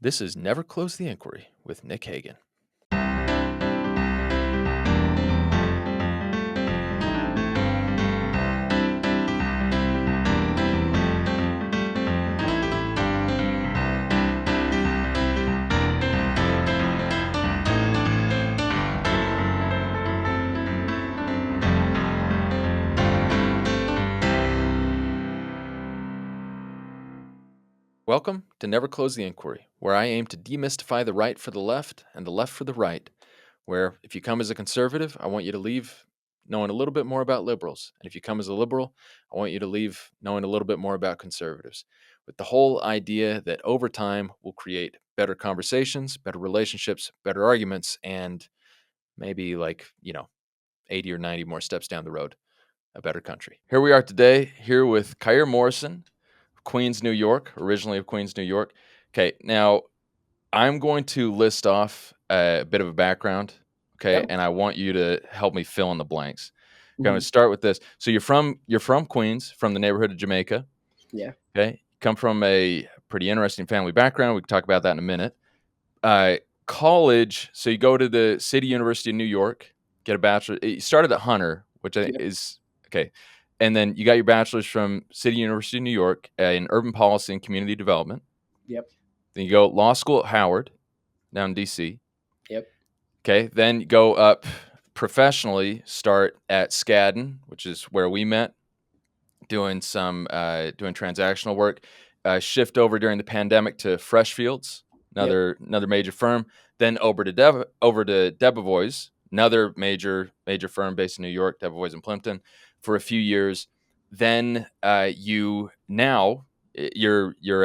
This is Never Close the Inquiry with Nick Hagan. Welcome to Never Close the Inquiry, where I aim to demystify the right for the left and the left for the right, where if you come as a conservative, I want you to leave knowing a little bit more about liberals. And if you come as a liberal, I want you to leave knowing a little bit more about conservatives, with the whole idea that over time we'll create better conversations, better relationships, better arguments, and maybe 80 or 90 more steps down the road, a better country. Here we are today, here with Khaair Morrison, Queens, New York, originally of Queens, New York. Okay, now I'm going to list off a bit of a background, okay, Yep. and I want you to help me fill in the blanks. Okay, I'm Mhm. going to start with this. So you're from Queens, from the neighborhood of Jamaica. Yeah. Okay, you come from a pretty interesting family background. We can talk about that in a minute. College. So you go to the City University of New York, get a bachelor. You started at Hunter, which I think Yep. is okay. And then you got your bachelor's from City University of New York in urban policy and community development. Yep. Then you go law school at Howard down in DC. Yep. Okay. Then you go up professionally, start at Skadden, which is where we met, doing doing transactional work. Shift over during the pandemic to Freshfields, Yep. another major firm. Then over to Debevoise, another major firm based in New York, Debevoise and Plimpton, for a few years. Then you're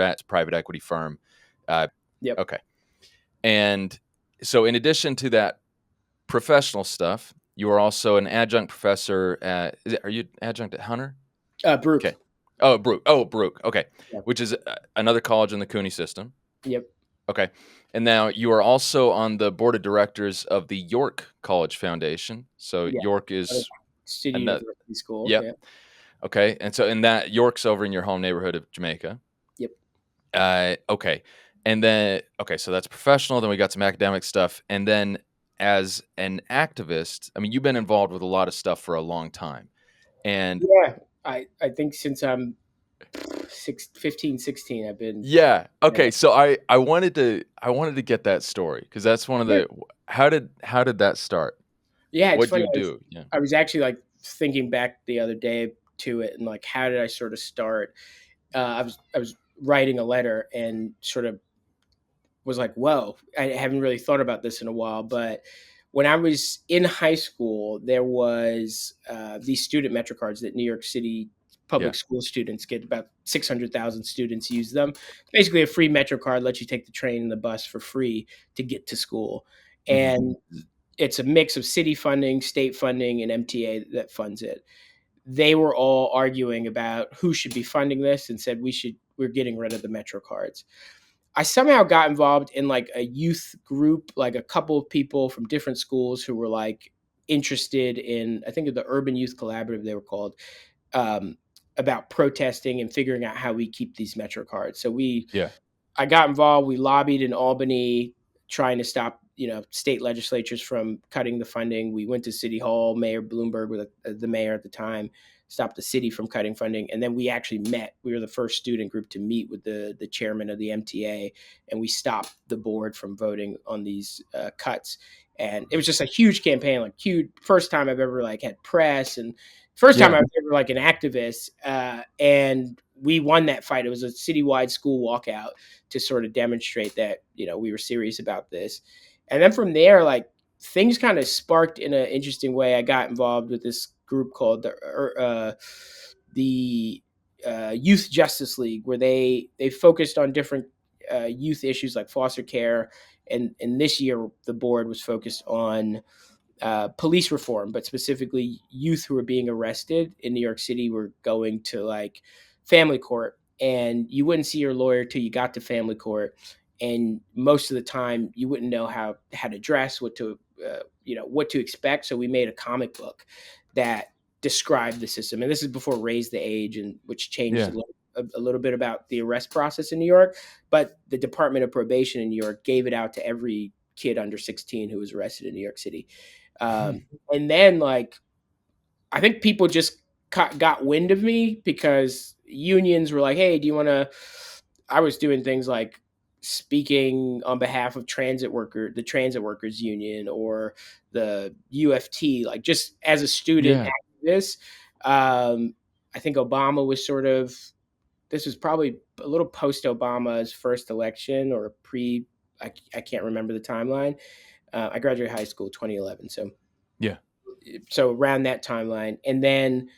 at a private equity firm. Yep. Okay, and so in addition to that professional stuff, you are also an adjunct professor at. Are you adjunct at Hunter? Brooke. Okay. Oh, Brooke. Oh, Brooke. Okay. Yep. Which is another college in the CUNY system. Yep. Okay. And now you are also on the board of directors of the York College Foundation. So Yeah. York Other is City another. University School. Yep. Yeah. Okay. And so in that York's over in your home neighborhood of Jamaica. Yep. Okay. And then so that's professional. Then we got some academic stuff. And then as an activist, I mean, you've been involved with a lot of stuff for a long time. And Yeah. I think since I'm 15, 16, I've been. yeah. Yeah. Okay. So I wanted to get that story because that's one of Yeah. the how did that start? Yeah. It's What do funny. you do? Yeah. I was actually like thinking back the other day to it and like, how did I sort of start? I was writing a letter and sort of was like, whoa, I haven't really thought about this in a while. But when I was in high school, there was these student MetroCards that New York City Yeah. public school students get. About 600,000 students use them. Basically, a free MetroCard lets you take the train and the bus for free to get to school. Hmm. And it's a mix of city funding, state funding, and MTA that funds it. They were all arguing about who should be funding this and said we're getting rid of the MetroCards. I somehow got involved in like a youth group, like a couple of people from different schools who were like interested in, I think of the Urban Youth Collaborative, they were called, um, about protesting and figuring out how we keep these Metro cards. So Yeah. I got involved. We lobbied in Albany, trying to stop, state legislatures from cutting the funding. We went to City Hall. Mayor Bloomberg was the mayor at the time, stopped the city from cutting funding. And then we actually met. We were the first student group to meet with the chairman of the MTA, and we stopped the board from voting on these cuts. And it was just a huge campaign, like huge. First time I've ever like had press, and first time Yeah. I was ever like an activist. And we won that fight. It was a citywide school walkout to sort of demonstrate that we were serious about this. And then from there, like things kind of sparked in an interesting way. I got involved with this group called the Youth Justice League, where they focused on different youth issues like foster care. And this year, the board was focused on police reform, but specifically youth who were being arrested in New York City were going to like family court, and you wouldn't see your lawyer till you got to family court. And most of the time, you wouldn't know how to dress, what to what to expect. So we made a comic book that described the system, and this is before Raise the Age, and which changed Yeah. a little a little bit about the arrest process in New York, but the Department of Probation in New York gave it out to every kid under 16 who was arrested in New York City. Hmm. And then, like, I think people just got wind of me because unions were like, "Hey, do you want to?" I was doing things like speaking on behalf of the transit workers union, or the UFT, like just as a student Yeah. activist. I think Obama was sort of, this was probably a little post Obama's first election, or pre. I can't remember the timeline. I graduated high school 2011, Yeah. so around that timeline. And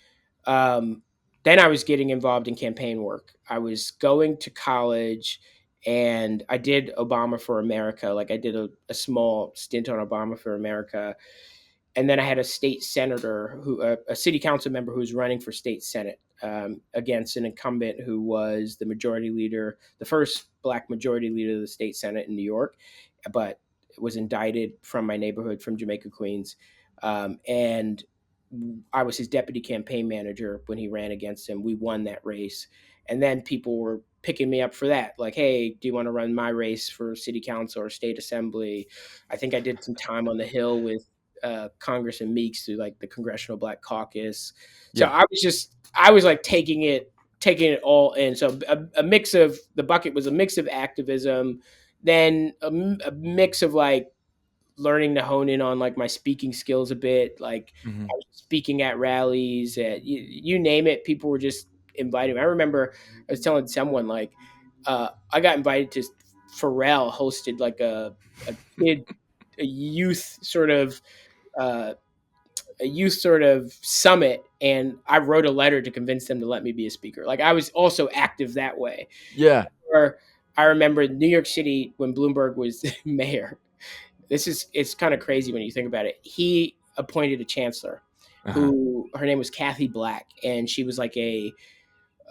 um, then I was getting involved in campaign work. I was going to college, and I did Obama for America. Like, I did a small stint on Obama for America. And then I had a state senator, a city council member who was running for state senate, against an incumbent who was the majority leader, the first Black majority leader of the state senate in New York, but was indicted from my neighborhood, from Jamaica, Queens. And I was his deputy campaign manager when he ran against him. We won that race. And then people were picking me up for that. Like, "Hey, do you want to run my race for city council or state assembly?" I think I did some time on the Hill with Congressman Meeks through like the Congressional Black Caucus. So Yeah. I was like taking it all in. So a mix of, the bucket was a mix of activism, then a mix of like learning to hone in on like my speaking skills a bit. Like, Hmm. I was speaking at rallies, at you name it. People were just inviting me. I remember I was telling someone, like, I got invited to, Pharrell hosted like a kid a youth sort of uh, a youth sort of summit, and I wrote a letter to convince them to let me be a speaker. Like, I was also active that way. Yeah. Or I remember New York City when Bloomberg was mayor. It's kind of crazy when you think about it. He appointed a chancellor Uh-huh. who, her name was Kathy Black, and she was like a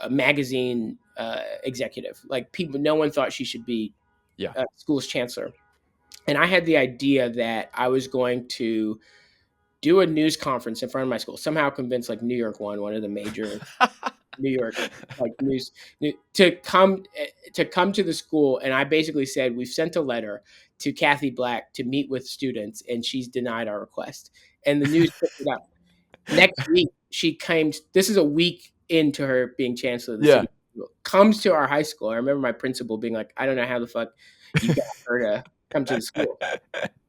magazine executive. Like, people, no one thought she should be Yeah. school's chancellor. And I had the idea that I was going to do a news conference in front of my school. Somehow convince like New York One of the major New York like to come to the school. And I basically said, "We've sent a letter to Kathy Black to meet with students, and she's denied our request." And the news picked it up. Next week, she came. This is a week into her being chancellor of the Yeah. city. Comes to our high school. I remember my principal being like, "I don't know how the fuck you got her to come to the school."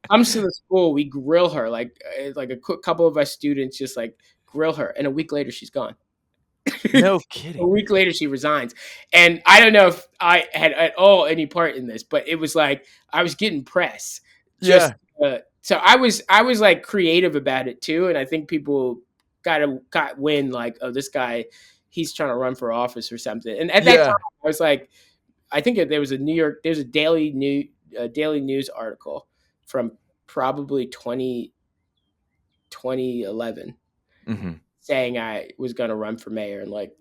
Comes to the school, we grill her, like a couple of us students just like grill her, and a week later she's gone. No A kidding. week later she resigns, and I don't know if I had at all any part in this, but it was like I was getting press. Just Yeah. so I was like creative about it too, and I think people got wind, like, "Oh, this guy, he's trying to run for office or something." And at that time, Yeah. I was like, I think there was there's a Daily News article from probably 2011 Hmm. saying I was going to run for mayor, and like,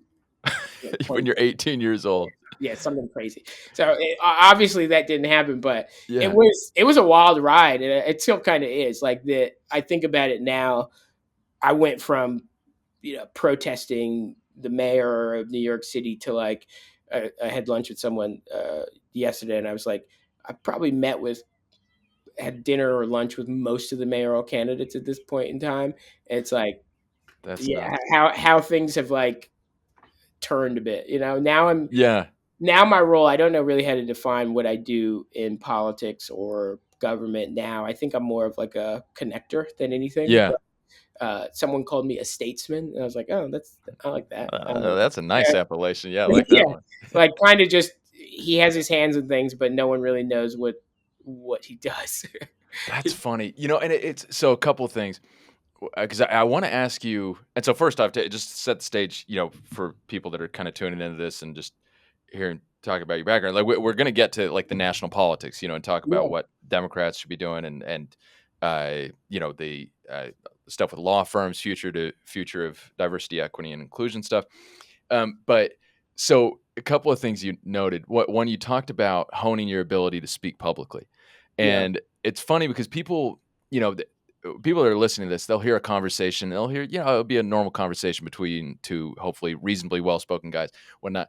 When you're 18 years old. yeah, something crazy. So obviously that didn't happen, but Yeah. it was a wild ride, and it still kind of is. Like, I think about it now. I went from protesting the mayor of New York City to like I had lunch with someone yesterday, and I was like, I probably had dinner or lunch with most of the mayoral candidates at this point in time. And it's like, That's yeah, nuts. how things have like turned a bit. Yeah. Now my role, I don't know really how to define what I do in politics or government now. I think I'm more of like a connector than anything. Yeah. But someone called me a statesman, and I was like, "Oh, I like that." That's a nice appellation. Yeah, I like Yeah, that one. like, kind of just, he has his hands in things, but no one really knows what he does. That's funny. And it's so a couple things. Because I want to ask you, and so first off, to just set the stage, for people that are kind of tuning into this and just hearing talk about your background. Like, we're going to get to like the national politics, and talk about Yeah, what Democrats should be doing, and the stuff with law firms, future of diversity, equity, and inclusion stuff. But so a couple of things you noted. One, you talked about honing your ability to speak publicly, yeah, and it's funny because people, people that are listening to this, they'll hear a conversation, they'll hear, it'll be a normal conversation between two hopefully reasonably well spoken guys, whatnot.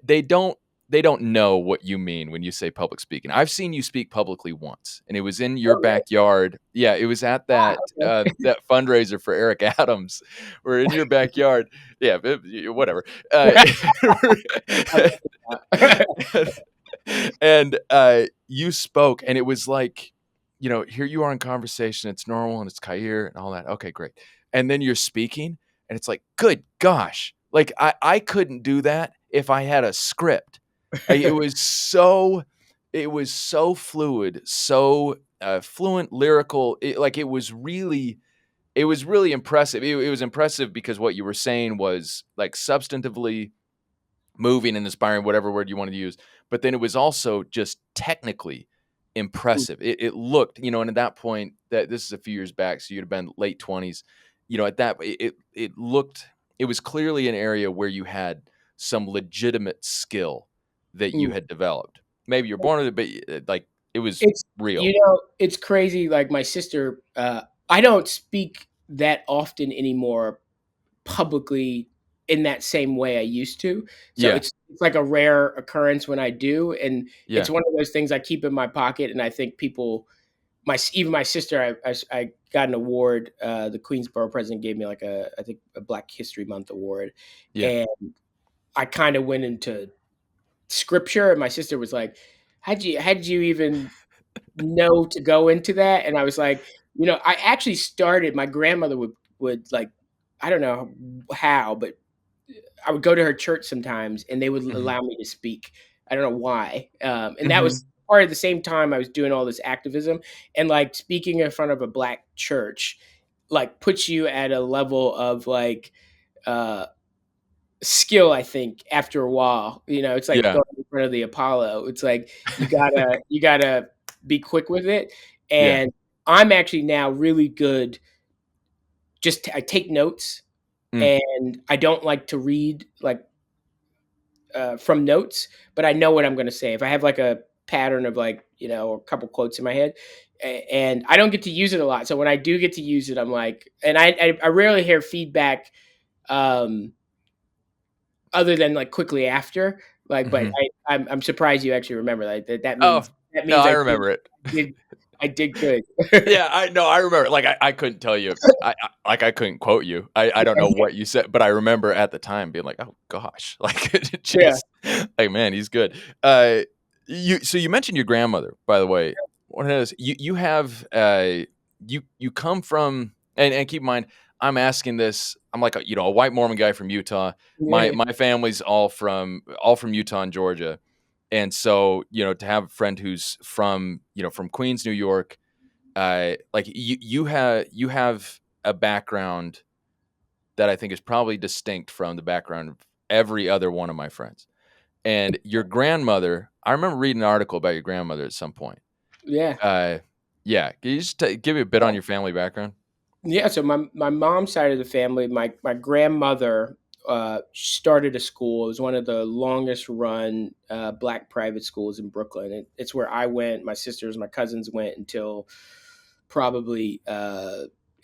they don't know what you mean when you say public speaking. I've seen you speak publicly once, and it was in your Oh, really? backyard. Yeah, it was at Ah, that fundraiser for Eric Adams. We're in your backyard. Yeah, whatever. okay. And you spoke, and it was like, here you are in conversation. It's normal, and it's Khaair and all that. Okay, great. And then you're speaking, and it's like, good gosh, like I couldn't do that if I had a script. Like, it was so fluid, so fluent, lyrical. It was really impressive. It was impressive because what you were saying was like substantively moving and inspiring, whatever word you wanted to use. But then it was also just technically impressive. It looked, and at that point, that this is a few years back, so you'd have been late 20s. At that, it looked, it was clearly an area where you had some legitimate skill that you Mm. had developed. Maybe you're born with it, but like it was It's real. it's crazy. Like my sister, I don't speak that often anymore publicly in that same way I used to. So Yeah, it's like a rare occurrence when I do, and it's yeah. one of those things I keep in my pocket. And I think people, even my sister, I got an award. The Queensborough president gave me like I think a Black History Month award, Yeah. and I kind of went into scripture, and my sister was like, how'd you even know to go into that?" And I was like, I actually started. My grandmother would like, I don't know how, but I would go to her church sometimes, and they would Mhm. allow me to speak. I don't know why, and that was Mhm. part of the same time I was doing all this activism, and like speaking in front of a Black church, like puts you at a level of like uh, skill. I think after a while, it's like Yeah. going in front of the Apollo. It's like you gotta be quick with it, Yeah. and I'm actually now really good. I take notes, Mm. and I don't like to read like from notes, but I know what I'm going to say. If I have like a pattern of like, a couple quotes in my head, and I don't get to use it a lot. So when I do get to use it, I'm like, and I rarely hear feedback um, other than like quickly after. Like, but Mhm. I'm surprised you actually remember that Oh, means that no, means I I remember it. did I did good. Yeah, I know, I remember. Like, I couldn't tell you. I couldn't quote you. I don't know what you said, but I remember at the time being like, "Oh gosh," like, it Yeah. just like, man, he's good. So you mentioned your grandmother, by the way. One of those you have, you come from, and keep in mind, I'm asking this, I'm like a white Mormon guy from Utah. Yeah. My family's all from Utah and Georgia. And so, to have a friend who's from Queens, New York, like you have a background that I think is probably distinct from the background of every other one of my friends. And your grandmother, I remember reading an article about your grandmother at some point. Yeah. Uh, yeah, can you just give me a bit on your family background? Yeah, so my mom's side of the family, my grandmother started a school. It was one of the longest run Black private schools in Brooklyn. It's where I went, my sisters, my cousins went until probably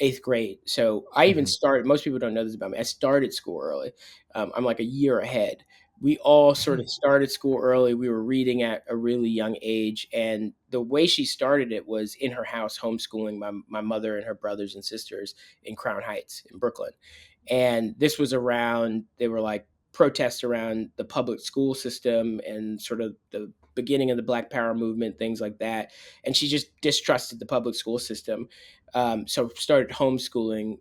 eighth grade. So I even Hmm. started. Most people don't know this about me. I started school early. I'm like a year ahead. We all sort Hmm. of started school early. We were reading at a really young age, and the way she started it was in her house, homeschooling my mother and her brothers and sisters in Crown Heights in Brooklyn. And this was around, they were like protests around the public school system and sort of the beginning of the Black Power movement, things like that. And she just distrusted the public school system. So started homeschooling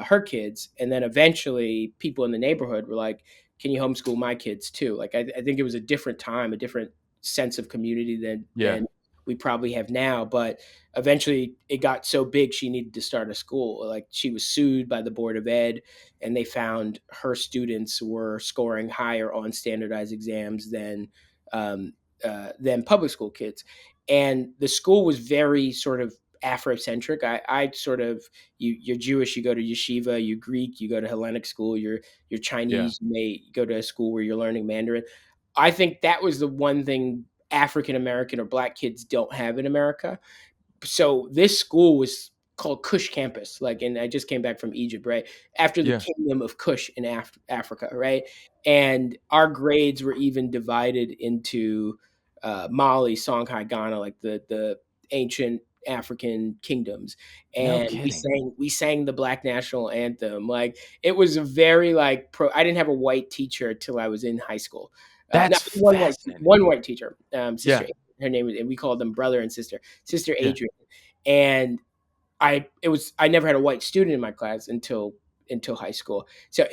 her kids. And then eventually people in the neighborhood were like, can you homeschool my kids too? Like, I think it was a different time, a different sense of community Yeah, than we probably have now. But eventually it got so big she needed to start a school. Like she was sued by the Board of Ed, and they found her students were scoring higher on standardized exams than public school kids. And the school was very sort of Afrocentric. I sort of, you're Jewish, you go to yeshiva. You're Greek, you go to Hellenic school. You're yeah, Chinese, you may go to a school where you're learning Mandarin. I think that was the one thing African American or Black kids don't have in America. So this school was called Cush Campus, like, and I just came back from Egypt, right? After the Yeah. kingdom of Cush in Africa, right? And our grades were even divided into Mali, Songhai, Ghana, like the ancient African kingdoms, No and kidding. we sang the Black national anthem. Like, it was a very like pro. I didn't have a white teacher till I was in high school. No, That's fascinating. one white teacher, sister. Yeah. Her name was, and we called them brother and sister, Sister Yeah. Adrian. And I never had a white student in my class until high school. So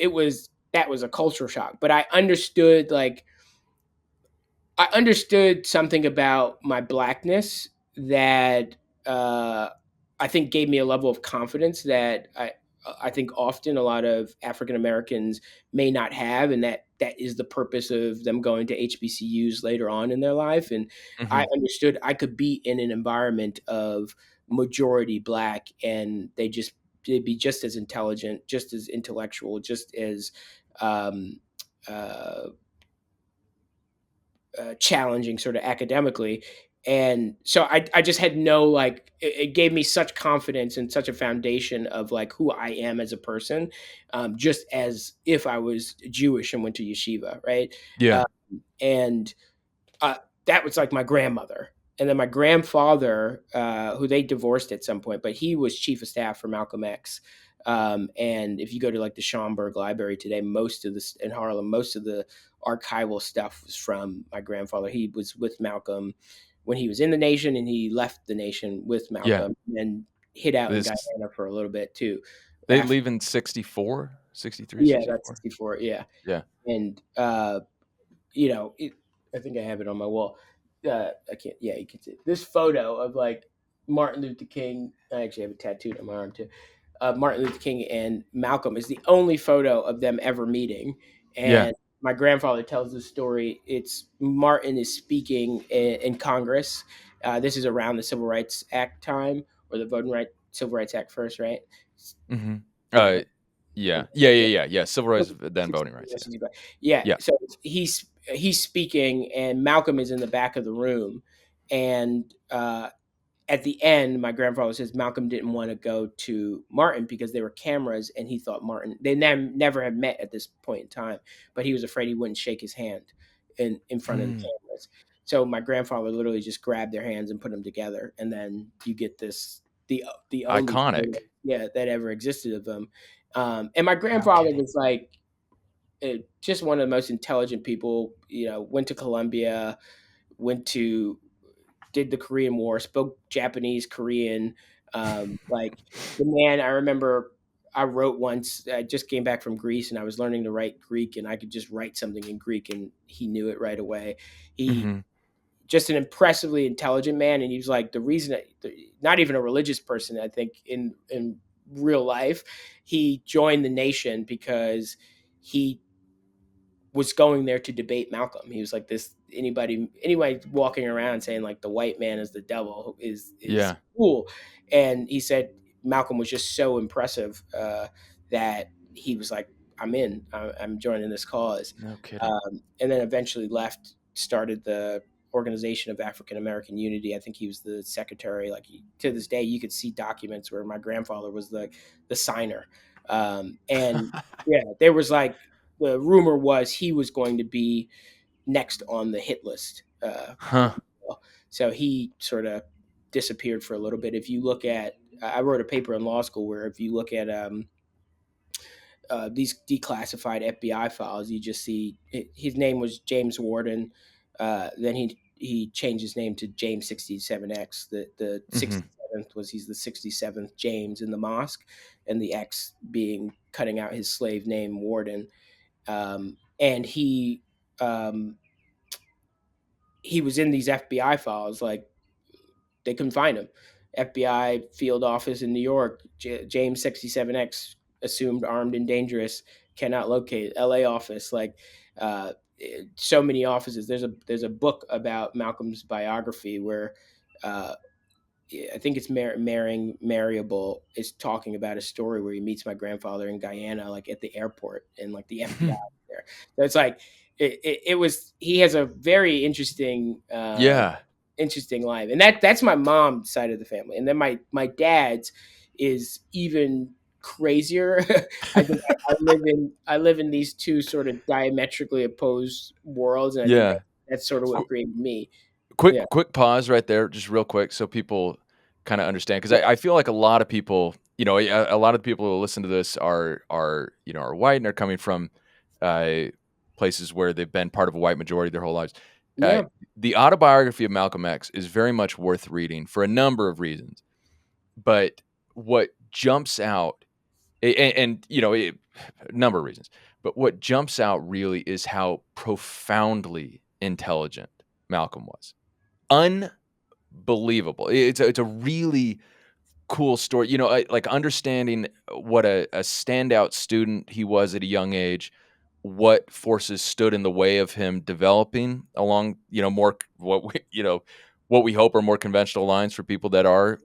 that was a cultural shock. But I understood something about my blackness that uh, I think gave me a level of confidence that I think often a lot of African Americans may not have, and that is the purpose of them going to HBCUs later on in their life. And I Mhm. understood I could be in an environment of majority black, and they'd be just as intelligent, just as intellectual, just as um, uh, challenging sort of academically. And so I just had no, like, it gave me such confidence and such a foundation of like who I am as a person, just as if I was Jewish and went to yeshiva, right? Yeah. uh, and uh, that was like my grandmother. And then my grandfather, who they divorced at some point, but he was chief of staff for Malcolm X. And if you go to like the Schomburg Library today, most of this in Harlem, most of the archival stuff was from my grandfather. He was with Malcolm when he was in the nation, and he left the nation with Yeah. Malcolm and hid out in This Guyana for a little bit too. they After, leave in 64, 63, yeah, that's 64. 64. Yeah. Yeah. And I think I have it on my wall. I can't. Yeah, you can see it. This photo of like Martin Luther King. I actually have it tattooed on my arm too. Martin Luther King and Malcolm is the only photo of them ever meeting. Yeah. And my grandfather tells the story. It's Martin is speaking in Congress. This is around the Civil Rights Act time, or the Civil Rights Act first, right? Mhm. Yeah, Yeah. Yeah, yeah, yeah, yeah. Civil rights, then voting rights, yeah. 65. Yeah, Yeah. so he's speaking, and Malcolm is in the back of the room, and at the end, my grandfather says Malcolm didn't want to go to Martin because there were cameras, and he thought Martin they never had met at this point in time, but he was afraid he wouldn't shake his hand in front of the Mm. cameras. So my grandfather literally just grabbed their hands and put them together, and then you get the only photo, Iconic. yeah, that ever existed of them. And my No grandfather kidding. was like just one of the most intelligent people. Went to Columbia, went to did the Korean War, spoke Japanese, Korean. Like, the man, I remember I wrote once. I just came back from Greece, and I was learning to write Greek, and I could just write something in Greek, and he knew it right away. He Mhm. Just an impressively intelligent man, and he was like the reason not even a religious person. I think in real life, he joined the nation because he was going there to debate Malcolm. He was like, this anybody walking around saying like the white man is the devil is Yeah. cool. And he said Malcolm was just so impressive that he was like, I'm joining this cause. No kidding. And then eventually left, started the Organization of African American Unity. I think he was the secretary. Like, to this day, you could see documents where my grandfather was the signer. And yeah, there was like, the rumor was he was going to be next on the hit list. Huh. So he sort of disappeared for a little bit. If you look at, I wrote a paper in law school where if you look at these declassified FBI files, you just see his name was James Warden. Then he changed his name to James 67X. The Mhm. 67th was he's the 67th James in the mosque, and the X being cutting out his slave name Warden. And um, he was in these FBI files. Like, they couldn't find him. FBI field office in New York, James 67X assumed armed and dangerous, cannot locate. LA office, like, so many offices. There's a book about Malcolm's biography where uh, I think it's Mariable is talking about a story where he meets my grandfather in Guyana, like at the airport, and like the FBI there. So it's like it was. He has a very Yeah. interesting life, and that's my mom's side of the family, and then my dad's. is even crazier. I think I live in these two sort of diametrically opposed worlds, and I think Yeah. that's sort of what Qu- created me. quick Yeah, quick pause right there, just real quick, so people kind of understand, because yeah, I feel like a lot of people, a lot of the people who listen to this are white, and are coming from uh, places where they've been part of a white majority their whole lives. Uh, yeah. the autobiography of Malcolm X is very much worth reading for a number of reasons. But what jumps out, a number of reasons, but what jumps out really is how profoundly intelligent Malcolm was. Unbelievable. It's a really cool story. Like understanding what a standout student he was at a young age, what forces stood in the way of him developing along, more what we hope are more conventional lines for people that are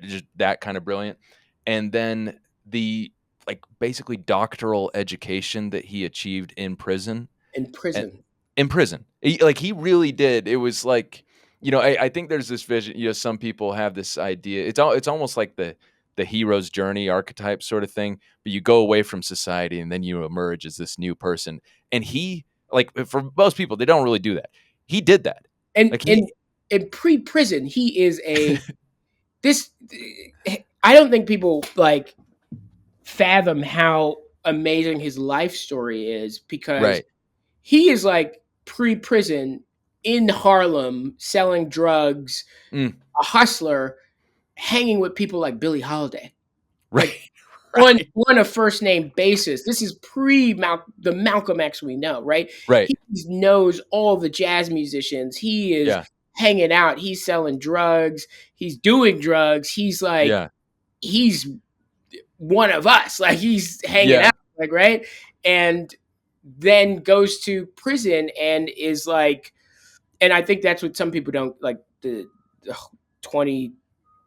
just that kind of brilliant. And then the, like, basically doctoral education that he achieved in prison. In And prison. in prison. He really did. It was like, I think there's this vision, some people have this idea. It's almost like the hero's journey archetype sort of thing, but you go away from society and then you emerge as this new person. And he, like, for most people, they don't really do that. He did that. And Like he in pre-prison, he is a this. I don't think people like fathom how amazing his life story is, because right. he is like pre-prison in Harlem selling drugs, Mm, a hustler, hanging with people like Billie Holiday, right. like on Right. a first name basis. This is the Malcolm X we know, right? Right. He knows all the jazz musicians. He is Yeah. hanging out. He's selling drugs. He's doing drugs. He's like Yeah. he's one of us. Like he's hanging Yeah. out, like right, and then goes to prison and is like, and I think that's what some people don't like, the 20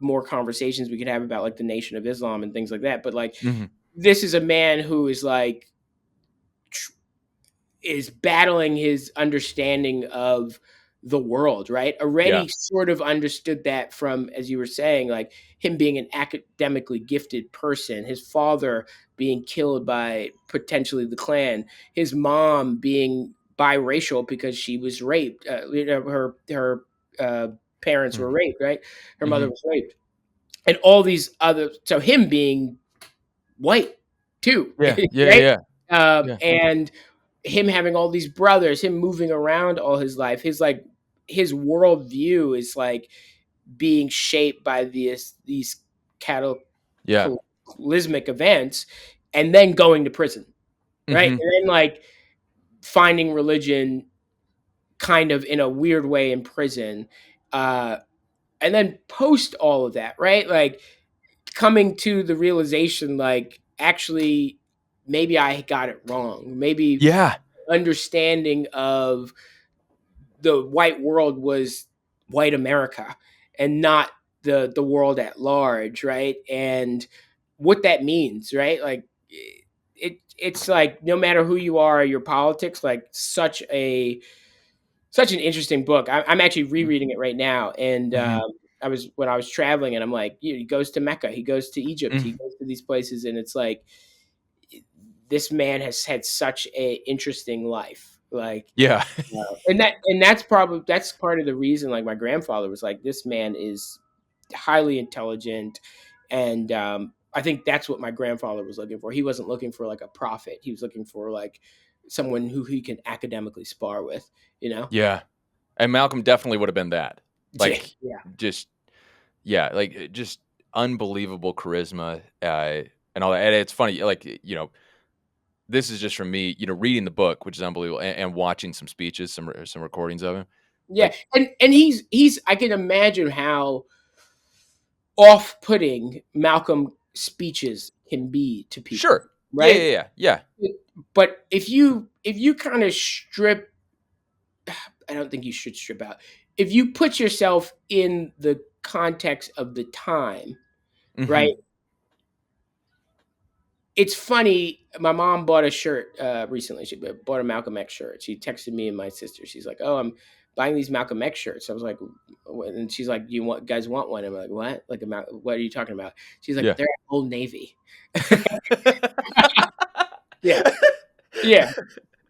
more conversations we could have about like the Nation of Islam and things like that. But like, Mhm. this is a man who is like is battling his understanding of the world, right? Yeah. Already sort of understood that from, as you were saying, like him being an academically gifted person, his father being killed by potentially the Klan, his mom being biracial because she was raped. Her parents were Mhm. raped, right? Her mother Mhm. was raped, and all these other. So him being white too, Yeah. Yeah. right? Yeah. Yeah. And him having all these brothers, him moving around all his life, his worldview is like being shaped by these Yeah. cataclysmic events, and then going to prison, right? Mhm. And then like finding religion kind of in a weird way in prison, uh, and then post all of that, right? Like coming to the realization, like actually maybe I got it wrong, maybe Yeah. understanding of the white world was white America and not the world at large, right? And what that means, right? Like it's like no matter who you are, your politics, like such an interesting book. I'm actually Mm. rereading it right now, and Mhm. I was when I was traveling, and I'm like, he goes to Mecca, he goes to Egypt, he Mhm. goes to these places, and it's like this man has had such a interesting life, like Yeah. and that's part of the reason. Like my grandfather was like, this man is highly intelligent, and I think that's what my grandfather was looking for. He wasn't looking for like a prophet. He was looking for like someone who he can academically spar with. You know? Yeah. And Malcolm definitely would have been that. Yeah, Like, yeah, just yeah, like, just unbelievable charisma, and all that. And it's funny, like, this is just from me, reading the book, which is unbelievable, and watching some speeches, some recordings of him. yeah. Like, And he's. I can imagine how off-putting Malcolm speeches can be to people, sure. Yeah, right? yeah, yeah, yeah. But if you kind of strip, I don't think you should strip out. If you put yourself in the context of the time, right? Mhm. It's funny. My mom bought a shirt recently. She bought a Malcolm X shirt. She texted me and my sister. She's like, "Oh, I'm buying these Malcolm X shirts. I was like, and she's like, "Do you guys want one?" I'm like, "What? Like what are you talking about?" She's like, Yeah. "They're at Old Navy." Yeah, yeah,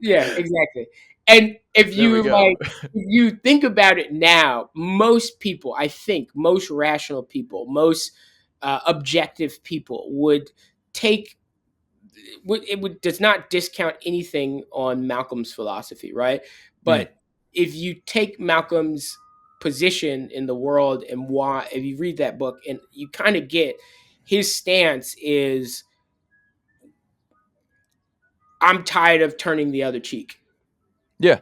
yeah, exactly. And if There we you go. like, if you think about it now, most people, I think, most rational people, most objective people would take it would does not discount anything on Malcolm's philosophy, right? Mm. But if you take Malcolm's position in the world and why, if you read that book and you kind of get his stance is, I'm tired of turning the other cheek, Yeah.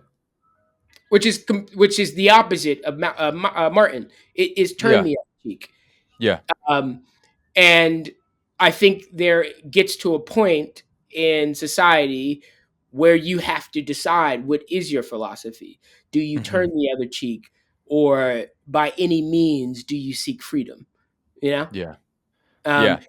which is the opposite of Martin. It is turn Yeah. the other cheek. Yeah. Um, and I think there gets to a point in society where you have to decide, what is your philosophy? Do you Hmm. turn the other cheek, or by any means do you seek freedom? You know? Yeah. Um, Yeah.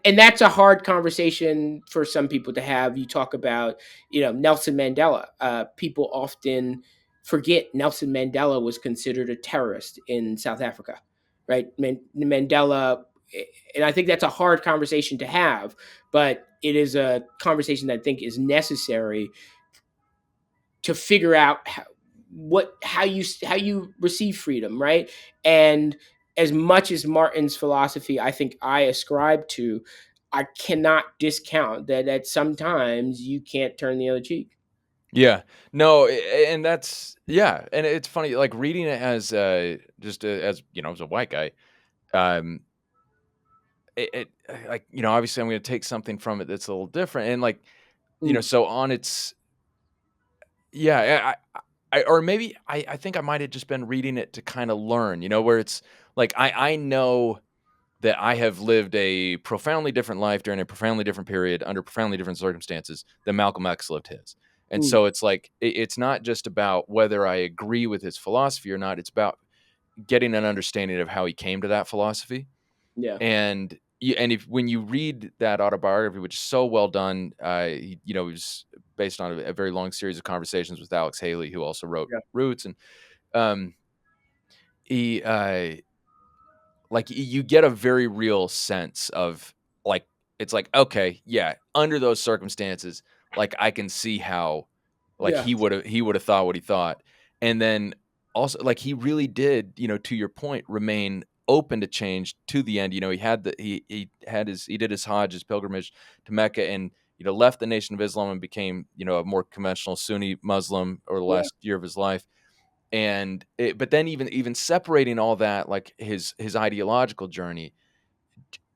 and that's a hard conversation for some people to have. You talk about, Nelson Mandela. People often forget Nelson Mandela was considered a terrorist in South Africa, right? Mandela, and I think that's a hard conversation to have, but it is a conversation that I think is necessary to figure out how you receive freedom, right? And as much as Martin's philosophy I think I ascribe to, I cannot discount that sometimes you can't turn the other cheek. Yeah. No, and that's yeah, and it's funny, like, reading it as, just, as, as a white guy, um, like, obviously, I'm gonna take something from it that's a little different, and, like, Mm, so on its yeah, or maybe I think I might have just been reading it to kinda learn, where it's like, I know that I have lived a profoundly different life during a profoundly different period under profoundly different circumstances than Malcolm X lived his. And mm, so it's like it's not just about whether I agree with his philosophy or not. It's about getting an understanding of how he came to that philosophy. yeah, And if when you read that autobiography, which is so well done, it was based on a very long series of conversations with Alex Haley, who also wrote yeah, Roots, and um, he like, you get a very real sense of, like, it's like, okay, yeah, under those circumstances, like, I can see how, like, yeah, he would have thought what he thought. And then also, like, he really did, to your point, remain open to change to the end. He did his Hajj, his pilgrimage to Mecca, and, left the Nation of Islam and became, a more conventional Sunni Muslim over the yeah. last year of his life. But then even separating all that, like, his ideological journey,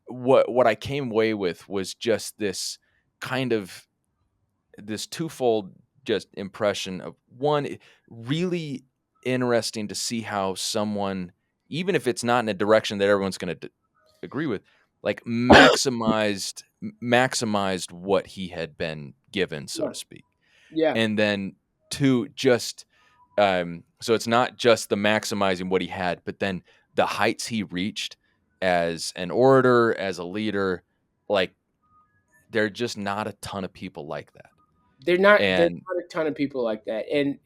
what I came away with was just this kind of this twofold just impression of, one, really interesting to see how someone, even if it's not in a direction that everyone's going to agree with, like, maximized what he had been given, so Yeah, to speak. yeah, And then two, just so it's not just the maximizing what he had, but then the heights he reached as an orator, as a leader, like, there are just not a ton of people like that. there's And not a ton of people like that, and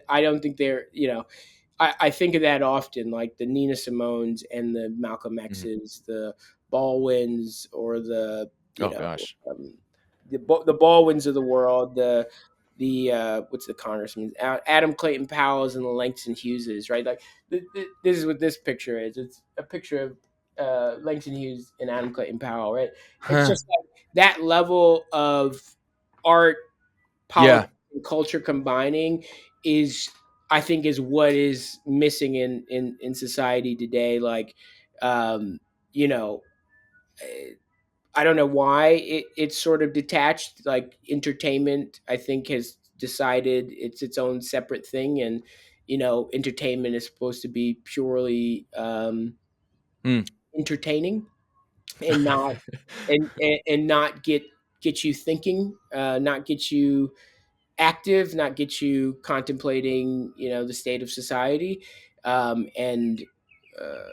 I don't think they're, I think of that often, like the Nina Simones and the Malcolm mhm. X's, the Baldwins, or Oh gosh. um, the Baldwins of the world, the what's the congressman, Adam Clayton Powell's and the Langston Hugheses, right? Like this is what this picture is. It's a picture of Langston Hughes and Adam Clayton Powell, right? It's Huh. just like that level of art, Yeah. politics, and culture combining is, I think, is what is missing in society today. Like, um, you know, eh, I don't know why it's sort of detached. Like entertainment, I think, has decided it's its own separate thing, and entertainment is supposed to be purely Mm. entertaining, and not and not get you thinking, not get you active, not get you contemplating, the state of society. And uh,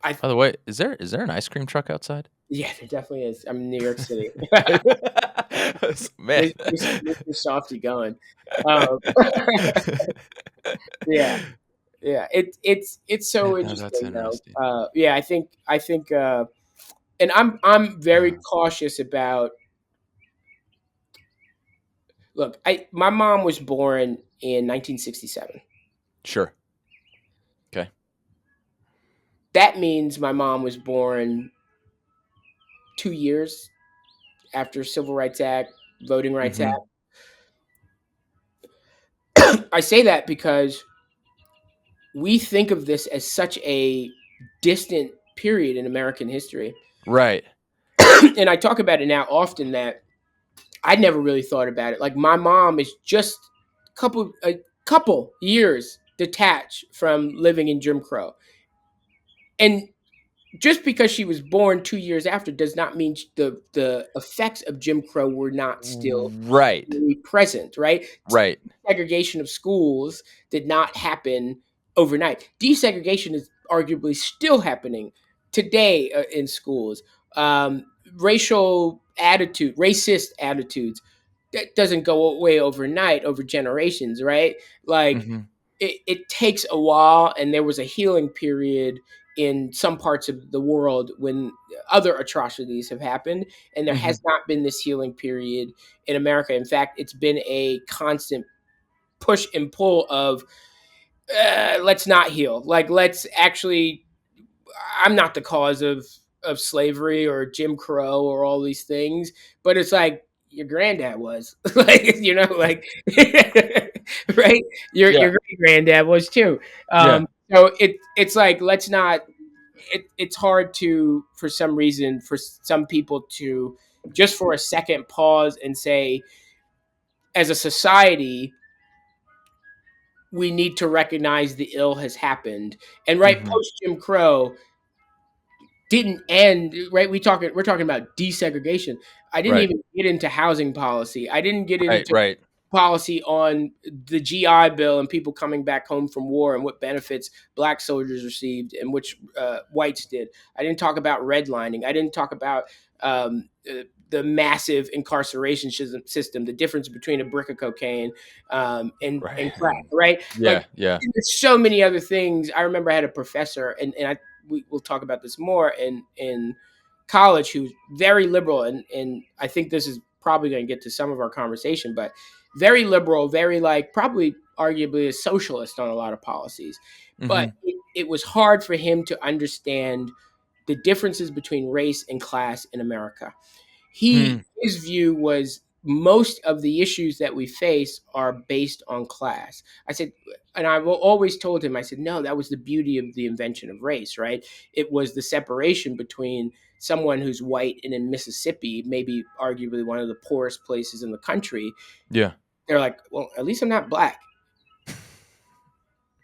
I, By the way, is there an ice cream truck outside? yeah, there definitely is. I'm in New York City. Man. Mr. Softy going. Um, Yeah, yeah. It's so No, that's interesting though. interesting. Yeah, I think, and I'm very Uh, cautious about. Look, I my mom was born in 1967. sure. Okay. That means my mom was born 2 years after Civil Rights Act, Voting Rights Act. Mm-hmm. I say that because we think of this as such a distant period in American history. Right. And I talk about it now often that I never really thought about it. Like my mom is just a couple years detached from living in Jim Crow. And just because she was born 2 years after does not mean the effects of Jim Crow were not still Right. really present, right? Right. Segregation of schools did not happen overnight. Desegregation is arguably still happening today in schools. Um, racist attitudes, that doesn't go away overnight over generations, right? Like Mm-hmm. it takes a while, and there was a healing period in some parts of the world when other atrocities have happened, and there Mm-hmm. has not been this healing period in America. In fact, it's been a constant push and pull of let's not heal. Like let's actually. I'm not the cause of slavery or Jim Crow or all these things, but it's like your granddad was, like like right. Your Yeah. great granddad was too. Yeah. So it's like let's not. It's hard to for some reason for some people to just for a second pause and say, as a society, we need to recognize the ill has happened. And right Mm-hmm. post Jim Crow didn't end, right. We're talking about desegregation. I didn't Right. even get into housing policy. I didn't get Right. into Right. policy on the GI Bill and people coming back home from war and what benefits black soldiers received and which whites did. I didn't talk about redlining. I didn't talk about the massive incarceration system, the difference between a brick of cocaine Right. and crack, right? Like Yeah. Yeah. there's so many other things. I remember I had a professor, we'll talk about this more in college, who's very liberal, and I think this is probably going to get to some of our conversation, but very liberal, very like probably arguably a socialist on a lot of policies. But Mm-hmm. it was hard for him to understand the differences between race and class in America. Hmm. His view was most of the issues that we face are based on class. I said, and I've always told him, I said, no, that was the beauty of the invention of race, right? It was the separation between someone who's white and in Mississippi, maybe arguably one of the poorest places in the country. Yeah. They're like, well, at least I'm not black,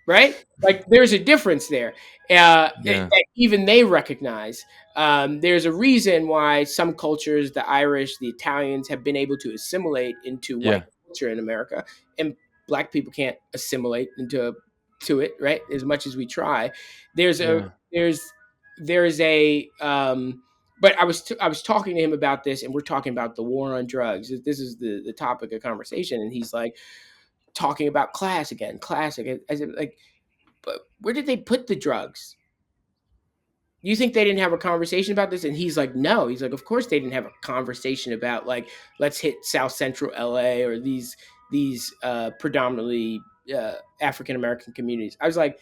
right? Like there's a difference there Yeah. that even they recognize. There's a reason why some cultures, the Irish, the Italians, have been able to assimilate into white Yeah. culture in America, and black people can't assimilate to it, right? As much as we try, there's a Yeah. there's a but I was talking to him about this, and we're talking about the war on drugs. This is the topic of conversation, and he's like talking about class again, class again. As if, like, but where did they put the drugs? You think they didn't have a conversation about this? And he's like, no. He's like, of course they didn't have a conversation about like let's hit South Central LA or these predominantly African American communities. I was like,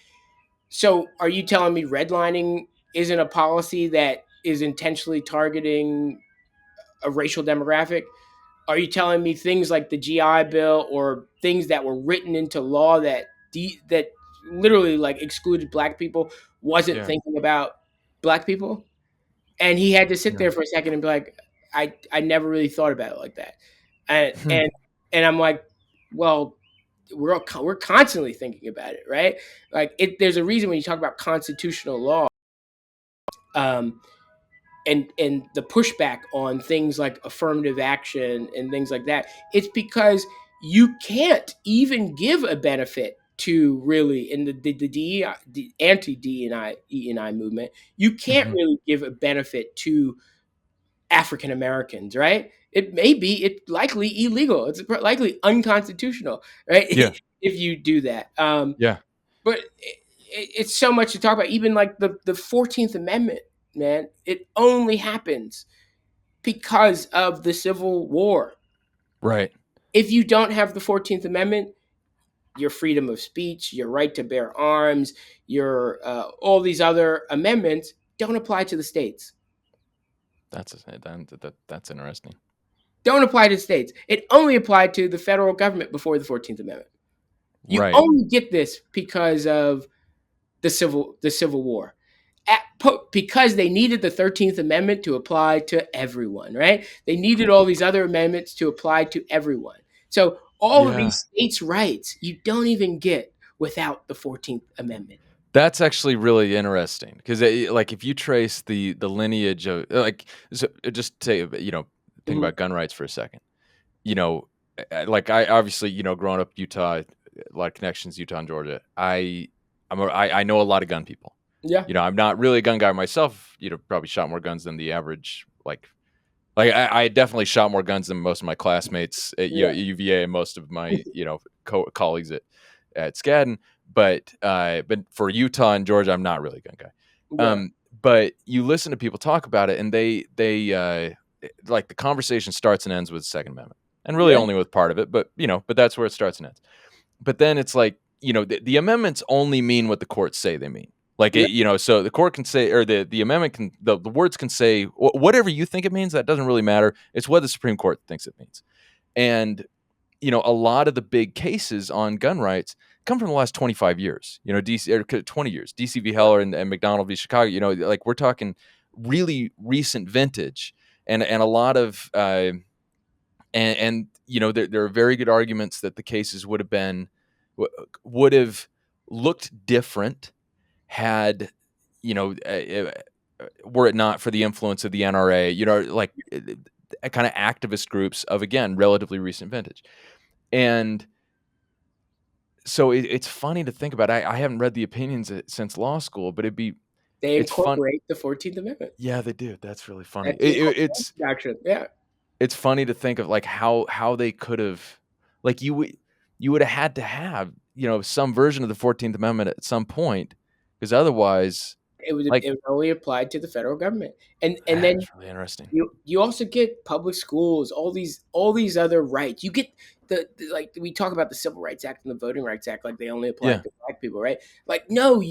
so are you telling me redlining isn't a policy that is intentionally targeting a racial demographic? Are you telling me things like the GI Bill or things that were written into law that literally like excluded black people wasn't Yeah. thinking about black people? And he had to sit Yeah. there for a second and be like, I never really thought about it like that. And Hmm. and and I'm like, well, we're constantly thinking about it, right? Like there's a reason when you talk about constitutional law, um, and the pushback on things like affirmative action and things like that, it's because you can't even give a benefit to really in the DEI, the anti DEI movement, you can't Hmm. really give a benefit to African Americans, right? It may be, it's likely illegal. It's likely unconstitutional, right? Yeah. if you do that. Yeah. But it's so much to talk about. Even like the 14th Amendment, man, it only happens because of the Civil War. Right. If you don't have the 14th Amendment, your freedom of speech, your right to bear arms, your all these other amendments don't apply to the states. That's interesting. Don't apply to states. It only applied to the federal government before the 14th Amendment. You Right. only get this because of the Civil War. Because they needed the 13th Amendment to apply to everyone, right? They needed all these other amendments to apply to everyone. So all of Yeah. these states' rights you don't even get without the 14th Amendment. That's actually really interesting because, like, if you trace the lineage of like, so just to think Mhm. about gun rights for a second. You know, like I obviously growing up Utah, a lot of connections Utah and Georgia. I know a lot of gun people. Yeah. I'm not really a gun guy myself. Probably shot more guns than the average I definitely shot more guns than most of my classmates at Yeah. UVA and most of my colleagues at Skadden. But for Utah and Georgia, I'm not really a gun guy. Yeah. But you listen to people talk about it, and they like the conversation starts and ends with the Second Amendment, and really Yeah. only with part of it. But that's where it starts and ends. But then it's like the amendments only mean what the courts say they mean. Like Yeah. so the court can say, or the amendment can, the words can say whatever you think it means. That doesn't really matter. It's what the Supreme Court thinks it means. And a lot of the big cases on gun rights come from the last 25 years. DC, or 20 years. DC v. Heller and McDonald v. Chicago. Like we're talking really recent vintage, and a lot of there are very good arguments that the cases would have looked different had were it not for the influence of the NRA, like kind of activist groups of, again, relatively recent vintage. And so it's funny to think about. I haven't read the opinions since law school, but They it's fun. incorporate the 14th Amendment. Yeah, they do. That's really funny. That's the incorporation doctrine. Yeah. It's funny to think of like how they could have, like you would have had to have some version of the 14th Amendment at some point, because otherwise, It like, was only applied to the federal government. And then that's really interesting. you also get public schools, all these other rights. You get like we talk about the Civil Rights Act and the Voting Rights Act like they only apply Yeah, to black people, right? Like no,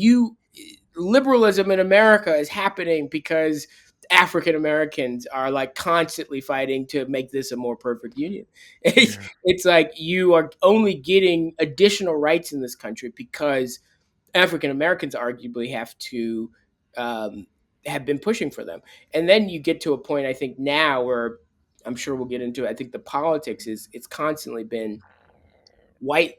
liberalism in America is happening because African Americans are like constantly fighting to make this a more perfect union. yeah, It's like you are only getting additional rights in this country because African Americans arguably um, have been pushing for them. And then you get to a point, I think, now where I'm sure we'll get into it. I think the politics is it's constantly been white.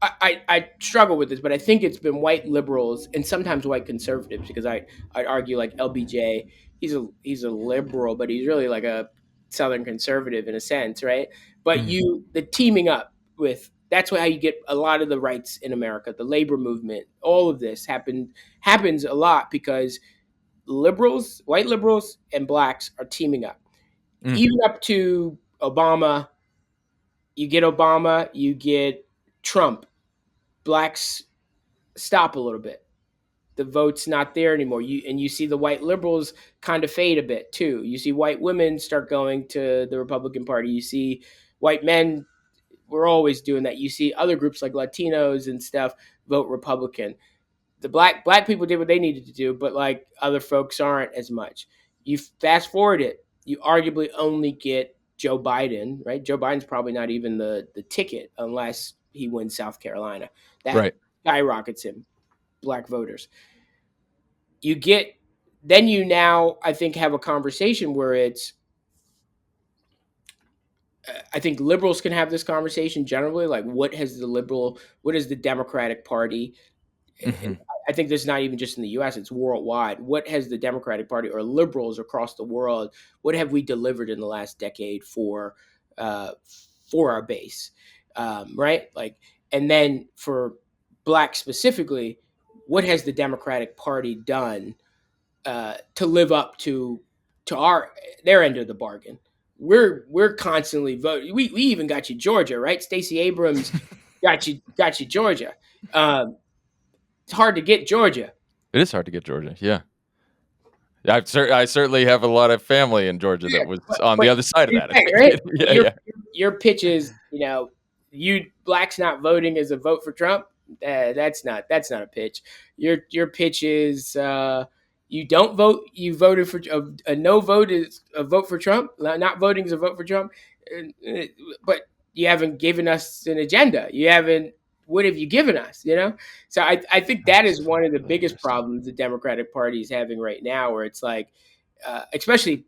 I struggle with this, but I think it's been white liberals and sometimes white conservatives because I'd argue like LBJ, he's a liberal, but he's really like a Southern conservative in a sense, right? But mhm, the teaming up with that's how you get a lot of the rights in America, the labor movement, all of this happens a lot because liberals, white liberals and blacks are teaming up. mm, Even up to Obama, you get Trump. Blacks stop a little bit. The vote's not there anymore. You see the white liberals kind of fade a bit too. You see white women start going to the Republican Party. You see white men. We're always doing that. You see other groups like Latinos and stuff vote Republican. The black people did what they needed to do, but like other folks aren't as much. You fast forward it, you arguably only get Joe Biden, right? Joe Biden's probably not even the ticket unless he wins South Carolina. That right. skyrockets him, black voters. You get then you now I think have a conversation where it's I think liberals can have this conversation generally like what is the Democratic Party, and Hmm. I think this is not even just in the US, it's worldwide. What has the Democratic Party or liberals across the world, what have we delivered in the last decade uh, for our base? Right? Like, and then for blacks specifically, what has the Democratic Party done to live up to their end of the bargain? We're constantly voting. We even got you Georgia, right? Stacey Abrams got you, Georgia. It's hard to get Georgia. It is hard to get Georgia. Yeah. I certainly have a lot of family in Georgia that was on the But other side of you're that. I right, think. right? But Yeah, yeah, your pitch is, you blacks not voting is a vote for Trump. That's not a pitch. Your pitch is, you don't vote. You voted for a no vote is a vote for Trump. Not voting is a vote for Trump. Uh, But you haven't given us an agenda. You haven't. What have you given us? So I think that that's is one of the really biggest interesting. problems the Democratic Party is having right now, where it's like, especially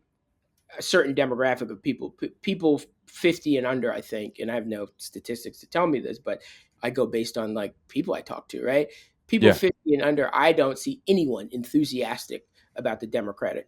a certain demographic of people 50 and under, I think, and I have no statistics to tell me this, but I go based on like people I talk to, right? People Yeah, 50 and under, I don't see anyone enthusiastic about the Democratic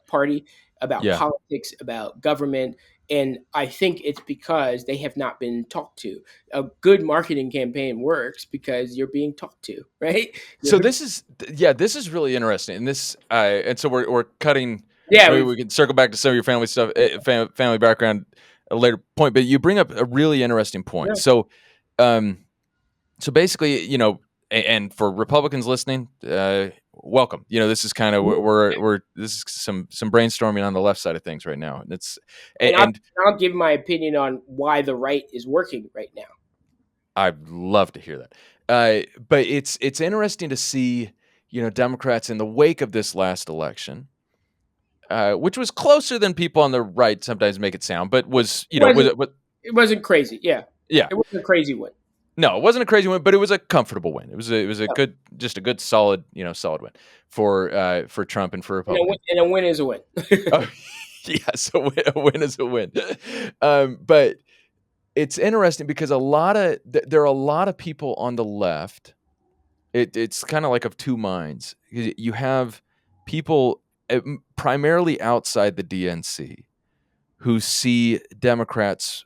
Party, about yeah. politics, about government. And I think it's because they have not been talked to. A good marketing campaign works because you're being talked to, right? So this is really interesting, and and so we're cutting. Yeah, Maybe we can circle back to some of your family stuff, family background at a later point. But you bring up a really interesting point. yeah, Um, so basically, and for Republicans listening, welcome. This is kind of we're this is some brainstorming on the left side of things right now, and and I'll, and I'll give my opinion on why the right is working right now. I'd love to hear that. But it's interesting to see, Democrats in the wake of this last election, which was closer than people on the right sometimes make it sound, but was, It wasn't was it wasn't crazy. Yeah, yeah. it wasn't a crazy one. No, it wasn't a crazy win, but it was a comfortable win. It was a Yeah. good, just a good solid, solid win for Trump and for Republicans. And a win is a win. Oh, yes, a win is a win. But it's interesting because there are a lot of people on the left. It's kind of like of two minds. You have people primarily outside the DNC who see Democrats,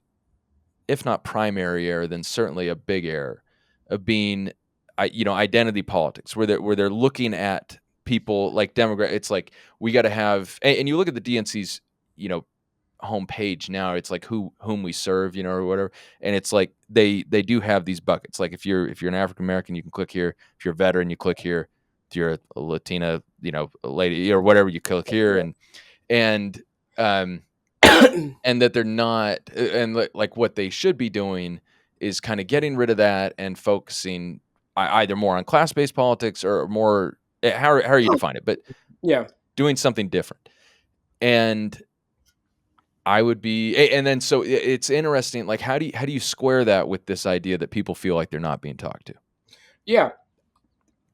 if not primary error, then certainly a big error of being, identity politics, where they're looking at people like Democrat. It's like we got to have, and you look at the DNC's, homepage now. It's like whom we serve, or whatever, and it's like they do have these buckets. Like if you're an African American, you can click here. If you're a veteran, you click here. If you're a Latina, a lady or whatever, you click here, and um and that they're not, and like what they should be doing is kind of getting rid of that and focusing either more on class-based politics or more, how are you define it, but Yeah, doing something different. And I would be, and then so it's interesting, like how do you square that with this idea that people feel like they're not being talked to? yeah.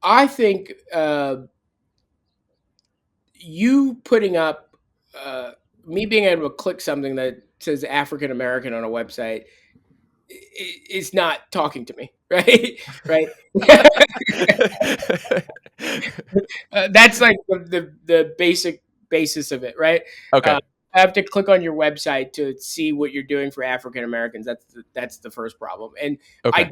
I think you putting up me being able to click something that says African American on a website is not talking to me, right? Right. That's like the basic basis of it, right? Okay. I have to click on your website to see what you're doing for African Americans. That's the first problem, and Okay.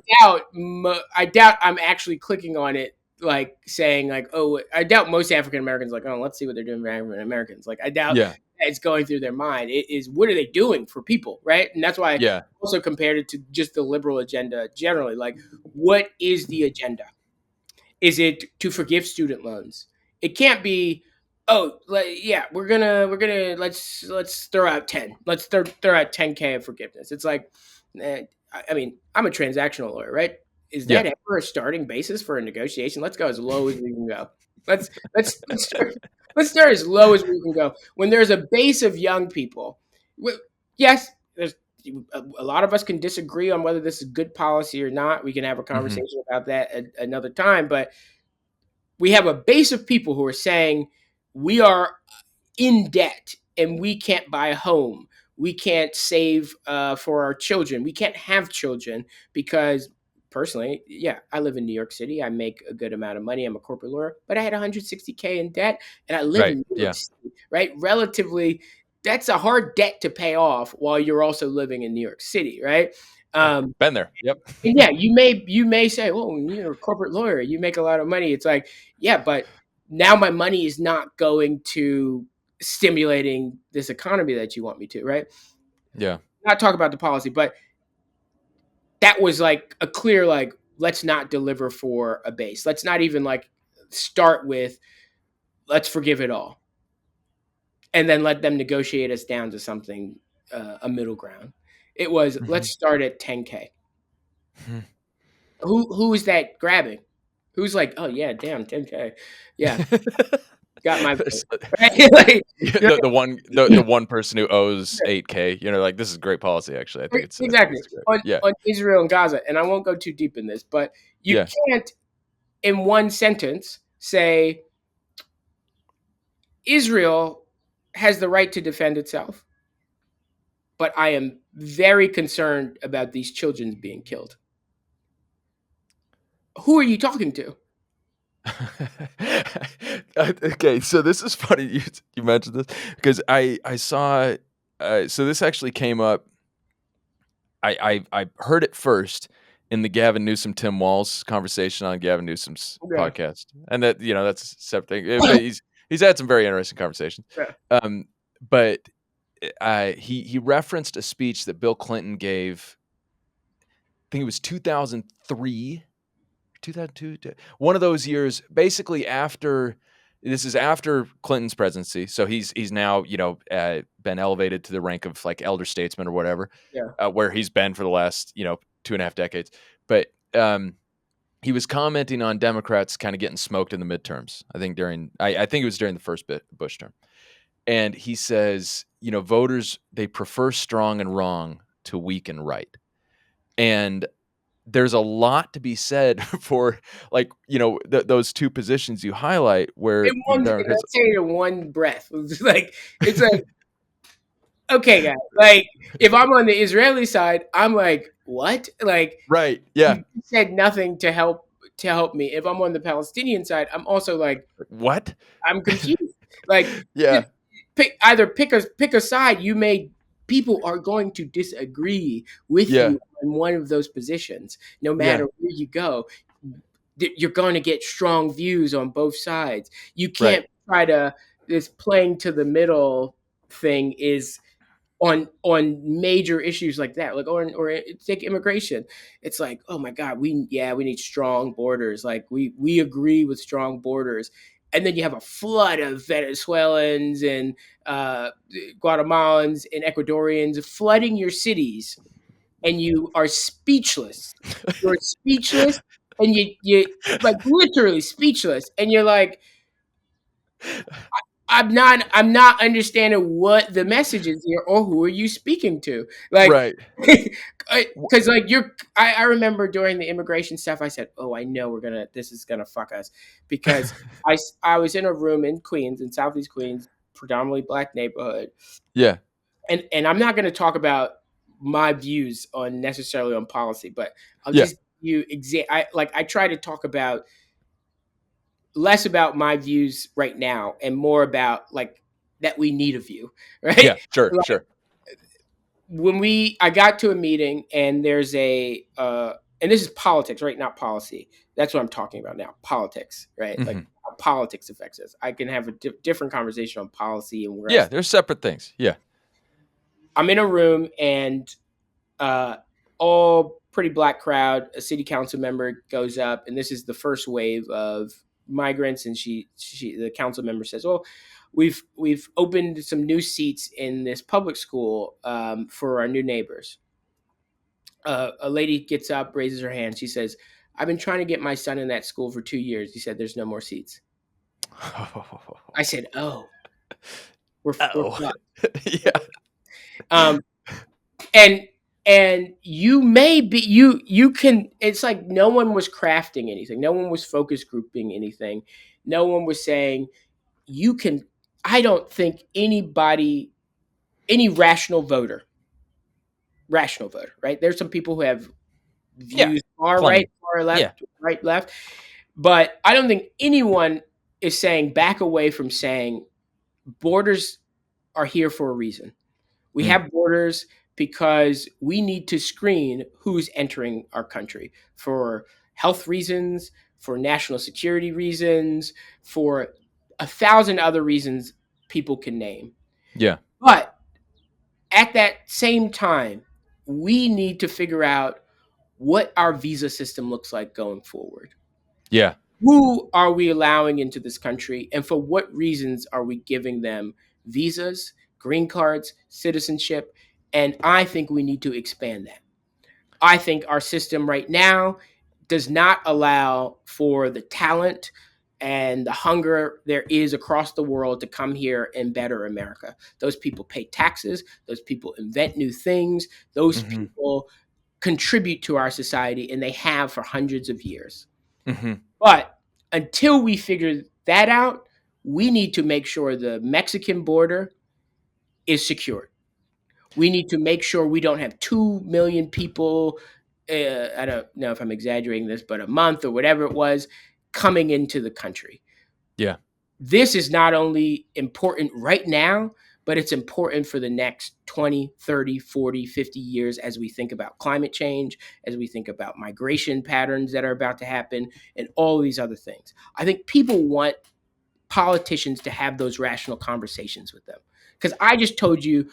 I doubt I'm actually clicking on it like saying like, oh, I doubt most African Americans like, oh, let's see what they're doing for African Americans. Like I doubt Yeah. it's going through their mind. It is, what are they doing for people, right? And that's why I Yeah. also compared it to just the liberal agenda generally. Like, what is the agenda? Is it to forgive student loans? It can't be, oh, yeah, we're gonna let's throw out 10. Let's throw out 10K of forgiveness. It's like, I mean, I'm a transactional lawyer, right? Is Yeah. that ever a starting basis for a negotiation? Let's go as low as we can go. Let's start as low as we can go. When there's a base of young people, yes, there's a lot of us can disagree on whether this is good policy or not. We can have a Hmm. conversation about that another time. But we have a base of people who are saying we are in debt and we can't buy a home. We can't save for our children. We can't have children because, personally, yeah, I live in New York City. I make a good amount of money. I'm a corporate lawyer, but I had 160K in debt, and I live Right. in New York Yeah. City, right? Relatively, that's a hard debt to pay off while you're also living in New York City, right? Um, Been there. Yep. and yeah, you may say, "Oh, you're a corporate lawyer. You make a lot of money." It's like, yeah, but now my money is not going to stimulating this economy that you want me to, right? Yeah. Not talk about the policy, but that was like a clear, like, let's not deliver for a base. Let's not even like start with, let's forgive it all, and then let them negotiate us down to something, a middle ground. It was, let's Mhm. start at 10K. Mhm. Who is that grabbing? Who's like, oh yeah, damn, 10K, yeah, got my vote. There's Right? Like, yeah, you're the one person who owes 8K, like, "This is great policy, actually. I think exactly it's great." on Yeah, Israel and Gaza, and I won't go too deep in this, but you yeah. can't in one sentence say Israel has the right to defend itself, but I am very concerned about these children being killed. Who are you talking to? Okay, so this is funny you mentioned this because I saw, so this actually came up. I heard it first in the Gavin Newsom Tim Walz conversation on Gavin Newsom's Yeah, podcast, and that's a separate thing. But he's had some very interesting conversations. yeah. Um, but he referenced a speech that Bill Clinton gave. I think it was 2003, 2002, one of those years. Basically, this is after Clinton's presidency, so he's now been elevated to the rank of like elder statesman or whatever, Yeah. where he's been for the last 2.5 decades. But he was commenting on Democrats kind of getting smoked in the midterms. I think it was during the first Bush term, and he says, voters, they prefer strong and wrong to weak and right, and there's a lot to be said for, like, those two positions you highlight where In one, Democrats. let's say it in one breath. It's like, okay, guys. Like, if I'm on the Israeli side, I'm like, what? Like, Right, yeah. you said nothing to help me. If I'm on the Palestinian side, I'm also like, What? I'm confused. Like, Yeah, just pick a side. People are going to disagree with yeah, you in one of those positions, no yeah, matter where you go. You're going to get strong views on both sides. You right. can't try to, this playing to the middle thing is on major issues like that, like, or take immigration. It's like, oh my god, we need strong borders, like we agree with strong borders, and then you have a flood of Venezuelans and uh, Guatemalans and Ecuadorians flooding your cities, and you are speechless. You're speechless, and you like literally speechless, and you're like, I'm not understanding what the message is here, or who are you speaking to? Like, Right. W because like I remember during the immigration stuff, I said, oh, I know this is gonna fuck us, because I was in a room in Queens, in Southeast Queens, predominantly black neighborhood, Yeah, and I'm not gonna talk about my views on necessarily on policy, but I'll yeah, just I try to talk about less about my views right now and more about like that we need a view, right? yeah, sure, Like, sure. I got to a meeting, and there's and this is politics, right? Not policy. That's what I'm talking about now. Politics, right? Like Mhm. how politics affects us. I can have a different conversation on policy and where Yeah, they're separate things. Yeah, I'm in a room, and uh, all pretty black crowd. A city council member goes up, and this is the first wave of migrants. And the council member says, "Well, we've opened some new seats in this public school for our new neighbors." A lady gets up, raises her hand. She says, "I've been trying to get my son in that school for 2 years." He said, "There's no more seats." I said, "Oh, we're Oh. fucked." Yeah. Um, and you may be you can, it's like no one was crafting anything, no one was focus grouping anything, no one was saying you can. I don't think any rational voter, right? There's some people who have Yeah, views far right, plenty. far Yeah, left, right, left, but I don't think anyone is saying back away from saying borders are here for a reason. We mm, have borders because we need to screen who's entering our country for health reasons, for national security reasons, for a thousand other reasons people can name. yeah, But at that same time, we need to figure out what our visa system looks like going forward. Yeah. Who are we allowing into this country, and for what reasons are we giving them visas, green cards, citizenship? And I think we need to expand that. I think our system right now does not allow for the talent and the hunger there is across the world to come here and better America. Those people pay taxes, those people invent new things, those Mm-hmm. people contribute to our society, and they have for hundreds of years. Mm-hmm. But until we figure that out, we need to make sure the Mexican border is secured. We need to make sure we don't have 2 million people, I don't know if I'm exaggerating this, but a month or whatever it was, coming into the country. Yeah. This is not only important right now, but it's important for the next 20, 30, 40, 50 years as we think about climate change, as we think about migration patterns that are about to happen, and all these other things. I think people want politicians to have those rational conversations with them. Because I just told you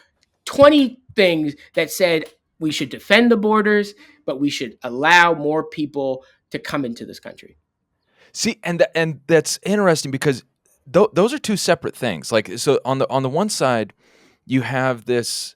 20 things that said we should defend the borders, but we should allow more people to come into this country. See, and that's interesting because those are two separate things. Like, so on the one side, you have this,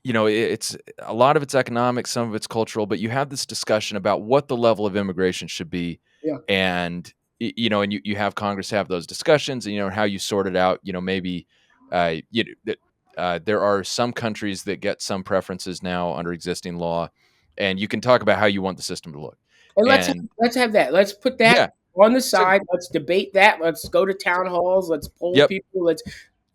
it's a lot of it's economic, some of it's cultural, but you have this discussion about what the level of immigration should be, Yeah. and and you have Congress have those discussions, and how you sort it out. Maybe there are some countries that get some preferences now under existing law, and you can talk about how you want the system to look. And And let's have that. Let's put that yeah, on the so side. Let's debate that. Let's go to town halls. Let's poll yep. people.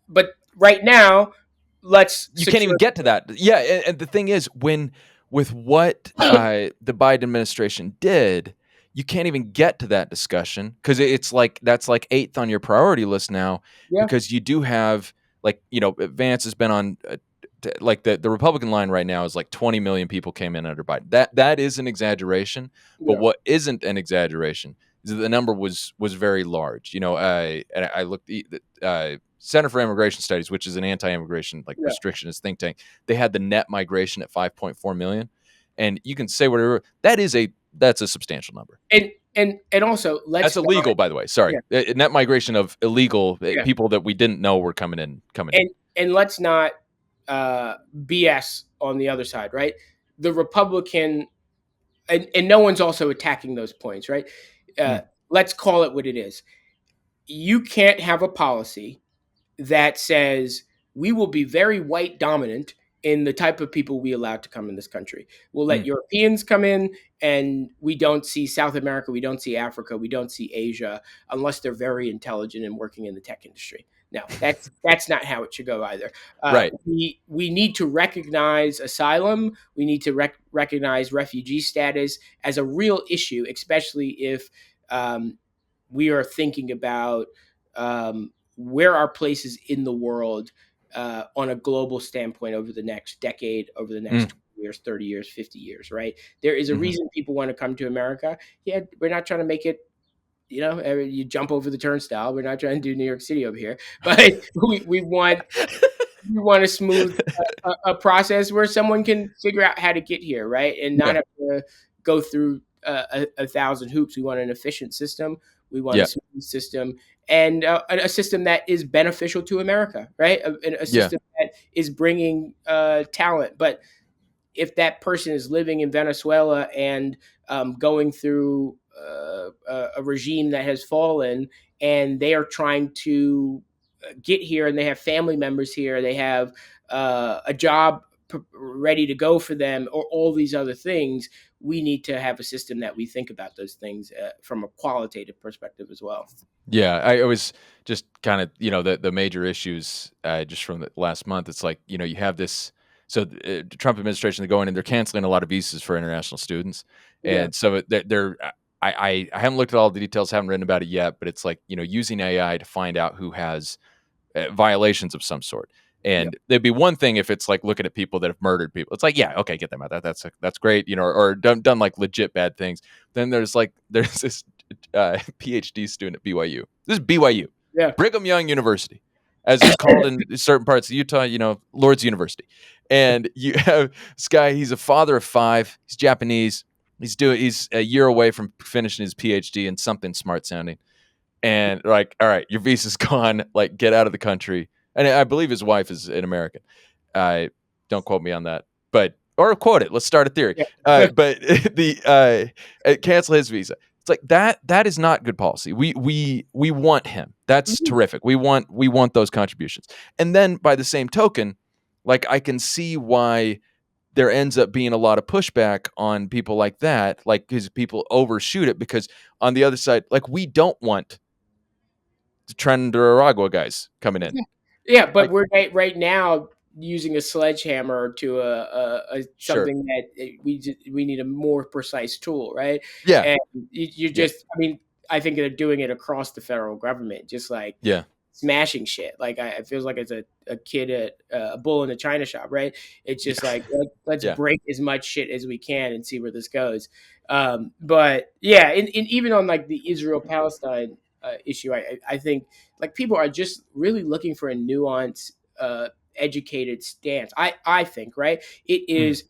But right now, let's You can't even secure. get to that. Yeah, and the thing is, with what the Biden administration did, you can't even get to that discussion because it's like that's like eighth on your priority list now, Yeah. because you do have, like, Vance has been on like the Republican line right now is like 20 million people came in under Biden. That is an exaggeration, but Yeah. what isn't an exaggeration is that the number was very large. I looked Center for Immigration Studies, which is an anti-immigration, like, Yeah. restrictionist think tank. They had the net migration at 5.4 million, and you can say whatever. That's a substantial number. And also That's let's not. illegal, by the way. Sorry, Yeah. net migration of illegal Yeah. people that we didn't know were coming in. And let's not BS on the other side, right? The Republican, and no one's also attacking those points, right? Mm. Let's call it what it is. You can't have a policy that says we will be very white dominant in the type of people we allow to come in this country. We'll let Mm. Europeans come in, and we don't see South America, we don't see Africa, we don't see Asia unless they're very intelligent and working in the tech industry. No, that's not how it should go either. Right. We need to recognize asylum. We need to recognize refugee status as a real issue, especially if we are thinking about where our places in the world on a global standpoint over the next decade, over the next 20 years, 30 years, 50 years, right? There is a Mhm. reason people want to come to America. Yeah, we're not trying to make it, you jump over the turnstile. We're not trying to do New York City over here, but we want a smooth a process where someone can figure out how to get here, right? And not Yeah. have to go through a thousand hoops. We want an efficient system. We want Yeah. a smooth system, and a system that is beneficial to America, right? A Yeah. system that is bringing talent. But if that person is living in Venezuela and going through a regime that has fallen, and they are trying to get here, and they have family members here, they have a job ready to go for them, or all these other things, we need to have a system that we think about those things from a qualitative perspective as well. Yeah, I was just kind of, the major issues just from the last month. It's like, you have this. So the Trump administration, they're going and they're canceling a lot of visas for international students, Yeah. and so they're. I haven't looked at all the details, haven't written about it yet, but it's like, using AI to find out who has violations of some sort. And there'd be one thing if it's like looking at people that have murdered people. It's like, yeah, okay, get them out. That's great, or done like legit bad things. Then there's this PhD student at BYU. This is BYU, Yeah. Brigham Young University, as it's called in certain parts of Utah. Lord's University, and you have this guy. He's a father of 5. He's Japanese. He's a year away from finishing his PhD in something smart sounding. And like, all right, your visa's gone. Like, get out of the country. And I believe his wife is an American. Don't quote me on that, but or quote it. Let's start a theory. Yeah. But cancel his visa. It's like that. That is not good policy. We want him. That's terrific. We want those contributions. And then by the same token, like I can see why there ends up being a lot of pushback on people like that, like because people overshoot it because on the other side, like we don't want the Aragua guys coming in. Yeah, but Like, we're right now using a sledgehammer to a sure. something that we need a more precise tool, right? Yeah. And you Yeah. just, I mean, I think they're doing it across the federal government, just like Yeah. smashing shit. Like it feels like it's a kid at a bull in a china shop, right? It's just Yeah. like let's Yeah. break as much shit as we can and see where this goes. But yeah, and even on like the Israel Palestine issue, I think like people are just really looking for a nuanced, educated stance. I think right. It Mm. is.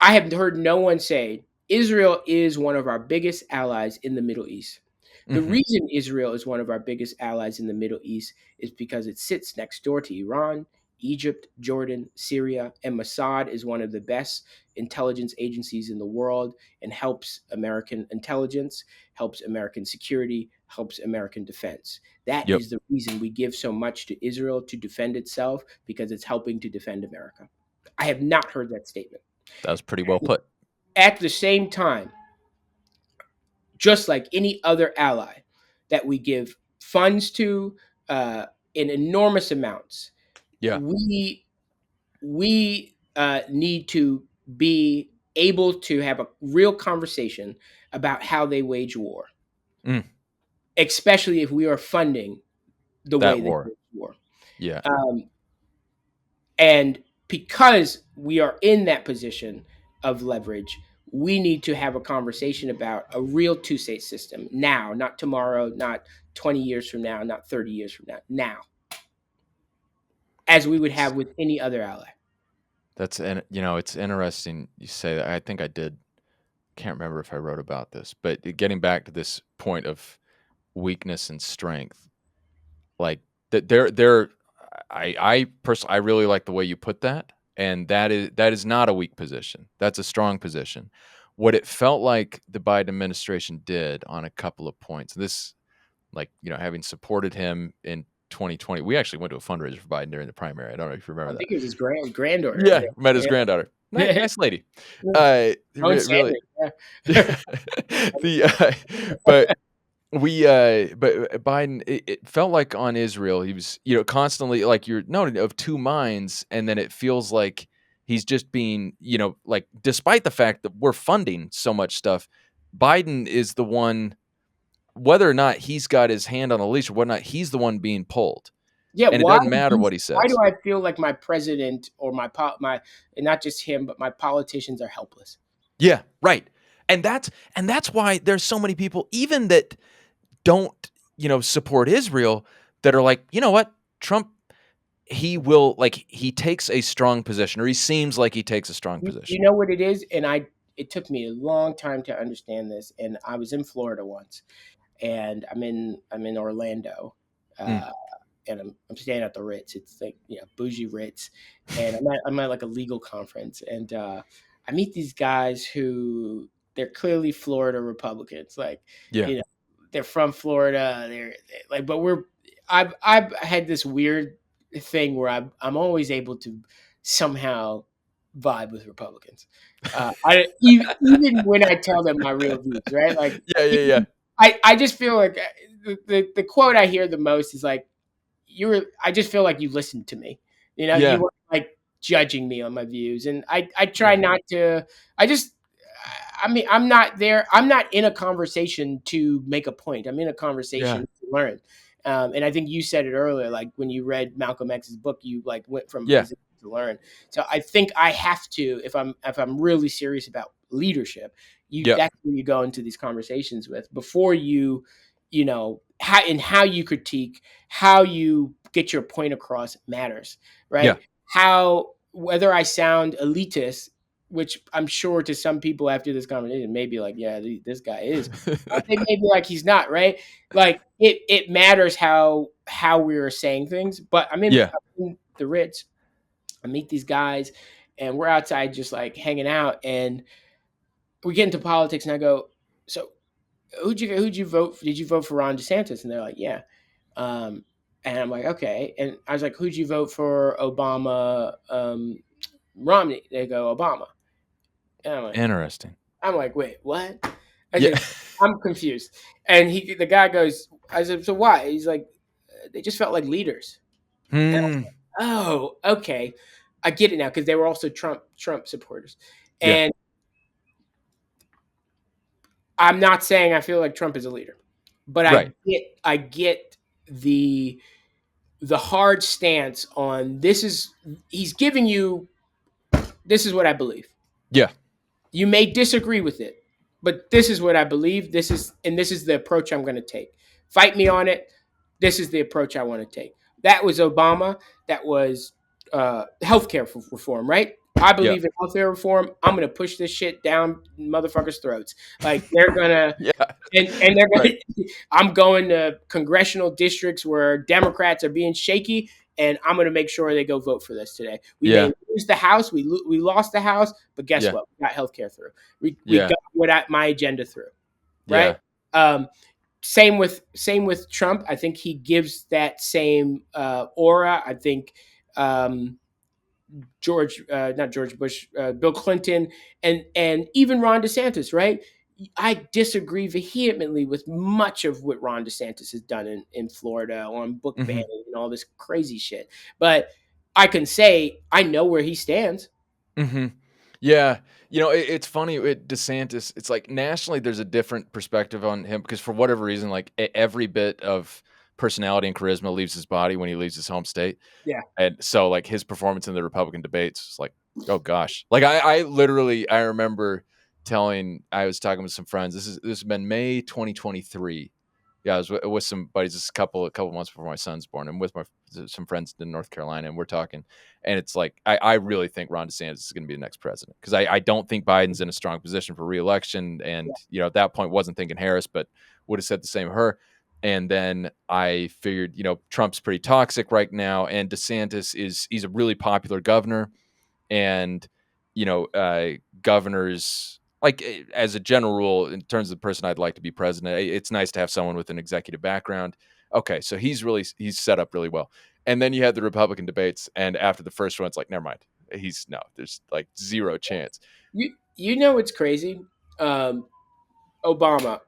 I have heard no one say Israel is one of our biggest allies in the Middle East. The Hmm. reason Israel is one of our biggest allies in the Middle East is because it sits next door to Iran, Egypt, Jordan, Syria, and Mossad is one of the best intelligence agencies in the world and helps American intelligence, helps American security, helps American defense. That Yep. is the reason we give so much to Israel to defend itself, because it's helping to defend America. I have not heard that statement. That was pretty well put. At the same time, just like any other ally that we give funds to in enormous amounts, Yeah. we need to be able to have a real conversation about how they wage war, Mm. especially if we are funding the That way they war. wage war. Yeah. Um, And because we are in that position of leverage, we need to have a conversation about a real two-state system now, not tomorrow, not 20 years from now, not 30 years from now, as we would have with any other ally. That's and it's interesting you say that. I think I did. Can't remember if I wrote about this, but getting back to this point of weakness and strength, like that they're I personally I really like the way you put that, and that is not a weak position. That's a strong position. What it felt like the Biden administration did on a couple of points. This, like, having supported him in 2020, we actually went to a fundraiser for Biden during the primary. I don't know if you I remember that. think it was his granddaughter, I Yeah, think. met his Yeah. granddaughter. Nice lady. Own Really. Sanders. Yeah. But Biden, it felt like on Israel, he was, constantly like you're noting of two minds, and then it feels like he's just being, like despite the fact that we're funding so much stuff, Biden is the one, whether or not he's got his hand on a leash or whatnot, he's the one being pulled, Yeah, and it doesn't matter what he why do says. I feel like my president or my and not just him, but my politicians are helpless? Yeah, right. And that's why there's so many people, even that don't, support Israel, that are like, you know what, Trump, he takes a strong position, or he seems like he takes a strong You position. know what it is, and it took me a long time to understand this. And I was in Florida once, and I'm in Orlando, Mm, uh, and I'm staying at the Ritz. It's like, bougie Ritz, and I'm at like a legal conference, and I meet these guys who they're clearly Florida Republicans, like, yeah, you know they're from Florida. They're like, but I've had this weird thing where I'm always able to somehow vibe with Republicans. Even when I tell them my real views, right? Like, yeah, yeah, yeah, I just feel like the quote I hear the most is like, I just feel like you listened to me. You yeah, weren't like judging me on my views, and I try yeah, not to. I just, I mean, I'm not there. I'm not in a conversation to make a point. I'm in a yeah, conversation to learn. And I think you said it earlier, like when you read Malcolm X's book, you like went from yeah, position to learn. So I think I have to, if I'm really serious about leadership, yeah, that's where you go into these conversations with before how you critique, how you get your point across matters, yeah, right? How, whether I sound elitist which I'm sure to some people after this conversation may be like, yeah, this guy is. They may be like, he's not, right? Like it matters how we are saying things. But Yeah. I'm in the Ritz. I meet these guys, and we're outside just like hanging out, and we get into politics, and I go, so who'd you vote for? Did you vote for Ron DeSantis? And they're like, yeah. Um, and I'm like, okay. And I was like, who'd you vote for? Obama, Romney? They go, Obama. And Interesting. I'm like, wait, what? I Yeah. said, I'm confused. And the guy goes, I said, so why? He's like, they just felt like leaders. And I was Hmm. like, oh, okay. I get it now because they were also Trump supporters. Yeah. And I'm not saying I feel like Trump is a leader, but Right. I get the hard stance on this is he's giving you this is what I believe. Yeah. You may disagree with it, but this is what I believe. This is the approach I'm going to take. Fight me on it. This is the approach I want to take. That was Obama. That was healthcare reform, right? I Yeah. believe in healthcare reform. I'm going to push this shit down motherfuckers' throats. Like they're gonna Yeah. and they're Right. going. I'm going to congressional districts where Democrats are being shaky, and I'm going to make sure they go vote for this today. We may Yeah. lose the House. We lost the House, but guess Yeah. what? We got healthcare through. We Yeah. got my agenda through, right? Yeah. Um, same with Trump. I think he gives that same aura. I think um, not George Bush, Bill Clinton, and even Ron DeSantis, right? I disagree vehemently with much of what Ron DeSantis has done in Florida on book Hmm. banning and all this crazy shit. But I can say I know where he stands. Hmm. Yeah. It's funny. DeSantis, it's like nationally, there's a different perspective on him because for whatever reason, like every bit of personality and charisma leaves his body when he leaves his home state. Yeah. And so, like, his performance in the Republican debates was like, oh gosh. Like, I literally, I remember I was talking with some friends. This has been May 2023. Yeah, I was with some buddies. This is a couple months before my son's born. I'm with some friends in North Carolina, and we're talking. And it's like, I really think Ron DeSantis is going to be the next president because I don't think Biden's in a strong position for reelection. And at that point, wasn't thinking Harris, but would have said the same of her. And then I figured, Trump's pretty toxic right now, and DeSantis he's a really popular governor, and governors, like, as a general rule, in terms of the person I'd like to be president, it's nice to have someone with an executive background. Okay, so he's set up really well. And then you had the Republican debates, and after the first one, it's like, never mind. There's like zero chance. You know what's crazy? Obama.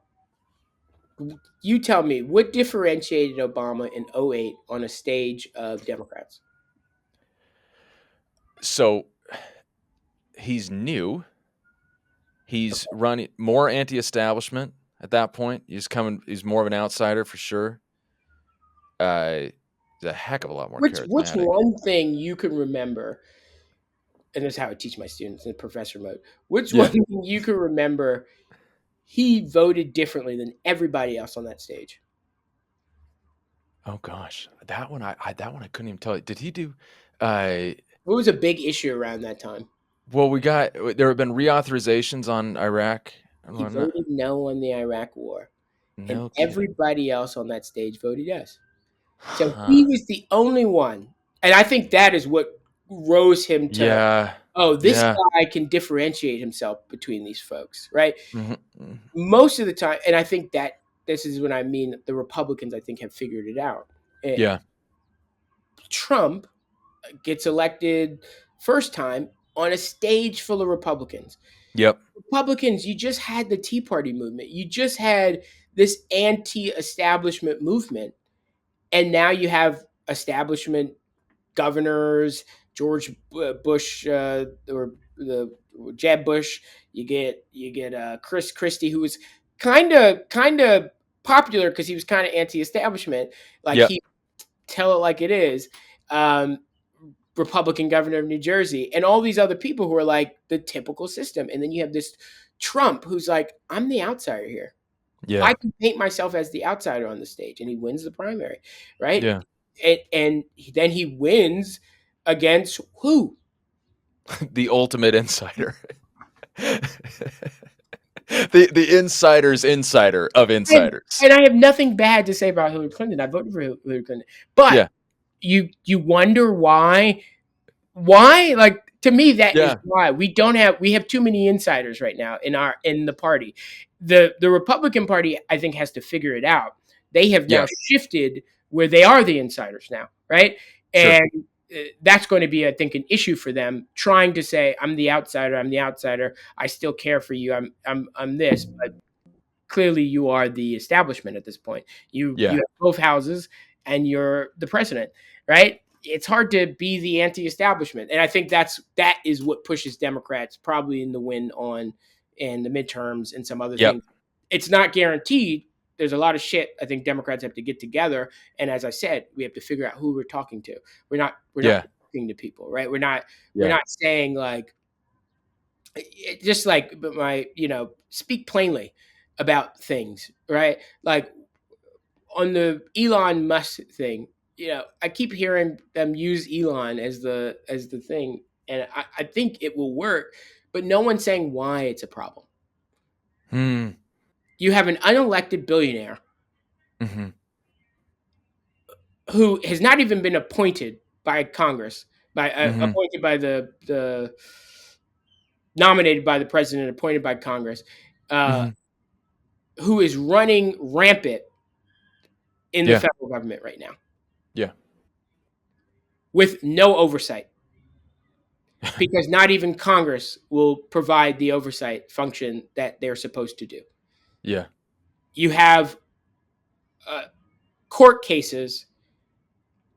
You tell me what differentiated Obama in '08 on a stage of Democrats. So he's new. He's running more anti-establishment at that point. He's more of an outsider for sure. He's a heck of a lot more What's charismatic. one thing you can remember? And this is how I teach my students in professor mode. What's Yeah. one thing you can remember? He voted differently than everybody else on that stage. Oh gosh, that one I couldn't even tell you. Did he do? What was a big issue around that time? Well, there have been reauthorizations on Iraq. He Well, voted no on the Iraq War, and no kidding. everybody else on that stage voted yes. So Huh. he was the only one, and I think that is what rose him to, Yeah. oh, this Yeah. guy can differentiate himself between these folks, right? Mhm. Most of the time, and I think that this is what I mean. The Republicans, I think, have figured it out. Yeah. Trump gets elected first time on a stage full of Republicans. Yep. Republicans, you just had the Tea Party movement. You just had this anti-establishment movement, and now you have establishment governors, George Bush or the Jeb Bush. You get Chris Christie, who was kind of popular because he was kind of anti-establishment. Like Yep. he tell it like it is. Um, Republican governor of New Jersey, and all these other people who are like the typical system. And then you have this Trump who's like, I'm the outsider here. Yeah. I can paint myself as the outsider on the stage, and he wins the primary, right? Yeah. And then he wins against who? The ultimate insider. The insider's insider of And insiders. and I have nothing bad to say about Hillary Clinton. I voted for Hillary Clinton, but Yeah. you wonder why. Why? Like, to me, that is Yeah. why we have too many insiders right now in the party. The Republican Party, I think, has to figure it out. They have now Yeah. shifted where they are the insiders now, right? Sure. And that's going to be, I think, an issue for them, trying to say, I'm the outsider, I'm the outsider, I still care for you, I'm this, but clearly you are the establishment at this point. You Yeah. have both houses and you're the president, right? It's hard to be the anti-establishment, and I think that is what pushes Democrats probably in the win on in the midterms and some other Yep. things. It's not guaranteed. There's a lot of shit I think Democrats have to get together, and as I said, we have to figure out who we're talking to. We're not Yeah. talking to people, right? We're Yeah. not saying like just like but my speak plainly about things, right? Like on the Elon Musk thing, I keep hearing them use Elon as the thing, and I think it will work, but no one's saying why it's a problem. Hmm. You have an unelected billionaire Mm-hmm. who has not even been appointed by Congress, by Mm-hmm. appointed by the nominated by the president, appointed by Congress, uh, Mm-hmm. who is running rampant in the Yeah. federal government right now Yeah. with no oversight, because not even Congress will provide the oversight function that they're supposed to do. Yeah. You have uh, court cases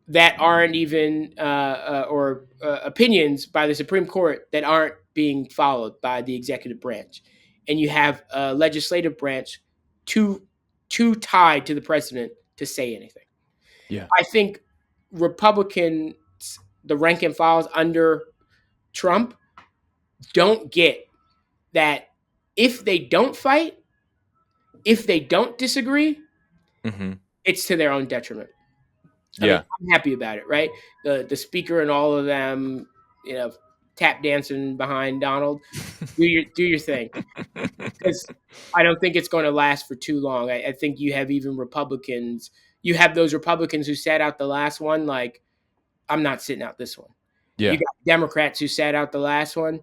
that aren't even or opinions by the Supreme Court that aren't being followed by the executive branch, and you have a legislative branch too too tied to the president to say anything. Yeah. I think Republicans, the rank and files under Trump, don't get that if they don't fight, if they don't disagree, Mm-hmm. it's to their own detriment. I mean, Yeah. I'm happy about it, right? The speaker and all of them, you know, tap dancing behind Donald. Do your thing, because I don't think it's going to last for too long. I think you have even Republicans. You have those Republicans who sat out the last one, like, I'm not sitting out this one. You Yeah. got Democrats who sat out the last one.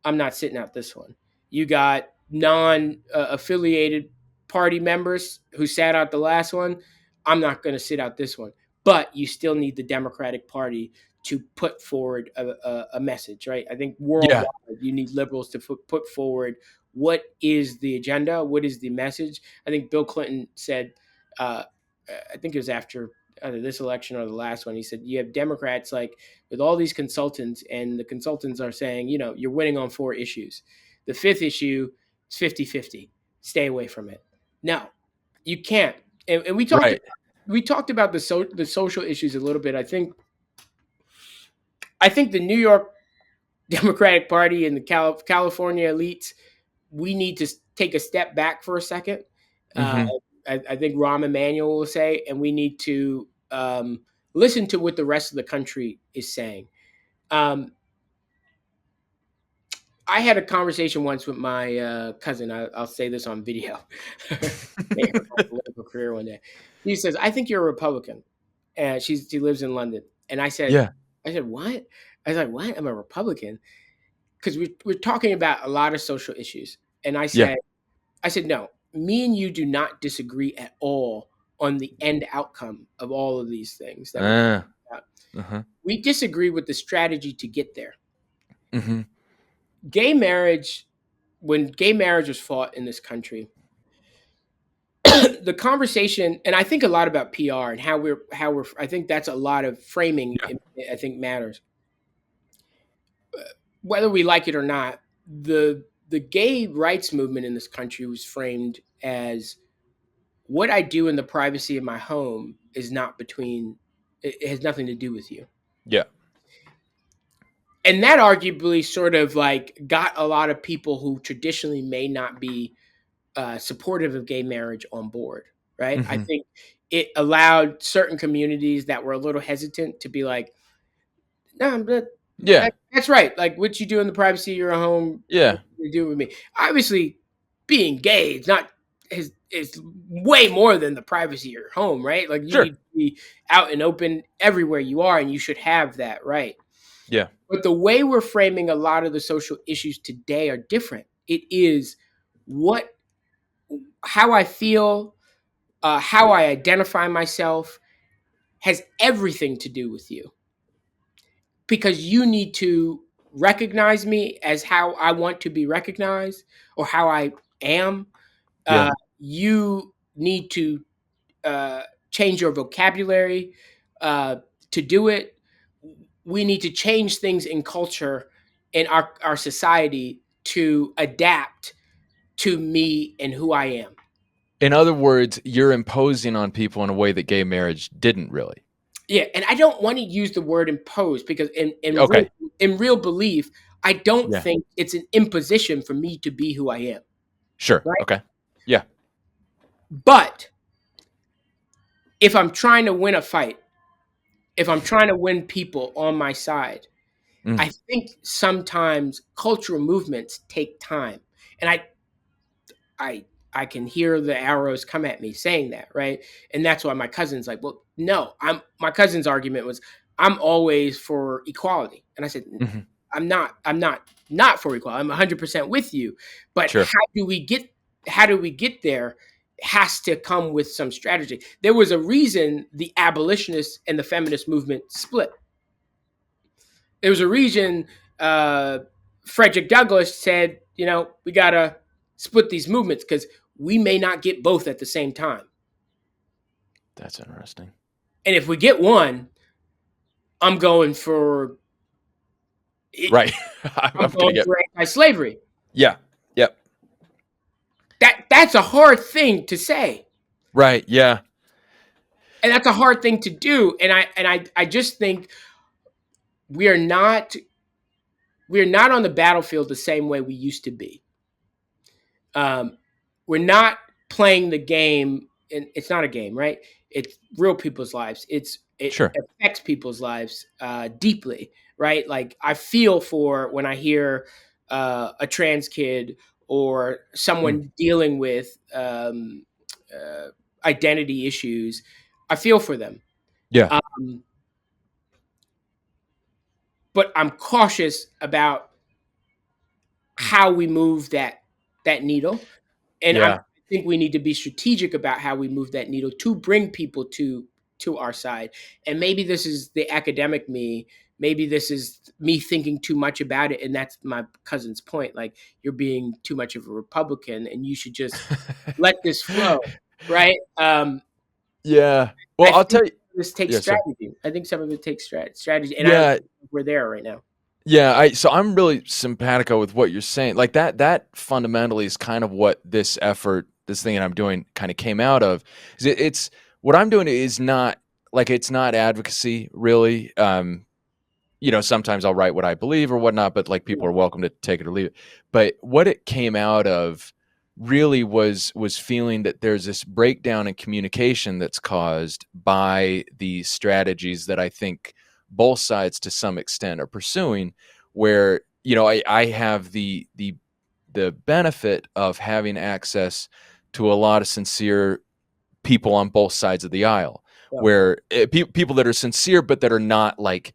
I'm not sitting out this one. You got non-affiliated party members who sat out the last one. I'm not going to sit out this one. But you still need the Democratic Party to put forward a message, right? I think Yeah. worldwide you need liberals to put forward what is the agenda, what is the message. I think Bill Clinton said, uh, I think it was after either this election or the last one, he said, you have Democrats like with all these consultants, and the consultants are saying, you're winning on 4 issues. The fifth issue is 50-50. Stay away from it. No, you can't. And Right. we talked about the social issues a little bit. I think the New York Democratic Party and the California elites, we need to take a step back for a second. Uh, Mm-hmm. I think Rahm Emanuel will say, and we need to listen to what the rest of the country is saying. Um, I had a conversation once with my cousin. I'll say this on video. May hurt my political career one day. He says, "I think you're a Republican," and she lives in London. And Yeah. I said, "What?" I was like, "What? I'm a Republican?" Because we're talking about a lot of social issues. And Yeah. I said, no, me and you do not disagree at all on the end outcome of all of these things that we're talking Ah. about. Uh-huh. We disagree with the strategy to get there. Mm-hmm. Gay marriage, when gay marriage was fought in this country, the conversation, and I think a lot about PR and I think that's a lot of framing, Yeah. I think matters. Whether we like it or not, the gay rights movement in this country was framed as what I do in the privacy of my home is not between it has nothing to do with you. Yeah. And that arguably sort of like got a lot of people who traditionally may not be supportive of gay marriage on board, right? I Mm-hmm. think it allowed certain communities that were a little hesitant to be like, no, Yeah. That's right. Like what you do in the privacy of your home, Yeah. you do with me. Obviously, being gay is way more than the privacy of your home, right? Like you Sure. need to be out and open everywhere you are, and you should have that right. Yeah. But the way we're framing a lot of the social issues today are different. It is what how I feel, how I identify myself has everything to do with you because you need to recognize me as how I want to be recognized or how I am. Yeah. You need to uh, change your vocabulary uh, to do it. We need to change things in culture in our society to adapt to me and who I am. In other words, you're imposing on people in a way that gay marriage didn't really. Yeah, and I don't want to use the word impose because Okay. in real belief, I don't Yeah. think it's an imposition for me to be who I am, Sure. right? Okay. Yeah. But if I'm trying to win a fight, if I'm trying to win people on my side, Mm. I think sometimes cultural movements take time. And I I can hear the arrows come at me saying that, right? And that's why my cousin's like, well, no, my cousin's argument was I'm always for equality. And I said, Hmm. I'm not for equality. I'm 100% with you. But Sure. how do we get there has to come with some strategy. There was a reason the abolitionists and the feminist movement split. There was a reason Frederick Douglass said, we got to split these movements because we may not get both at the same time. That's interesting. And if we get one, I'm going for Right. I'm I'm gonna going get. for anti-slavery. Yeah. Yep. That's a hard thing to say. Right. Yeah. And that's a hard thing to do. And I just think we are not on the battlefield the same way we used to be. We're not playing the game, and it's not a game, right? It's real people's lives. It Sure. affects people's lives deeply, right? Like I feel for when I hear a trans kid or Mm. someone dealing with uh, identity issues. I feel for them, Yeah. um, but I'm cautious about how we move that needle. And I Yeah. think we need to be strategic about how we move that needle to bring people to our side. And maybe this is the academic me. Maybe this is me thinking too much about it. And that's my cousin's point. Like you're being too much of a Republican, and you should just let this flow, right? Yeah. I Well, I'll tell think you. this takes Yeah. Sorry. strategy. I think some of it takes strategy, and I don't Yeah. think we're there right now. Yeah, so I'm really simpatico with what you're saying. Like that fundamentally is kind of what this effort, this thing that I'm doing kind of came out of. It's what I'm doing is not like it's not advocacy really. Sometimes I'll write what I believe or whatnot, but like people are welcome to take it or leave it. But what it came out of really was feeling that there's this breakdown in communication that's caused by the strategies that I think both sides to some extent are pursuing, where I have the benefit of having access to a lot of sincere people on both sides of the aisle, Yeah. where people that are sincere but that are not like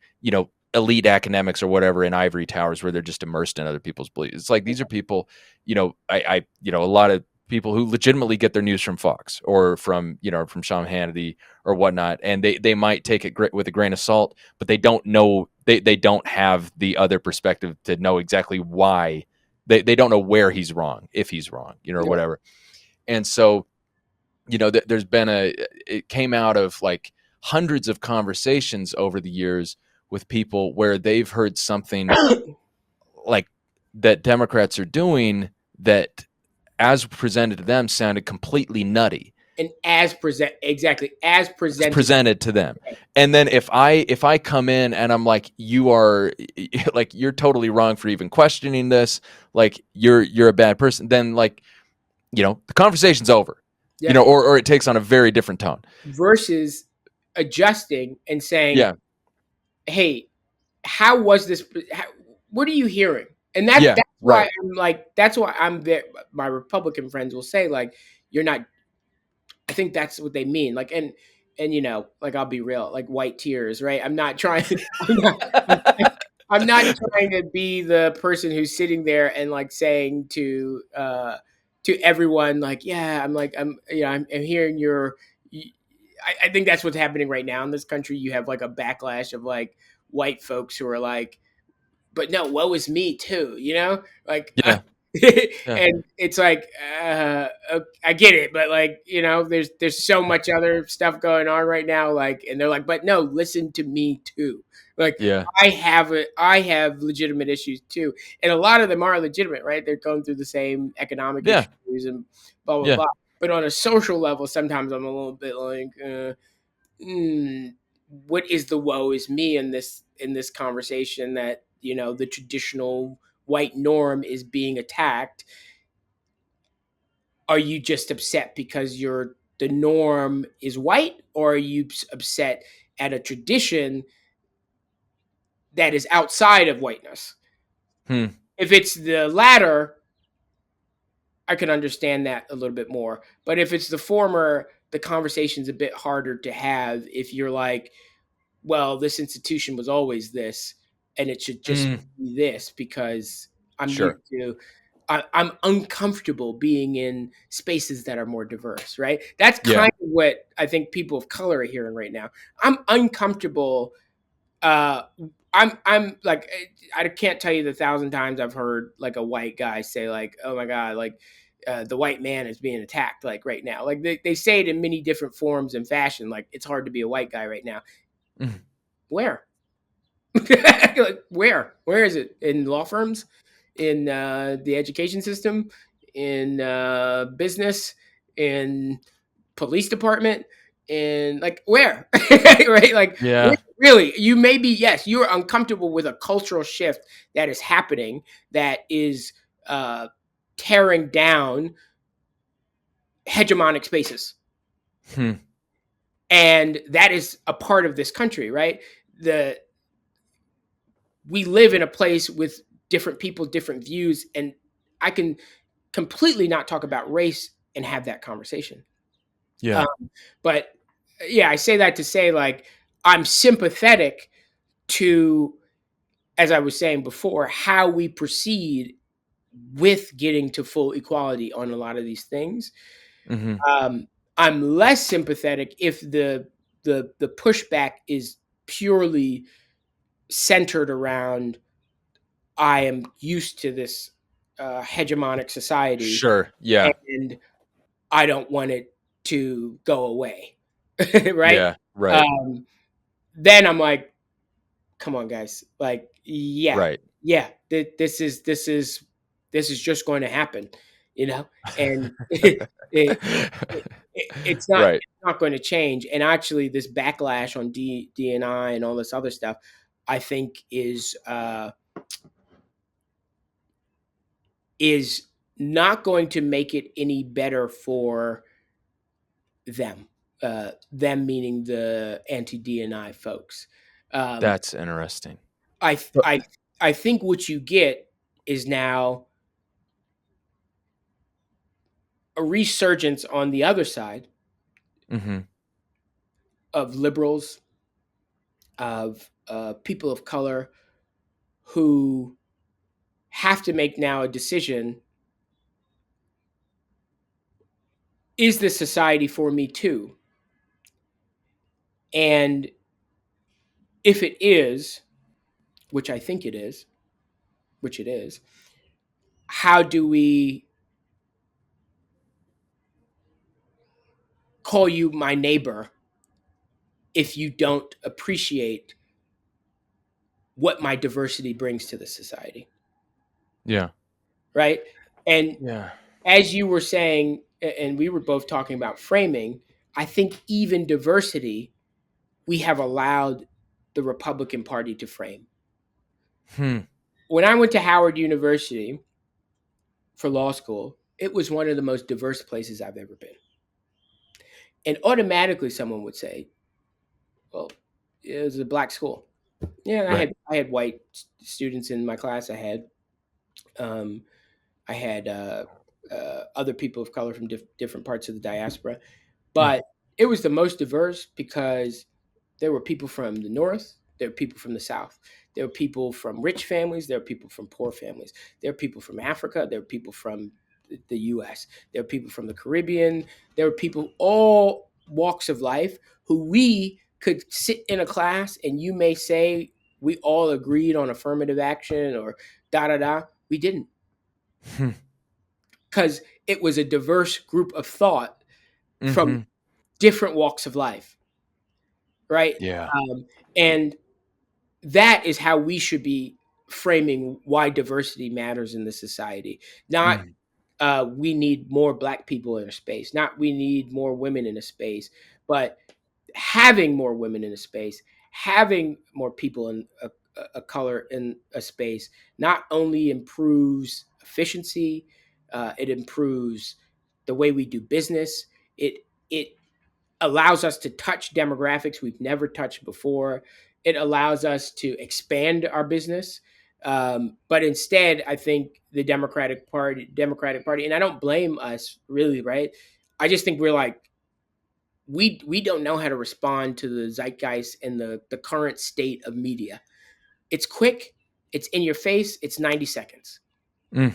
elite academics or whatever in ivory towers where they're just immersed in other people's beliefs. It's like these are people, a lot of people who legitimately get their news from Fox or from Sean Hannity or whatnot, and they might take it with a grain of salt, but they don't know, they don't have the other perspective to know exactly why. They don't know where he's wrong, if he's wrong, or Yeah. whatever. And so there's been it came out of like hundreds of conversations over the years with people where they've heard something like that Democrats are doing that as presented to them sounded completely nutty. And as presented to them. And then if I come in and I'm like, you're totally wrong for even questioning this, like you're a bad person, then like, the conversation's over. Yeah. Or it takes on a very different tone. Versus adjusting and saying, Yeah. hey, how was this? What are you hearing? And Yeah, that's why right. I'm like, that's why I'm there. My Republican friends will say like, you're not. I think that's what they mean. Like, and like I'll be real, like white tears, right? I'm not trying. I'm not. I'm not trying to be the person who's sitting there and like saying to everyone like, yeah, I'm like, I'm hearing your. I think that's what's happening right now in this country. You have like a backlash of like white folks who are like, but no, woe is me too, like, Yeah, yeah, and it's like, I get it, but like, there's so much other stuff going on right now, like, and they're like, but no, listen to me too, like, yeah, I have legitimate issues too, and a lot of them are legitimate, right? They're going through the same economic yeah, issues and blah blah yeah. blah. But on a social level, sometimes I'm a little bit like, mm, what is the woe is me in this conversation that the traditional white norm is being attacked? Are you just upset because the norm is white, or are you upset at a tradition that is outside of whiteness? Hmm. If it's the latter, I can understand that a little bit more, but if it's the former, the conversation's a bit harder to have if you're like, well, this institution was always this, and it should just Mm, be this because I'm used sure. to. I'm uncomfortable being in spaces that are more diverse, right? That's Yeah. kind of what I think people of color are hearing right now. I'm uncomfortable. Uh, I'm like, I can't tell you the thousand times I've heard like a white guy say like, "Oh my god, like the white man is being attacked like right now." Like they say it in many different forms and fashion. Like it's hard to be a white guy right now. Mhm. Where? Like, where is it? In law firms, in the education system, in business, in police department, in like where? Right, like Yeah. really, you may be, yes, you are uncomfortable with a cultural shift that is happening, that is uh tearing down hegemonic spaces, Hmm. and that is a part of this country, right? The We live in a place with different people, different views, and I can completely not talk about race and have that conversation. Yeah. Um, but yeah, I say that to say like I'm sympathetic to, as I was saying before, how we proceed with getting to full equality on a lot of these things. Mhm. Um, I'm less sympathetic if the pushback is purely centered around, I am used to this hegemonic society, Sure. Yeah. and I don't want it to go away, right? Yeah. Right. Um, then I'm like, come on, guys, like, yeah, Right. yeah, this is just going to happen, and it's not Right. it's not going to change. And actually, this backlash on DNI and all this other stuff, I think is not going to make it any better for them. Them meaning the anti DNI folks. Um, That's interesting. I But I I think what you get is now a resurgence on the other side mhm. of liberals, of people of color who have to make now a decision: is this society for me too? And if it is, which I think it is, which it is, how do we call you my neighbor if you don't appreciate what my diversity brings to the society, Yeah. right? And Yeah. as you were saying, and we were both talking about framing, I think even diversity, we have allowed the Republican Party to frame. Hmm. When I went to Howard University for law school, it was one of the most diverse places I've ever been. And automatically someone would say, well, it was a black school. Yeah, Right. I had white students in my class. Um, I had other people of color from different parts of the diaspora, Mm. but it was the most diverse because there were people from the north, there were people from the south, there were people from rich families, there were people from poor families, there were people from Africa, there were people from the U.S., there were people from the Caribbean, there were people all walks of life who we could sit in a class and you may say we all agreed on affirmative action or da da da. We didn't, Hmm. because it was a diverse group of thought from Mm-hmm. different walks of life, right? Yeah. And that is how we should be framing why diversity matters in the society. Not Mm. we need more black people in a space, not we need more women in a space, but having more women in a space, having more people in a color in a space, not only improves efficiency, it improves the way we do business. It allows us to touch demographics we've never touched before. It allows us to expand our business. But instead, I think the Democratic Party, and I don't blame us really, right? I just think we're like, we don't know how to respond to the zeitgeist and the current state of media. It's quick, it's in your face, it's 90 seconds. Mm.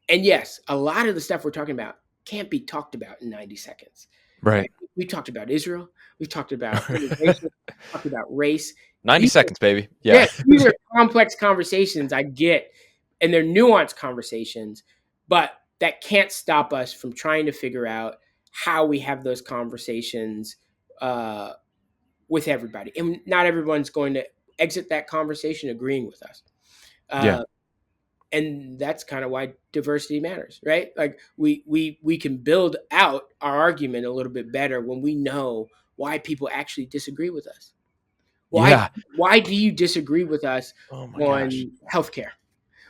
And yes, a lot of the stuff we're talking about can't be talked about in 90 seconds. Right. Right? We talked about Israel, we've talked about immigration, talked about race. 90 These are, seconds, baby. yeah, Yeah. these are complex conversations, I get, and they're nuanced conversations, but that can't stop us from trying to figure out how we have those conversations uh, with everybody. And not everyone's going to exit that conversation agreeing with us. Yeah. Uh, and that's kind of why diversity matters, right? Like we can build out our argument a little bit better when we know why people actually disagree with us. Why Yeah. why do you disagree with us Oh my gosh. on healthcare?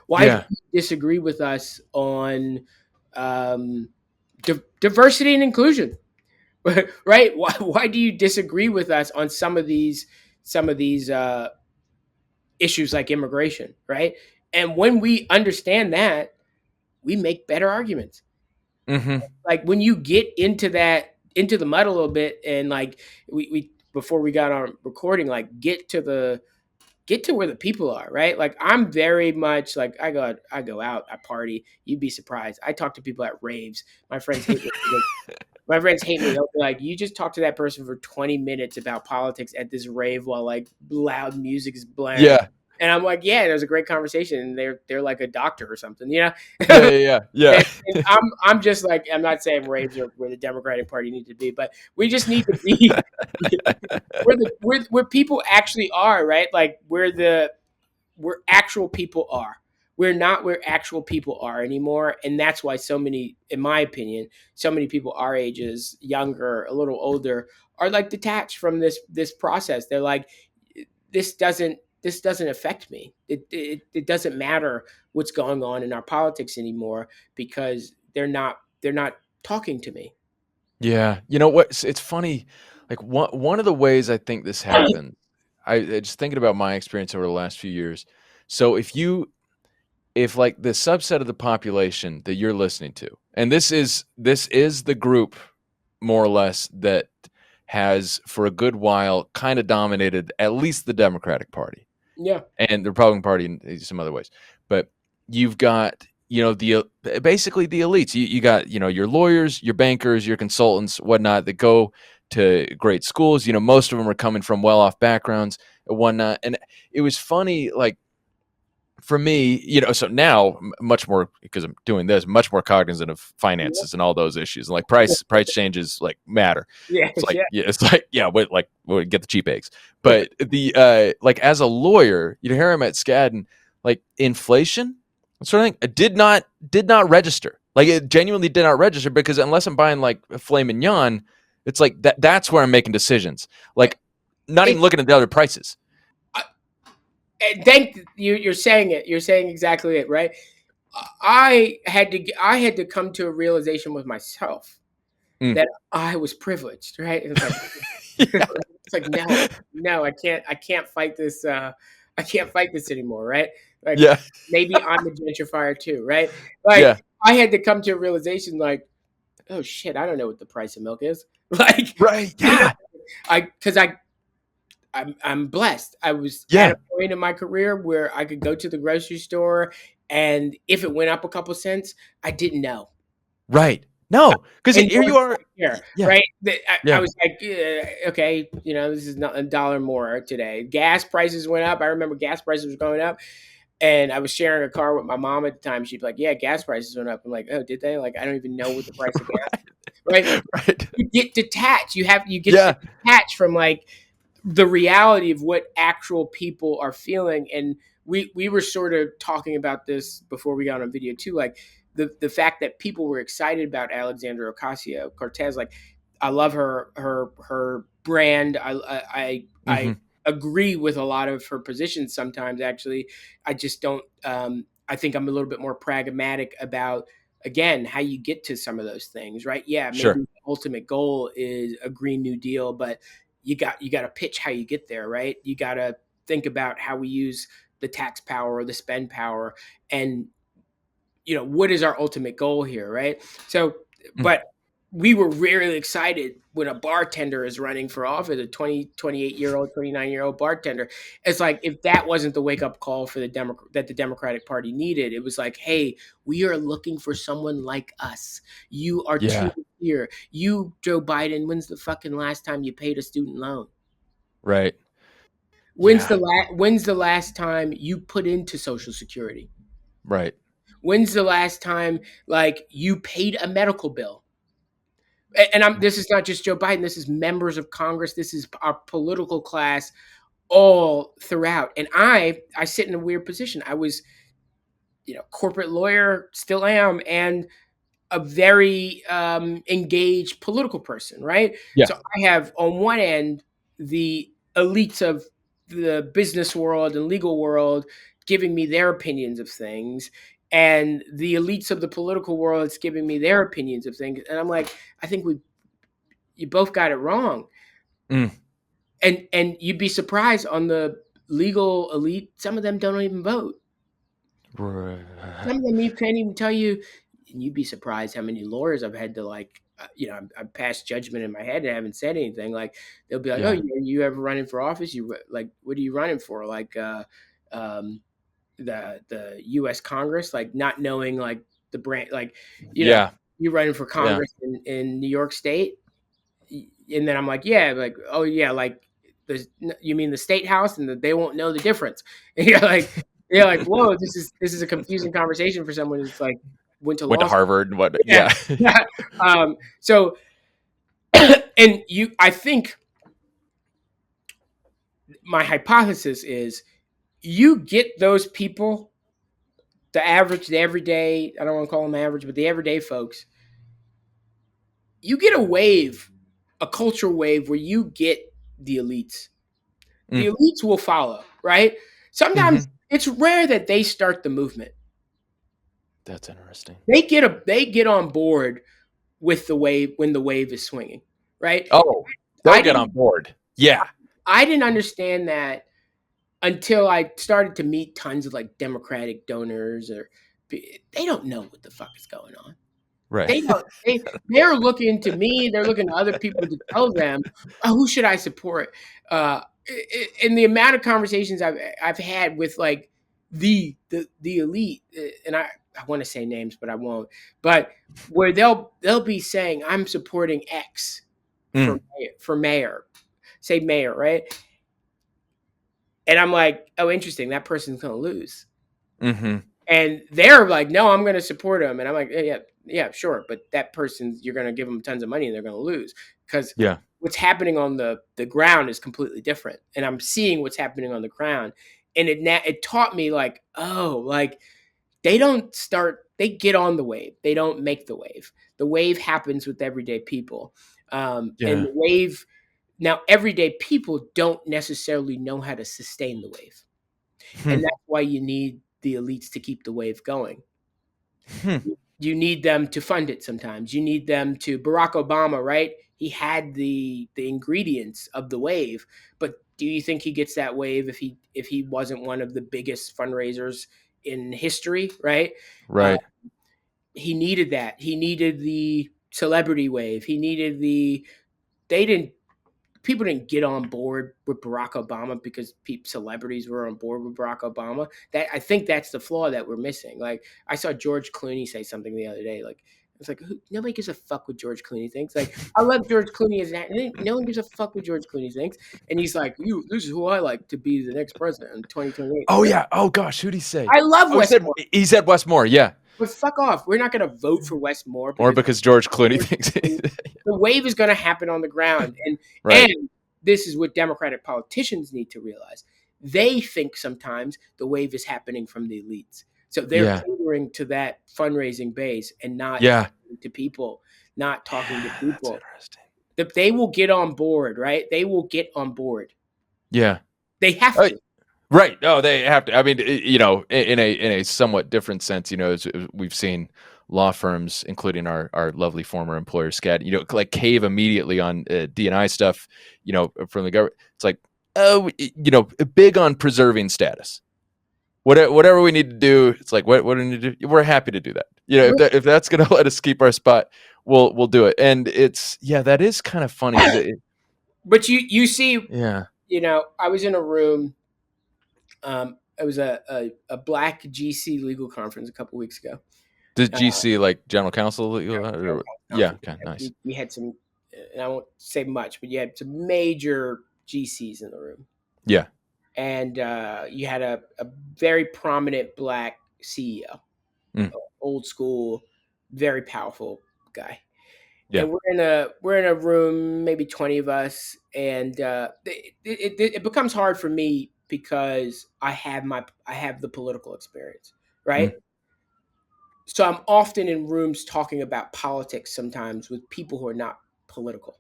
Why do Yeah. you disagree with us on um, diversity and inclusion? Right? Why do you disagree with us on some of these issues like immigration? Right? And when we understand that, we make better arguments. Mm-hmm. Like when you get into the mud a little bit, and like we before we got on recording, like get to where the people are, right? Like I'm very much like I go out, I party. You'd be surprised. I talk to people at raves. My friends hate me. My friends hate me. They'll be like, you just talk to that person for 20 minutes about politics at this rave while like loud music is blaring. Yeah. And I'm like, yeah, it was a great conversation. And they're like a doctor or something, you know? Yeah. Yeah. Yeah. And I'm just like, I'm not saying raves are where the Democratic Party needs to be, but we just need to be where people actually are, right? Like where actual people are. We're not where actual people are anymore, and that's why so many, in my opinion, so many people our ages, younger, a little older, are like detached from this process. They're like, this doesn't affect me. It doesn't matter what's going on in our politics anymore because they're not talking to me. Yeah. You know what? It's funny. Like one of the ways I think this happened, I just thinking about my experience over the last few years. So if like the subset of the population that you're listening to, and this is the group more or less that has for a good while kind of dominated at least the Democratic Party Yeah, and the Republican Party in some other ways. But you've got, the basically the elites. You got, your lawyers, your bankers, your consultants, whatnot that go to great schools. Most of them are coming from well-off backgrounds and whatnot. And it was funny, like for me, so now much more because I'm doing this, much more cognizant of yeah, finances and all those issues, and like price changes like matter. yeah, It's like yeah. yeah, it's like yeah, we get the cheap eggs. But the like as a lawyer, here I'm at SCAD and like inflation sort of thing, it did not register. Like it genuinely did not register because unless I'm buying like a filet mignon, it's like that's where I'm making decisions. Like not even It's looking at the other prices. and thank you. You're saying it. You're saying exactly it, right? I had to come to a realization with myself Mm. that I was privileged, right? And it's like Yeah. It's like, no, I can't fight this. I can't fight this anymore, right? Like Yeah. maybe I'm a gentrifier too, right? Yeah. Like I had to come to a realization, like, oh shit, I don't know what the price of milk is. Like, Right. you know, Yeah. because I'm blessed. I was at Yeah. a point in my career where I could go to the grocery store, and if it went up a couple cents, I didn't know. Right. No, because And here you are. here, Yeah. right? I Yeah. was like, okay, this is not $1 more today. Gas prices went up. I remember gas prices was going up, and I was sharing a car with my mom at the time. She'd be like, "Yeah, gas prices went up." I'm like, "Oh, did they?" Like, I don't even know what the price of gas, right? Right. You get detached. You get to Yeah. detach from like the reality of what actual people are feeling. And we were sort of talking about this before we got on video too, like the fact that people were excited about Alexandria Ocasio-Cortez. Like, I love her brand. I Hmm. agree with a lot of her positions sometimes. Actually, I just don't. I think I'm a little bit more pragmatic about, again, how you get to some of those things, right? Yeah, maybe Sure. the ultimate goal is a Green New Deal, but you got to pitch how you get there, right? You got to think about how we use the tax power or the spend power, and what is our ultimate goal here, right? So, Mm. but we were really excited when a bartender is running for office, a 28-year-old, 29-year-old bartender. It's like, if that wasn't the wake up call for that the Democratic Party needed, it was like, hey, we are looking for someone like us. You are too Yeah. here. You, Joe Biden, when's the fucking last time you paid a student loan? Right. Yeah. When's the last time you put into Social Security? Right. When's the last time, like, you paid a medical bill? And this is not just Joe Biden. This is members of Congress. This is our political class all throughout. And I sit in a weird position. I was, corporate lawyer, still am, and a very engaged political person, right? Yeah. So I have on one end the elites of the business world and legal world giving me their opinions of things, and the elites of the political world is giving me their opinions of things. And I'm like, I think you both got it wrong. Mm. And you'd be surprised, on the legal elite, some of them don't even vote. Right. Some of them you can't even tell you, and you'd be surprised how many lawyers I've had to, like, I've passed judgment in my head and haven't said anything. Like, they'll be like, "Oh, Yeah. you ever running for office? Like, what are you running for? Like, um, the U.S. Congress? Like, not knowing, like, the brand, like, you know, Yeah. you running for Yeah. Congress in New York State?" And then I'm like, "Yeah, like, oh yeah, like, you mean the state house?" And they won't know the difference. And you're like, whoa, this is a confusing conversation for someone who's like went to Went law to school. Harvard and what? Yeah. Yeah. So, and I think my hypothesis is, you get those people, the everyday, I don't want to call them average, but the everyday folks, you get a wave, a culture wave where you get the elites. The Mm. elites will follow, right? Hmm. Sometimes it's rare that they start the movement. That's interesting. They get on board with the wave when the wave is swinging, right? Oh, they'll I get didn't on board. Yeah. I didn't understand that until I started to meet tons of, like, Democratic donors, or they don't know what the fuck is going on. Right. They don't. They're looking to me. They're looking to other people to tell them, oh, who should I support. And the amount of conversations I've had with, like, the elite, and I want to say names, but I won't. But where they'll be saying, I'm supporting X Mm. for mayor, say mayor, right? And I'm like, oh, interesting. That person's gonna lose. Hmm. And they're like, no, I'm going to support him. And I'm like, yeah, yeah, sure. But that person, you're going to give them tons of money and they're going to lose, because Yeah. what's happening on the ground is completely different. And I'm seeing what's happening on the ground. And it taught me, like, oh, like, they get on the wave. They don't make the wave. The wave happens with everyday people. And Yeah. the wave, now, everyday people don't necessarily know how to sustain the wave. Hmm. And that's why you need the elites to keep the wave going. Hmm. You need them to fund it sometimes. You need them to, Barack Obama, right? he had the ingredients of the wave. But do you think he gets that wave if he wasn't one of the biggest fundraisers in history? Right. Uh, Right. he needed that. He needed the celebrity wave. He needed the. They didn't. People didn't get on board with Barack Obama because celebrities were on board with Barack Obama. That I think that's the flaw that we're missing. Like I saw George Clooney say something the other day. Like it's like nobody gives a fuck what George Clooney thinks. Like I love George Clooney as an actor. No one gives a fuck what George Clooney thinks. And he's like, this is who I like to be the next president in 2028. Oh yeah. Oh gosh, who'd he say? I love Oh, Westmore, he said Westmore. Yeah. but fuck off. We're not going to vote for Westmore Or because because George Clooney thinks. the wave is going to happen on the ground. Right. And this is what Democratic politicians need to realize. They think sometimes the wave is happening from the elites. So they're Yeah. catering to that fundraising base and not Yeah. talking to people, not talking to That's people. interesting. They will get on board, right? They will get on board. Yeah. They have to. Right. No, they have to. I mean, in a somewhat different sense, as we've seen law firms, including our lovely former employer, SCAD, like cave immediately on D&I stuff, from the government. It's like, big on preserving status. Whatever we need to do, it's like, what do we need to do? We're happy to do that. If that's going to let us keep our spot, we'll do it. And that is kind of funny. But you see, Yeah. I was in a room. It was a black GC legal conference a couple weeks ago. Did GC like general counsel? Yeah. Okay. Nice. We had some, and I won't say much, but you had some major GCs in the room. Yeah. And you had a very prominent black CEO, old school, very powerful guy. Yeah. And we're in a room, maybe 20 of us, and it becomes hard for me because I have the political experience, right? So I'm often in rooms talking about politics sometimes with people who are not political,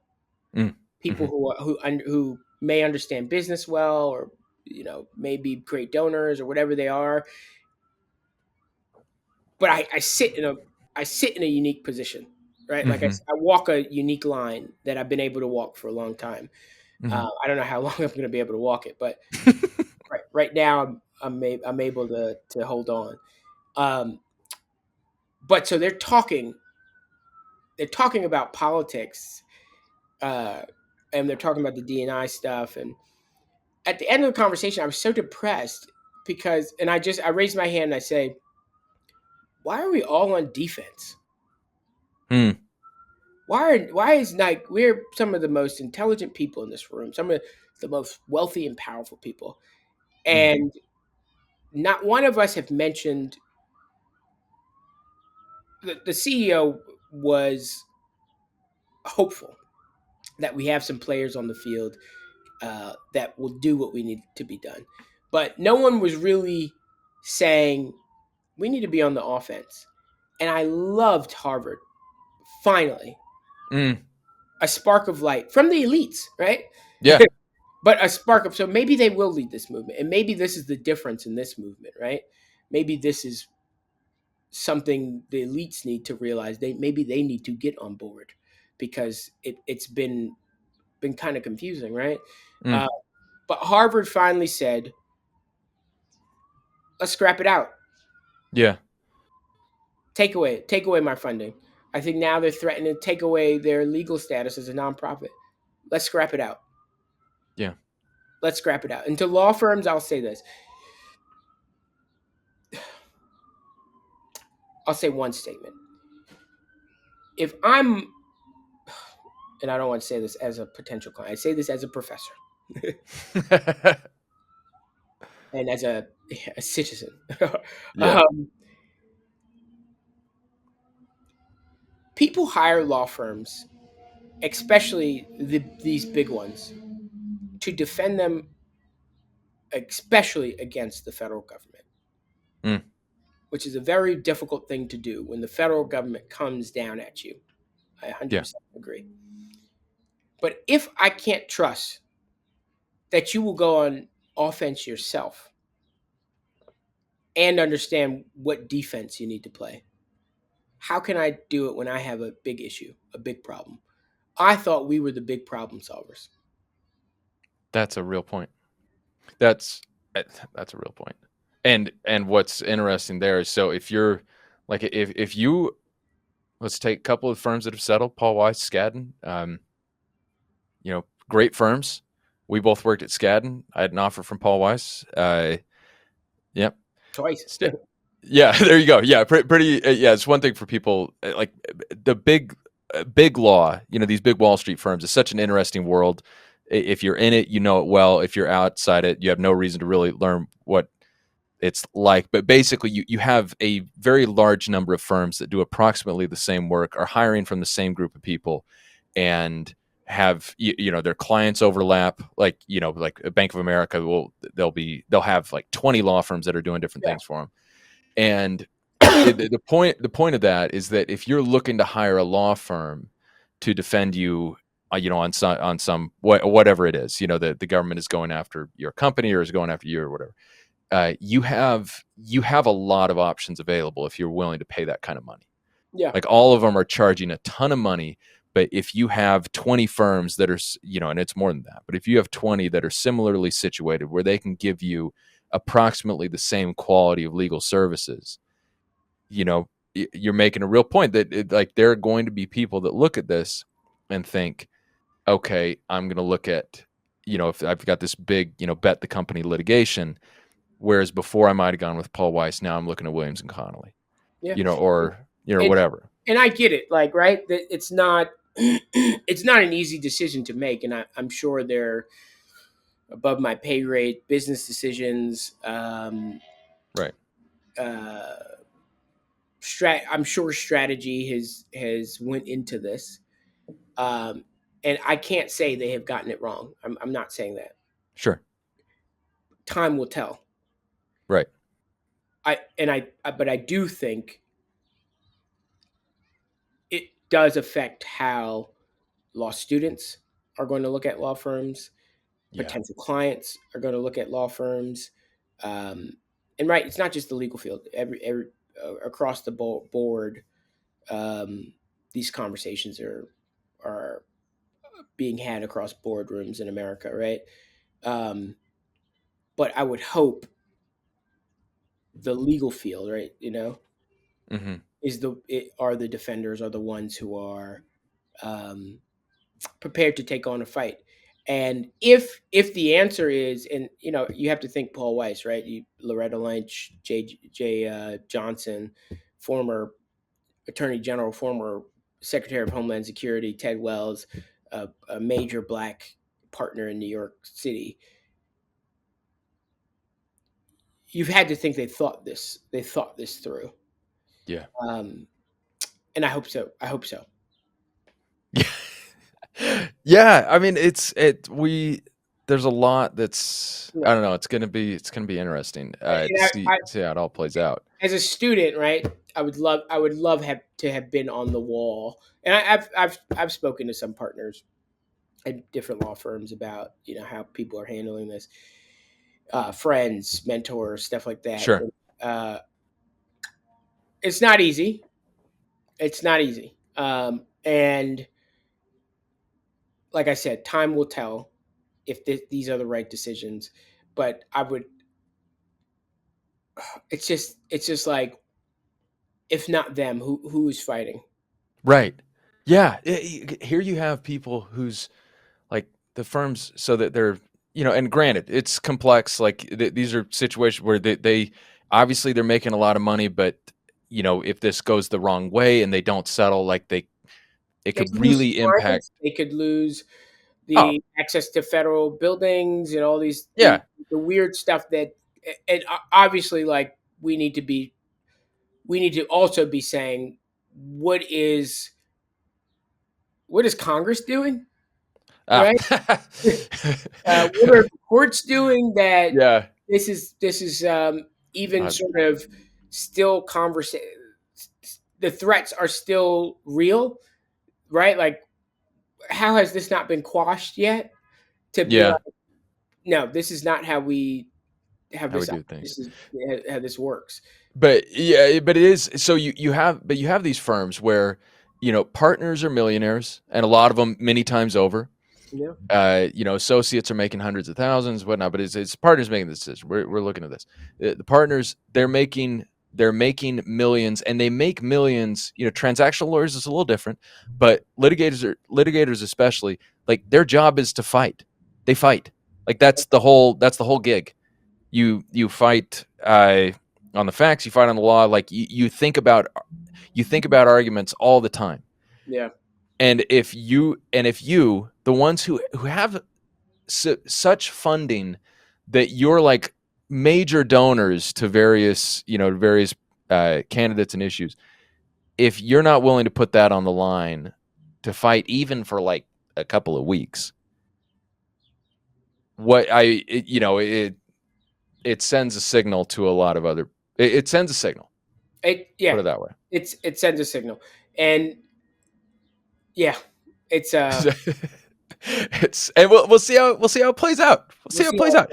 people who may understand business well, or maybe great donors or whatever they are. But I sit in a unique position, right? Like I walk a unique line that I've been able to walk for a long time. I don't know how long I'm going to be able to walk it, but right now I'm able to hold on. But so they're talking about politics, and they're talking about the D&I stuff. And at the end of the conversation, I was so depressed because, and I raised my hand and I say, why are we all on defense? Why is like we're some of the most intelligent people in this room, some of the most wealthy and powerful people, and not one of us have mentioned the CEO was hopeful that we have some players on the field that will do what we need to be done, but no one was really saying we need to be on the offense. And I loved Harvard. Finally, a spark of light from the elites, right? Yeah. But a spark of, so maybe they will lead this movement, and maybe this is the difference in this movement, right? Maybe this is something the elites need to realize. Maybe they need to get on board because it's been kind of confusing, right? But Harvard finally said, let's scrap it out. Yeah. Take away my funding. I think now they're threatening to take away their legal status as a nonprofit. Let's scrap it out. Yeah. Let's scrap it out. And to law firms, I'll say this. I'll say one statement. If I'm, and I don't want to say this as a potential client, I say this as a professor and as a citizen. Yeah. People hire law firms, especially these big ones, to defend them, especially against the federal government, which is a very difficult thing to do when the federal government comes down at you. I 100% agree. But if I can't trust that you will go on offense yourself and understand what defense you need to play, how can I do it when I have a big issue, a big problem? I thought we were the big problem solvers. That's a real point. That's eh, that's a real point. And what's interesting there is, so if you're like, if you, let's take a couple of firms that have settled, Paul Weiss, Skadden, great firms. We both worked at Skadden. I had an offer from Paul Weiss. Yep. Twice. Yeah, there you go. Yeah, pretty. Yeah, it's one thing for people like the big law. These big Wall Street firms is such an interesting world. If you're in it, you know it well. If you're outside it, you have no reason to really learn what it's like. But basically, you have a very large number of firms that do approximately the same work, are hiring from the same group of people, and have their clients overlap. Like like Bank of America they'll have like 20 law firms that are doing different Yeah. things for them. And the point of that is that if you're looking to hire a law firm to defend you, on some whatever it is, the government is going after your company or is going after you or whatever, you have a lot of options available if you're willing to pay that kind of money. Yeah. Like all of them are charging a ton of money, but if you have 20 firms that are, and it's more than that, but if you have 20 that are similarly situated where they can give you approximately the same quality of legal services, you're making a real point that like there are going to be people that look at this and think, okay, I'm going to look at, if I've got this big, bet the company litigation, whereas before I might have gone with Paul Weiss, now I'm looking at Williams and Connolly, Yeah. or And, whatever. and I get it, like, right? It's not it's not an easy decision to make, and I'm sure they're above my pay grade business decisions. Right. I'm sure strategy has went into this, um, and I can't say they have gotten it wrong. I'm not saying that. Sure. Time will tell. Right. But I do think it does affect how law students are going to look at law firms. Yeah. Potential clients are going to look at law firms, um, and right, it's not just the legal field. Every across the board, these conversations are being had across boardrooms in America, right? Um, but I would hope the legal field, right, Mm-hmm. are the defenders, are the ones who are um, prepared to take on a fight. And if the answer is, and you have to think Paul Weiss, right? Loretta Lynch, Jay Johnson, former Attorney General, former Secretary of Homeland Security, Ted Wells, a major black partner in New York City. You've had to think they thought this through. Yeah. Um, and I hope so. I hope so. Yeah. I mean, there's a lot that's, Yeah. I don't know. It's gonna be interesting to And see how it all plays out. as a student, right? I would love to have been on the wall. And I've spoken to some partners at different law firms about how people are handling this, friends, mentors, stuff like that. Sure. Uh, it's not easy. It's not easy. And like I said, time will tell if these are the right decisions. But I would. It's just like, if not them, who is fighting? Right. Yeah. Here you have people who's like the firms, so that they're, and granted, it's complex. Like these are situations where they obviously they're making a lot of money, but if this goes the wrong way and they don't settle, like it They could could lose really impact. clients. They could lose Oh, the access to federal buildings and all these yeah. the weird stuff that, and obviously, like, we need to also be saying, what is Congress doing, Ah. right? What are the courts doing that Yeah. this is even Uh, sort of still conversation? The threats are still real, right? Like, how has this not been quashed yet? To be yeah. like, no, this is not how we have How we this. do things. This is how this works. But yeah, but it is, so you have these firms where partners are millionaires, and a lot of them many times over. Yeah. Associates are making hundreds of thousands, whatnot, but it's partners making the decision. We're looking at this. The partners, they're making millions, and they make millions. Transactional lawyers is a little different, but litigators especially, like, their job is to fight. They fight. Like, that's the whole gig. You fight on the facts, you fight on the law. Like, you think about arguments all the time. Yeah. And if you, the ones who have such funding that you're like major donors to various candidates and issues, if you're not willing to put that on the line to fight even for like a couple of weeks, it sends a signal to a lot of other. It sends a signal. Put it that way. It sends a signal, and yeah, it's and we'll see how it plays out. We'll see how it plays out.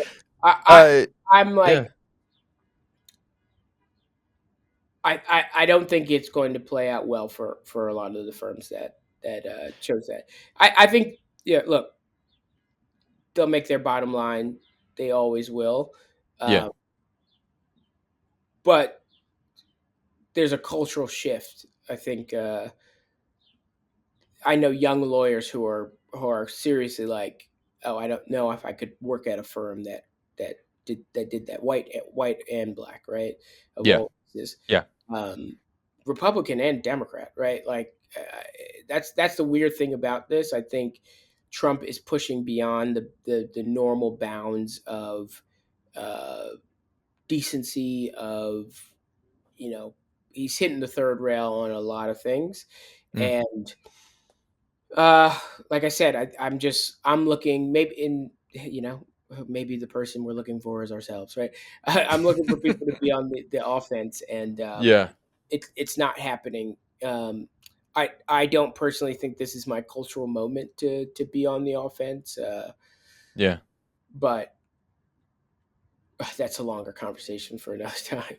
I'm like, Yeah. I don't think it's going to play out well for a lot of the firms that chose that. I think, look, they'll make their bottom line. They always will. Yeah. But there's a cultural shift. I think I know young lawyers who are seriously like, oh, I don't know if I could work at a firm that did that, white and black, right? Of Yeah. all races. Yeah. Republican and Democrat, right? Like, that's the weird thing about this. I think Trump is pushing beyond the normal bounds of decency, of, he's hitting the third rail on a lot of things. And like I said, I'm looking, maybe the person we're looking for is ourselves, right? I'm looking for people to be on the offense, and Yeah. it's not happening. I don't personally think this is my cultural moment to be on the offense. Yeah. But that's a longer conversation for another time.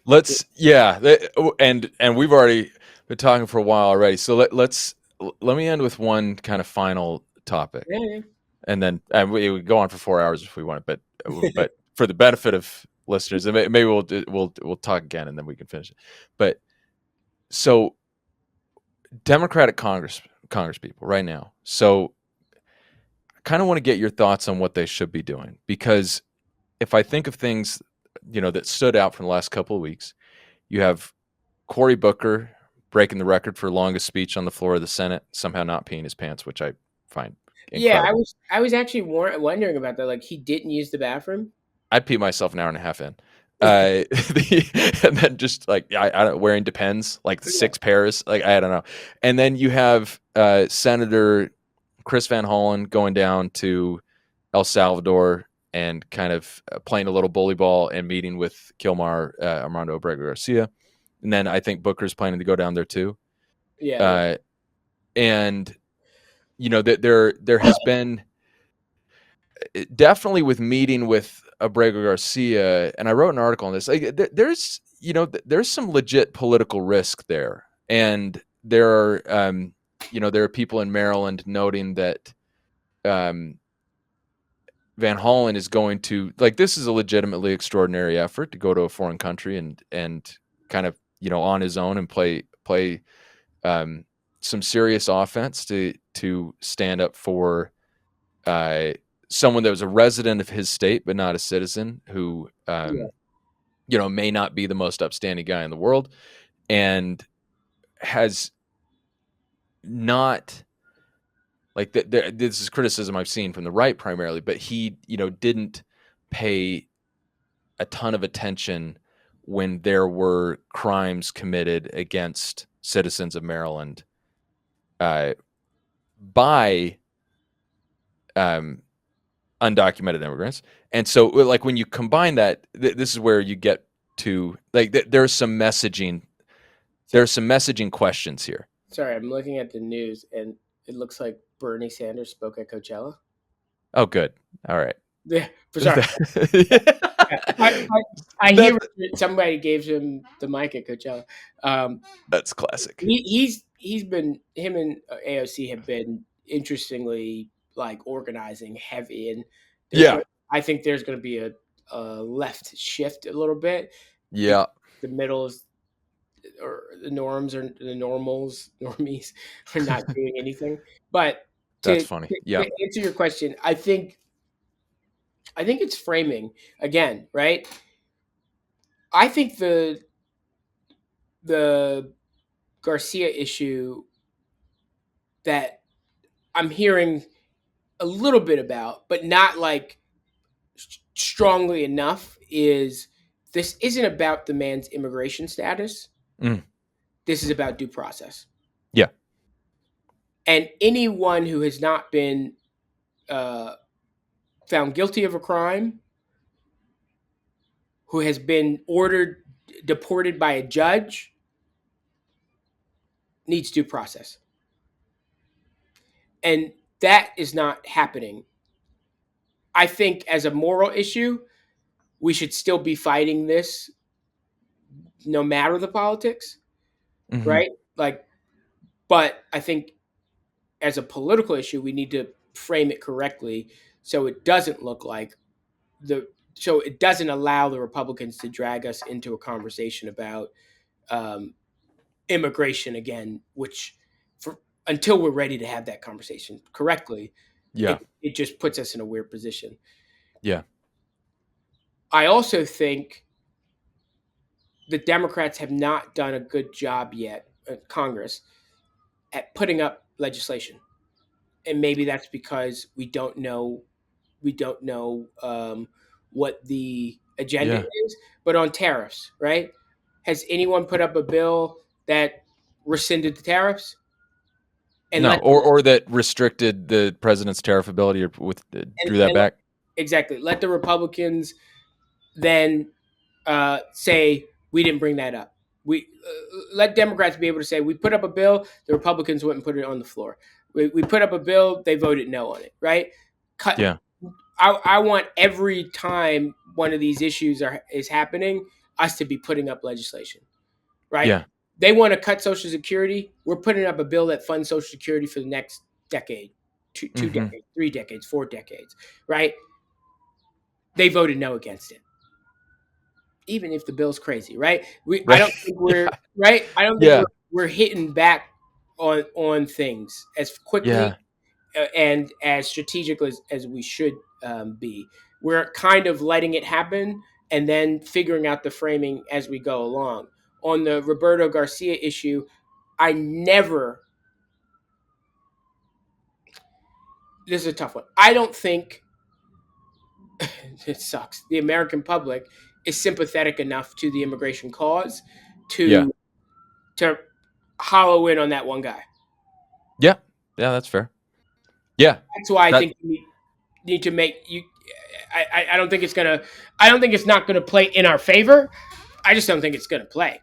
And we've already been talking for a while already. So let me end with one kind of final topic. Yeah. And then we would go on for 4 hours if we want, but for the benefit of listeners, and maybe we'll talk again and then we can finish it. But so Democratic Congress people right now. So I kind of want to get your thoughts on what they should be doing, because if I think of things, that stood out from the last couple of weeks, you have Cory Booker breaking the record for longest speech on the floor of the Senate, somehow not peeing his pants, which I find incredible. Yeah, I was actually wondering about that. Like, he didn't use the bathroom. I'd pee myself an hour and a half in. And then just like I don't, wearing Depends, like 6 pairs, like I don't know. And then you have Senator Chris Van Hollen going down to El Salvador and kind of playing a little bully ball and meeting with Kilmar Armando Abrego Garcia. And then I think Booker's planning to go down there too. Yeah. And there has been definitely with meeting with Abrego Garcia, and I wrote an article on this. Like, there's some legit political risk there, and there are people in Maryland noting that Van Hollen is going to, like, this is a legitimately extraordinary effort to go to a foreign country and kind of on his own and play some serious offense to stand up for someone that was a resident of his state but not a citizen, who may not be the most upstanding guy in the world, and has not, like, this is criticism I've seen from the right primarily, but he didn't pay a ton of attention when there were crimes committed against citizens of Maryland by undocumented immigrants. And so, like, when you combine that, this is where you get to, like, there's some messaging questions here. Sorry, I'm looking at the news, and it looks like Bernie Sanders spoke at Coachella. Oh, good. All right. Yeah, for sure. I hear somebody gave him the mic at Coachella. That's classic. He's him and AOC have been interestingly like organizing heavy, and Yeah. I think there's going to be a left shift a little bit. Yeah. The middles or the norms or the normies are not doing anything. But That's funny. to Yeah. answer your question, I think it's framing again, right? I think the Garcia issue that I'm hearing a little bit about, but not like strongly enough, is this isn't about the man's immigration status. Mm. This is about due process. Yeah. And anyone who has not been uh, found guilty of a crime, who has been ordered deported by a judge, needs due process. And that is not happening. I think as a moral issue, we should still be fighting this no matter the politics, Mm-hmm. right? Like, but I think as a political issue, we need to frame it correctly so it doesn't look like so it doesn't allow the Republicans to drag us into a conversation about um, immigration again, which until we're ready to have that conversation correctly, Yeah. it just puts us in a weird position. Yeah. I also think the Democrats have not done a good job yet, Congress, at putting up legislation, and maybe that's because we don't know what the agenda Yeah. is. But on tariffs, right? Has anyone put up a bill that rescinded the tariffs and No, let or that restricted the president's tariff ability or drew that and back. exactly let the Republicans then say we didn't bring that up? We let Democrats be able to say we put up a bill, the Republicans wouldn't put it on the floor. We put up a bill, they voted no on it, right? Cut. Yeah. I want every time one of these issues is happening, us to be putting up legislation, right? Yeah. They want to cut Social Security. We're putting up a bill that funds Social Security for the next decade, two Mm-hmm. decades, 3 decades, 4 decades, right? They voted no against it, even if the bill's crazy, right? I Right. don't think we're right. I don't think Yeah. we're hitting back on things as quickly Yeah. and as strategic as we should be. We're kind of letting it happen and then figuring out the framing as we go along. On the Roberto Garcia issue, I never. This is a tough one. I don't think it sucks. The American public is sympathetic enough to the immigration cause Yeah. to hollow in on that one guy. Yeah. Yeah. That's fair. Yeah. That's why I That. think you need to make you. I don't think it's gonna. I don't think it's not gonna play in our favor. I just don't think it's gonna play.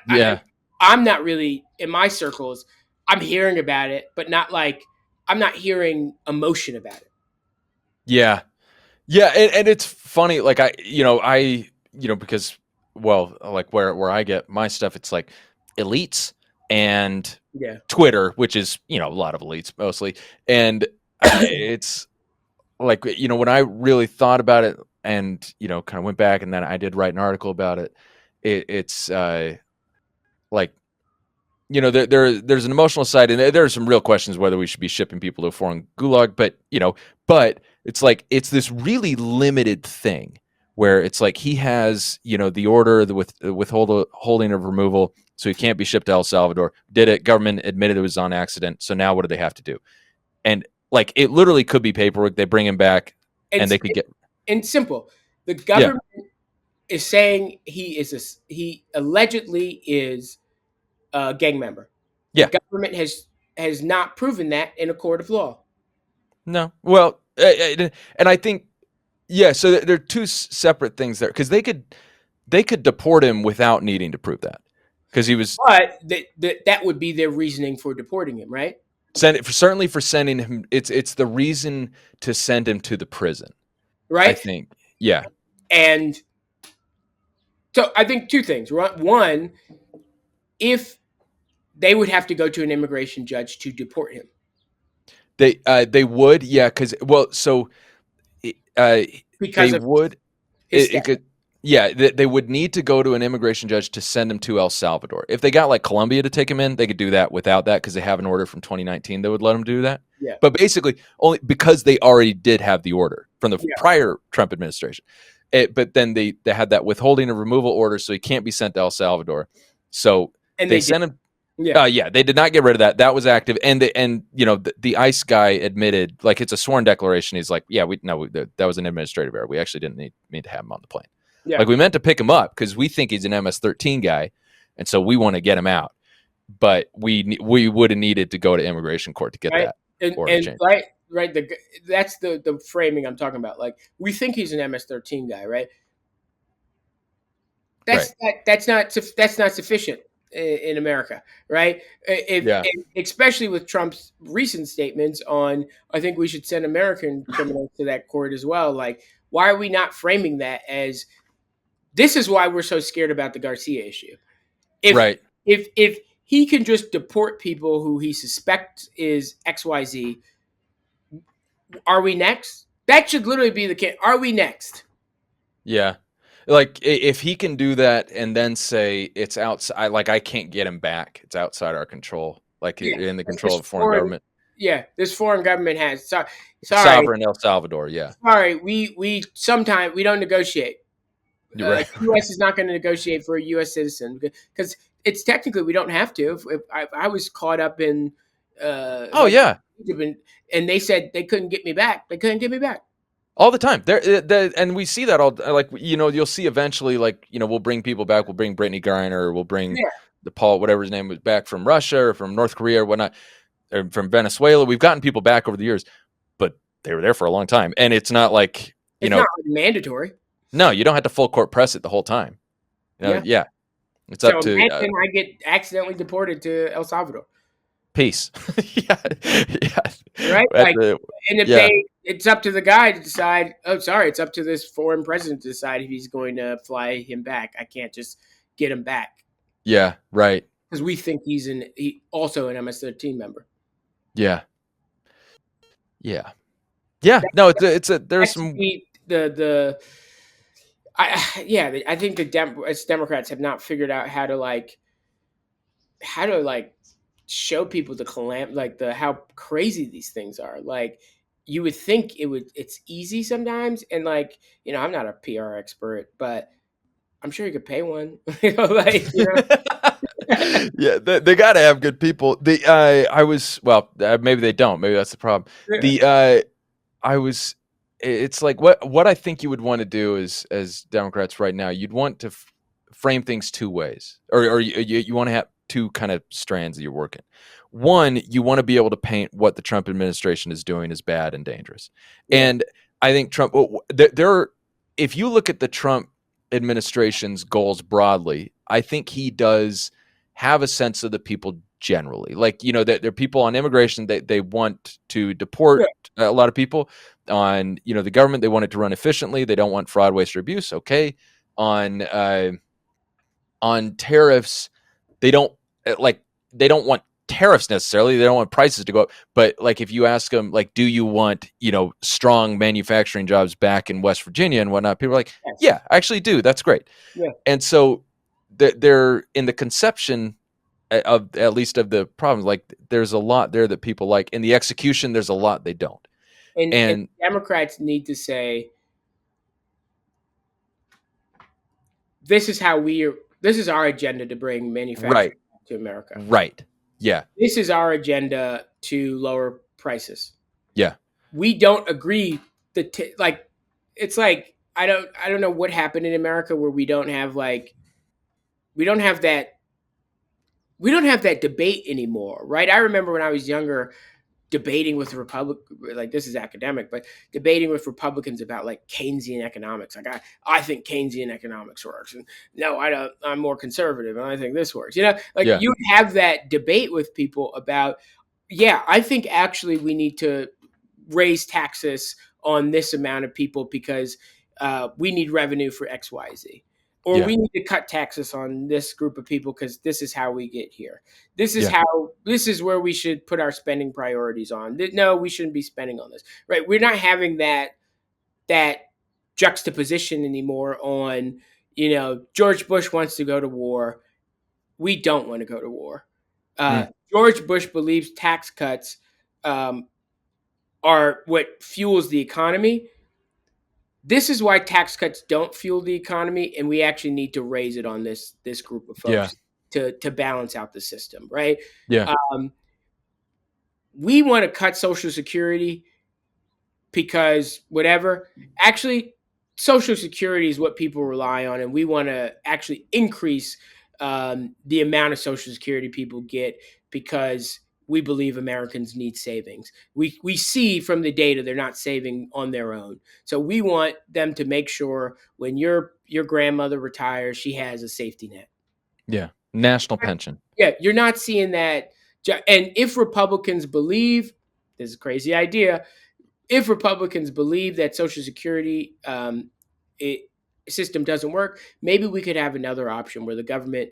Yeah. I'm not really in my circles. I'm hearing about it, but not like I'm not hearing emotion about it. Yeah. Yeah. And it's funny. Like because like where I get my stuff, it's like elites and Yeah. Twitter, which is a lot of elites mostly, and it's like when I really thought about it and kind of went back and then I did write an article about it. It's like there's an emotional side and there are some real questions whether we should be shipping people to a foreign gulag, but it's like it's this really limited thing where it's like he has the order the withholding of removal, so he can't be shipped to El Salvador. Did it? Government admitted it was on accident. So now what do they have to do? And like it literally could be paperwork. They bring him back and they could get. And simple. The government is saying he allegedly is a gang member. Yeah. The government has not proven that in a court of law. No. Well, and I think so there are two separate things there because they could deport him without needing to prove that because he was. But that would be their reasoning for deporting him, right? Certainly for sending him, it's the reason to send him to the prison, right? I think, yeah. And so I think two things. One, if they would have to go to an immigration judge to deport him They would, yeah, because so because they of would. his It status. could, yeah, they would need to go to an immigration judge to send him to El Salvador. If they got like Colombia to take him in, they could do that without that because they have an order from 2019 that would let them do that. Yeah, But basically, only because they already did have the order from the yeah, prior Trump administration. But then they had that withholding of removal order, so he can't be sent to El Salvador. So and they they did. sent him. Yeah, Yeah, they did not get rid of that. That was active, and the ICE guy admitted, like it's a sworn declaration. He's like, yeah, that was an administrative error. We actually didn't need to have him on the plane. yeah, Like we meant to pick him up because we think he's an MS-13 guy, and so we want to get him out. But we would have needed to go to immigration court to get right. that And order and changed. right. That's the framing I'm talking about. Like we think he's an MS-13 guy, right? Right. That's not sufficient in America, right? If Yeah. and especially with Trump's recent statements on, I think we should send American criminals to that court as well. Like, why are we not framing that as this is why we're so scared about the Garcia issue? If Right. if he can just deport people who he suspects is XYZ, are we next? That should literally be the case. Are we next? Yeah. Like if he can do that and then say it's outside, like I can't get him back. It's outside our control. Like Yeah, in the control this of a foreign government. yeah, this foreign government has. Sorry, Sovereign El Salvador. Yeah. sorry. We sometimes we don't negotiate. You're right. The U.S. is not going to negotiate for a U.S. citizen because it's technically we don't have to. If I was caught up in, Oh like, yeah. and they said they couldn't get me back. They couldn't get me back. All the time. And we see that all, like, you'll see eventually, like, we'll bring people back. We'll bring Brittany Griner, or we'll bring Yeah, the Paul, whatever his name was, back from Russia or from North Korea or whatnot, or from Venezuela. We've gotten people back over the years, but they were there for a long time. And it's not like, it's not mandatory. no, you don't have to full court press it the whole time. Yeah. Yeah. It's So up to imagine I get accidentally deported to El Salvador, peace. Yeah. Yeah. right? Like, and if yeah. it's up to the guy to decide. Oh, sorry, it's up to this foreign president to decide if he's going to fly him back. I can't just get him back Yeah. Right. because we think he's also an MS-13 member. Yeah. Yeah. Yeah. No, there's That's some. I think the Democrats have not figured out how to show people how crazy these things are. Like you would think it's easy sometimes, and I'm not a PR expert, but I'm sure you could pay one. Yeah, they got to have good people. Maybe they don't. Maybe that's the problem. It's like what I think you would want to do as Democrats right now. You'd want to frame things two ways, or you want to have two kind of strands that you're working. One, you want to be able to paint what the Trump administration is doing as bad and dangerous. Yeah. And I think Trump, if you look at the Trump administration's goals broadly, I think he does have a sense of the people generally. Like, that there are people on immigration that they want to deport a lot of people. On, the government, they want it to run efficiently. They don't want fraud, waste, or abuse. Okay. On tariffs, they don't want tariffs necessarily. They don't want prices to go up. But like, if you ask them, like, do you want, strong manufacturing jobs back in West Virginia and whatnot? People are like, Yes. yeah, I actually do. That's great. Yeah. And so they're in the conception of, at least of the problems, like there's a lot there that people like. In the execution, there's a lot they don't. And Democrats need to say, this is our agenda to bring manufacturing to America. Right. Yeah. This is our agenda to lower prices. Yeah. We don't agree it's like I don't know what happened in America where we don't have that debate anymore, right? I remember when I was younger debating with this is academic, but debating with Republicans about like Keynesian economics. Like I think Keynesian economics works, and no, I don't. I'm more conservative, and I think this works. You would have that debate with people about, I think actually we need to raise taxes on this amount of people because we need revenue for X, Y, Z. or Yeah. we need to cut taxes on this group of people because this is how we get here. This is Yeah. this is where we should put our spending priorities on. No, we shouldn't be spending on this. Right? We're not having that juxtaposition anymore on, George Bush wants to go to war. We don't want to go to war. Mm. George Bush believes tax cuts are what fuels the economy. This is why tax cuts don't fuel the economy, and we actually need to raise it on this group of Yeah. folks to balance out the system, right? Yeah. We want to cut Social Security because whatever. Actually, Social Security is what people rely on, and we want to actually increase the amount of Social Security people get because we believe Americans need savings. We see from the data they're not saving on their own. So we want them to make sure when your grandmother retires, she has a safety net. Yeah. National pension. Yeah, you're not seeing that. And if Republicans believe, this is a crazy idea, if Republicans believe that Social Security system doesn't work, maybe we could have another option where the government,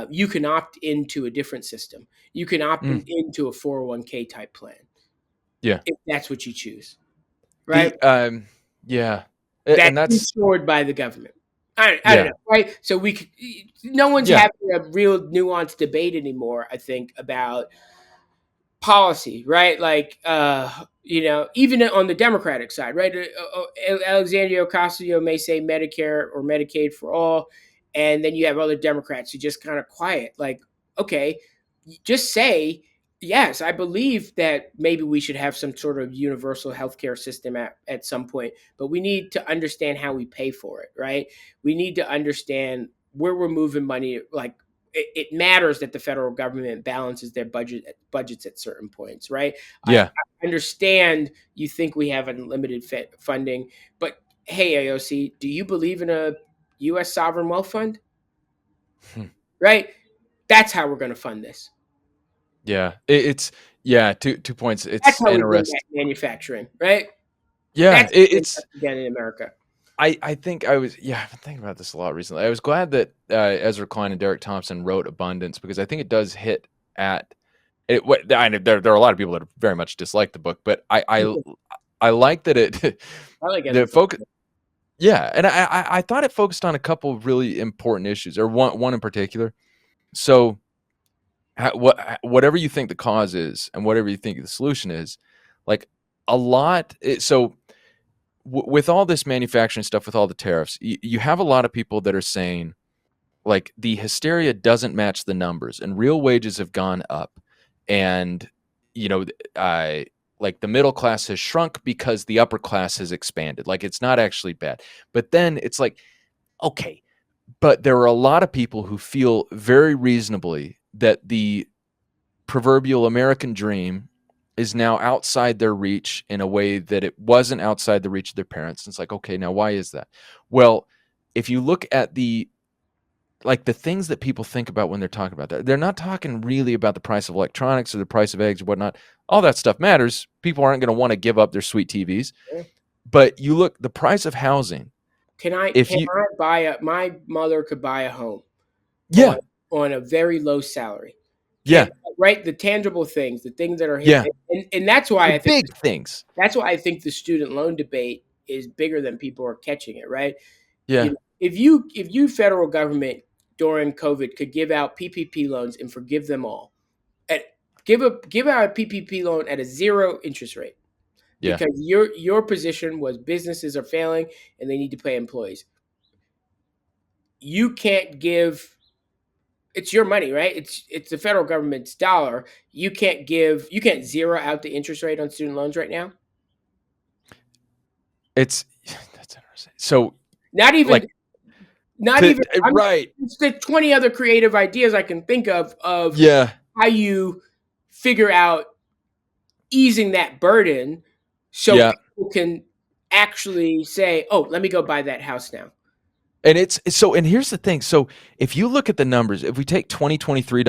you can opt into a different system. You can opt into a 401k type plan. Yeah. If that's what you choose. Right? Yeah. That's And that's insured by the government. I don't know, right? So no one's having a real nuanced debate anymore, I think, about policy, right? Like, even on the Democratic side, right? Alexandria Ocasio may say Medicare or Medicaid for all, and then you have other Democrats who just kind of quiet, like, okay, just say, yes, I believe that maybe we should have some sort of universal healthcare system at some point, but we need to understand how we pay for it, right? We need to understand where we're moving money. Like, it matters that the federal government balances their budgets at certain points, right? Yeah. I understand you think we have unlimited funding, but hey, AOC, do you believe in a U.S. sovereign wealth fund? Right? That's how we're going to fund this. Yeah. It's 2 points. It's That's how we bring interesting. back manufacturing, right? Yeah. That's It's again in America. I think I've been thinking about this a lot recently. I was glad that Ezra Klein and Derek Thompson wrote Abundance, because I think it does hit at it. There are a lot of people that very much dislike the book, but I like that it I like the focus. Yeah, and I thought it focused on a couple of really important issues, or one in particular. So, whatever you think the cause is, and whatever you think the solution is, like a lot. With all this manufacturing stuff, with all the tariffs, you have a lot of people that are saying, like, the hysteria doesn't match the numbers, and real wages have gone up, and like the middle class has shrunk because the upper class has expanded. Like, it's not actually bad. But then it's like, okay, but there are a lot of people who feel very reasonably that the proverbial American dream is now outside their reach in a way that it wasn't outside the reach of their parents. And it's like, okay, now why is that? Well, if you look at the things that people think about when they're talking about that, they're not talking really about the price of electronics or the price of eggs or whatnot. All that stuff matters. People aren't going to want to give up their sweet TVs. But you look, the price of housing. My mother could buy a home on a very low salary. Right? The tangible things, the things that are here. And that's why I think big things. That's why I think the student loan debate is bigger than people are catching it, right? Yeah. If you federal government during COVID could give out PPP loans and forgive them all, give out a PPP loan at a 0 interest rate, because your position was businesses are failing and they need to pay employees. You can't give. It's your money, right? It's the federal government's dollar. You can't zero out the interest rate on student loans right now. That's interesting. So not even right. It's the 20 other creative ideas I can think of how you figure out easing that burden so people can actually say, oh, let me go buy that house now. And and here's the thing. So if you look at the numbers, if we take $2023,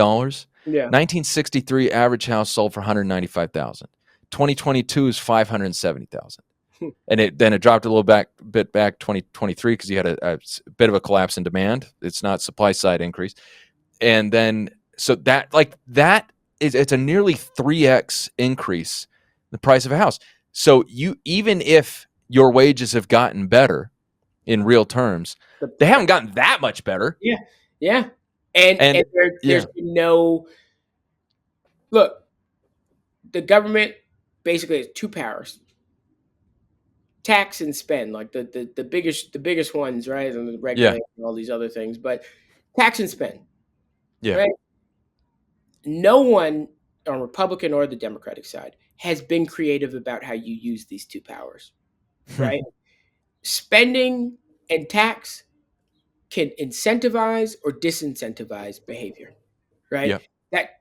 1963 average house sold for $195,000. 2022 is $570,000. and then it dropped a little bit back 2023 because you had a bit of a collapse in demand. It's not supply side increase, and then so that is it's a nearly 3x increase in the price of a house. So even if your wages have gotten better in real terms, they haven't gotten that much better. Yeah, yeah, and And there's been no look. The government basically has two powers: tax and spend, like the biggest ones, right? And the yeah, regulate and all these other things, but tax and spend, yeah, right? No one on Republican or the Democratic side has been creative about how you use these two powers, right? Spending and tax can incentivize or disincentivize behavior, right? yeah, That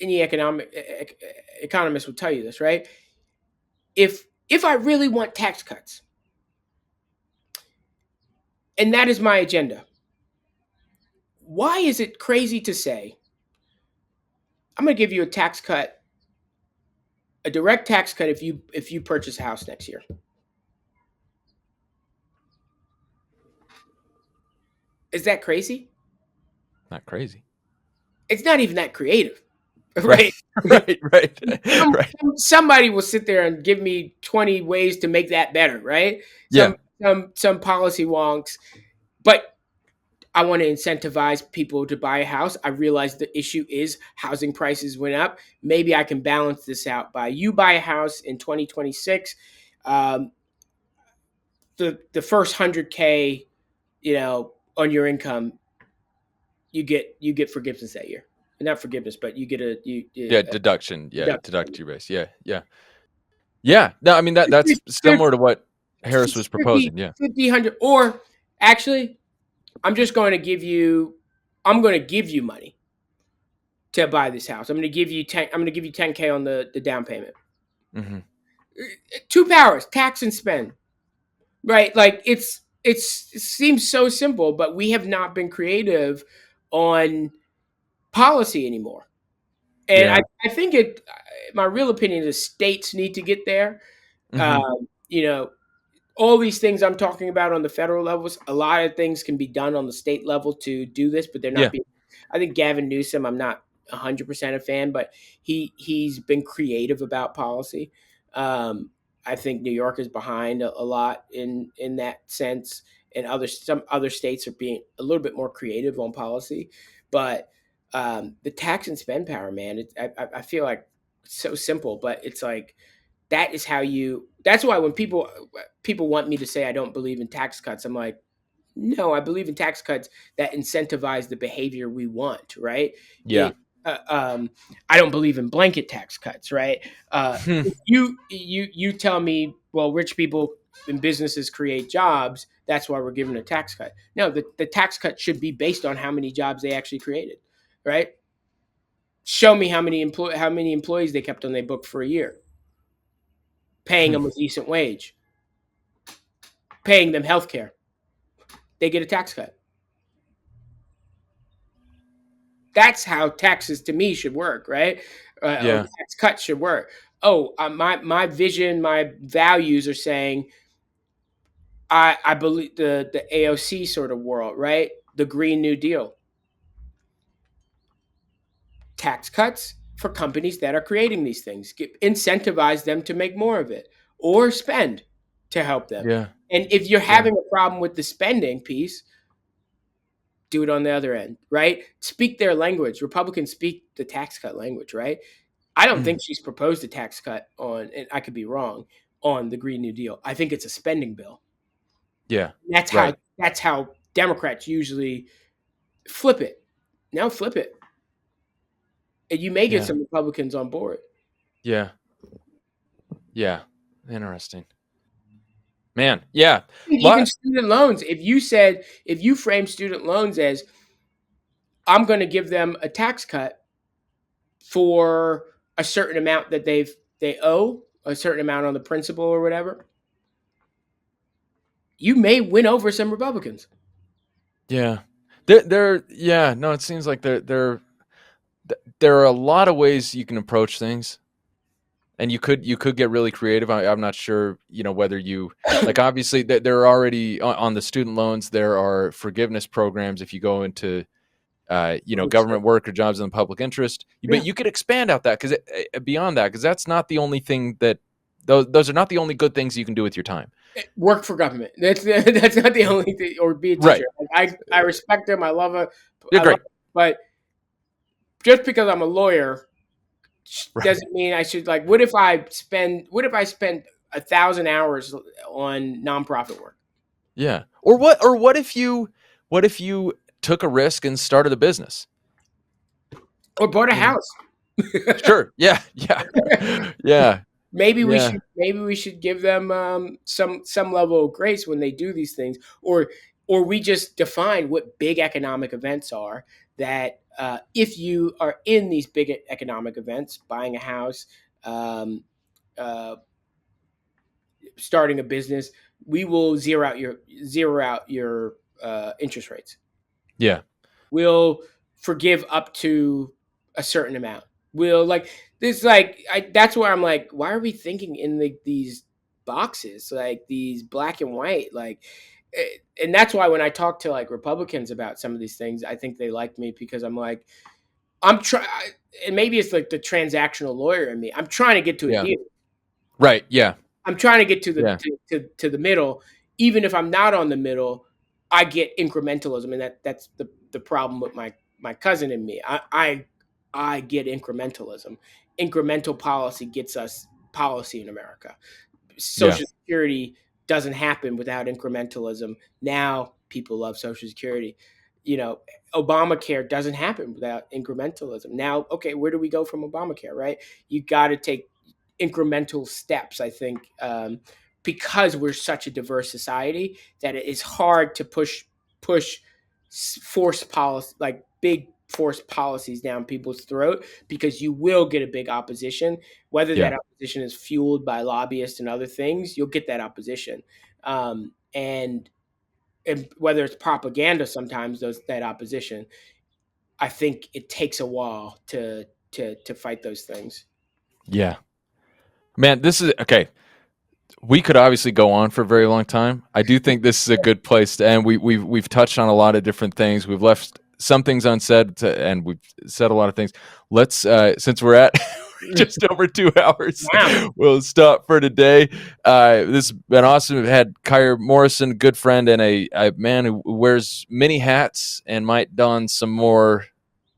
any economist will tell you this, right? If I really want tax cuts, and that is my agenda, why is it crazy to say I'm going to give you a tax cut, a direct tax cut if you purchase a house next year? Is that crazy? not crazy. It's not even that creative, Right, right? right, right. Somebody will sit there and give me 20 ways to make that better, right? Yeah, Some policy wonks, but I want to incentivize people to buy a house. I realize the issue is housing prices went up. Maybe I can balance this out by you buy a house in 2026. Um, the first 100K, on your income, you get forgiveness that year. Not forgiveness, but you get yeah. Deduction. Yeah, deduction. deduct your base. Yeah, yeah, yeah. No, I mean that's There's similar to what Harris was 50, proposing. Yeah. 50, 100, or actually, I'm just going to give you, I'm going to give you money to buy this house. I'm going to give you 10. I'm going to give you 10K on the down payment. Mm-hmm. Two powers: tax and spend. Right? Like it seems so simple, but we have not been creative on policy anymore. And Yeah. I think it. My real opinion is states need to get there. Mm-hmm. Um, you know, all these things I'm talking about on the federal levels, a lot of things can be done on the state level to do this, but they're not Yeah. being. I think Gavin Newsom, I'm not 100% a fan, but he's been creative about policy. Um, I think New York is behind a lot in that sense, and some other states are being a little bit more creative on policy. But the tax and spend power, man, I feel like it's so simple, but it's like that is how you. That's why when people want me to say I don't believe in tax cuts, I'm like, no, I believe in tax cuts that incentivize the behavior we want, right? Yeah. It uh, um, I don't believe in blanket tax cuts, right? If you tell me, well, rich people and businesses create jobs, that's why we're giving a tax cut. No, the tax cut should be based on how many jobs they actually created, right? Show me how many employees they kept on their book for a year, paying them a decent wage, paying them health care. They get a tax cut. That's how taxes to me should work, right? Or Yeah. tax cuts should work. Oh, my vision, my values are saying I believe the AOC sort of world, right? The Green New Deal, tax cuts for companies that are creating these things, incentivize them to make more of it or spend to help them. Yeah. And if you're Yeah. having a problem with the spending piece, do it on the other end, right? Speak their language. Republicans speak the tax cut language, right? I don't think Mm. she's proposed a tax cut on, and I could be wrong, on the Green New Deal. I think it's a spending bill. Yeah. That's how Right. that's how Democrats usually flip it. Now flip it, and you may get Yeah. some Republicans on board. Yeah. Yeah. Interesting. Man. Yeah. Even Lot. student loans. If you frame student loans as I'm going to give them a tax cut for a certain amount that they owe, a certain amount on the principal or whatever, you may win over some Republicans. Yeah. Yeah, no, it seems like there are a lot of ways you can approach things, And you could get really creative. I'm not sure, whether you like. Obviously, there are already on the student loans. There are forgiveness programs if you go into government work or jobs in the public interest. But you could expand out that because beyond that, because that's not the only thing that those are not the only good things you can do with your time. Work for government. That's not the only thing. Or be a teacher. Right. I respect them. I love it. You're great. But just because I'm a lawyer doesn't mean I should like. What if I spend 1,000 hours on nonprofit work? Yeah. Or what if you took a risk and started a business? Or bought a house? Sure. Yeah. Yeah. Maybe we should give them some level of grace when they do these things, or we just define what big economic events are. That if you are in these big economic events, buying a house, starting a business, we will zero out your interest rates. Yeah. We'll forgive up to a certain amount. We'll that's where I'm like, why are we thinking in these boxes, like these black and white, and that's why when I talk to like Republicans about some of these things, I think they like me because I'm like, and maybe it's like the transactional lawyer in me. I'm trying to get to a deal. Right. Yeah. I'm trying to get to the to the middle. Even if I'm not on the middle, I get incrementalism, and that's the problem with my cousin and me. I get incrementalism. Incremental policy gets us policy in America. Social Security doesn't happen without incrementalism. Now people love Social Security. Obamacare doesn't happen without incrementalism. Now, okay, where do we go from Obamacare, right? You got to take incremental steps, I think, because we're such a diverse society that it is hard to push force policy, like big force policies down people's throat, because you will get a big opposition. Whether that opposition is fueled by lobbyists and other things, you'll get that opposition. And whether it's propaganda, sometimes that opposition, I think it takes a while to fight those things. Yeah. Man, this is okay. We could obviously go on for a very long time. I do think this is a good place to end. We've touched on a lot of different things. We've left some things unsaid, and we've said a lot of things. Let's since we're at just over 2 hours, we'll stop for today. This has been awesome. We've had Khaair Morrison, good friend, and a man who wears many hats and might don some more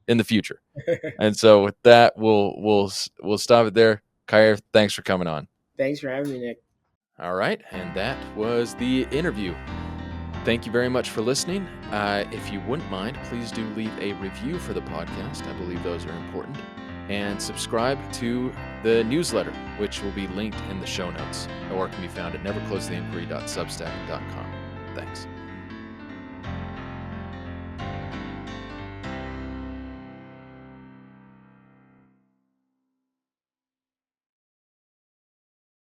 in the future. And so with that, we'll stop it there. Khaair, thanks for coming on. Thanks for having me, Nick. All right, and that was the interview. Thank you very much for listening. If you wouldn't mind, please do leave a review for the podcast. I believe those are important. And subscribe to the newsletter, which will be linked in the show notes, or can be found at neverclosetheinquiry.substack.com. Thanks.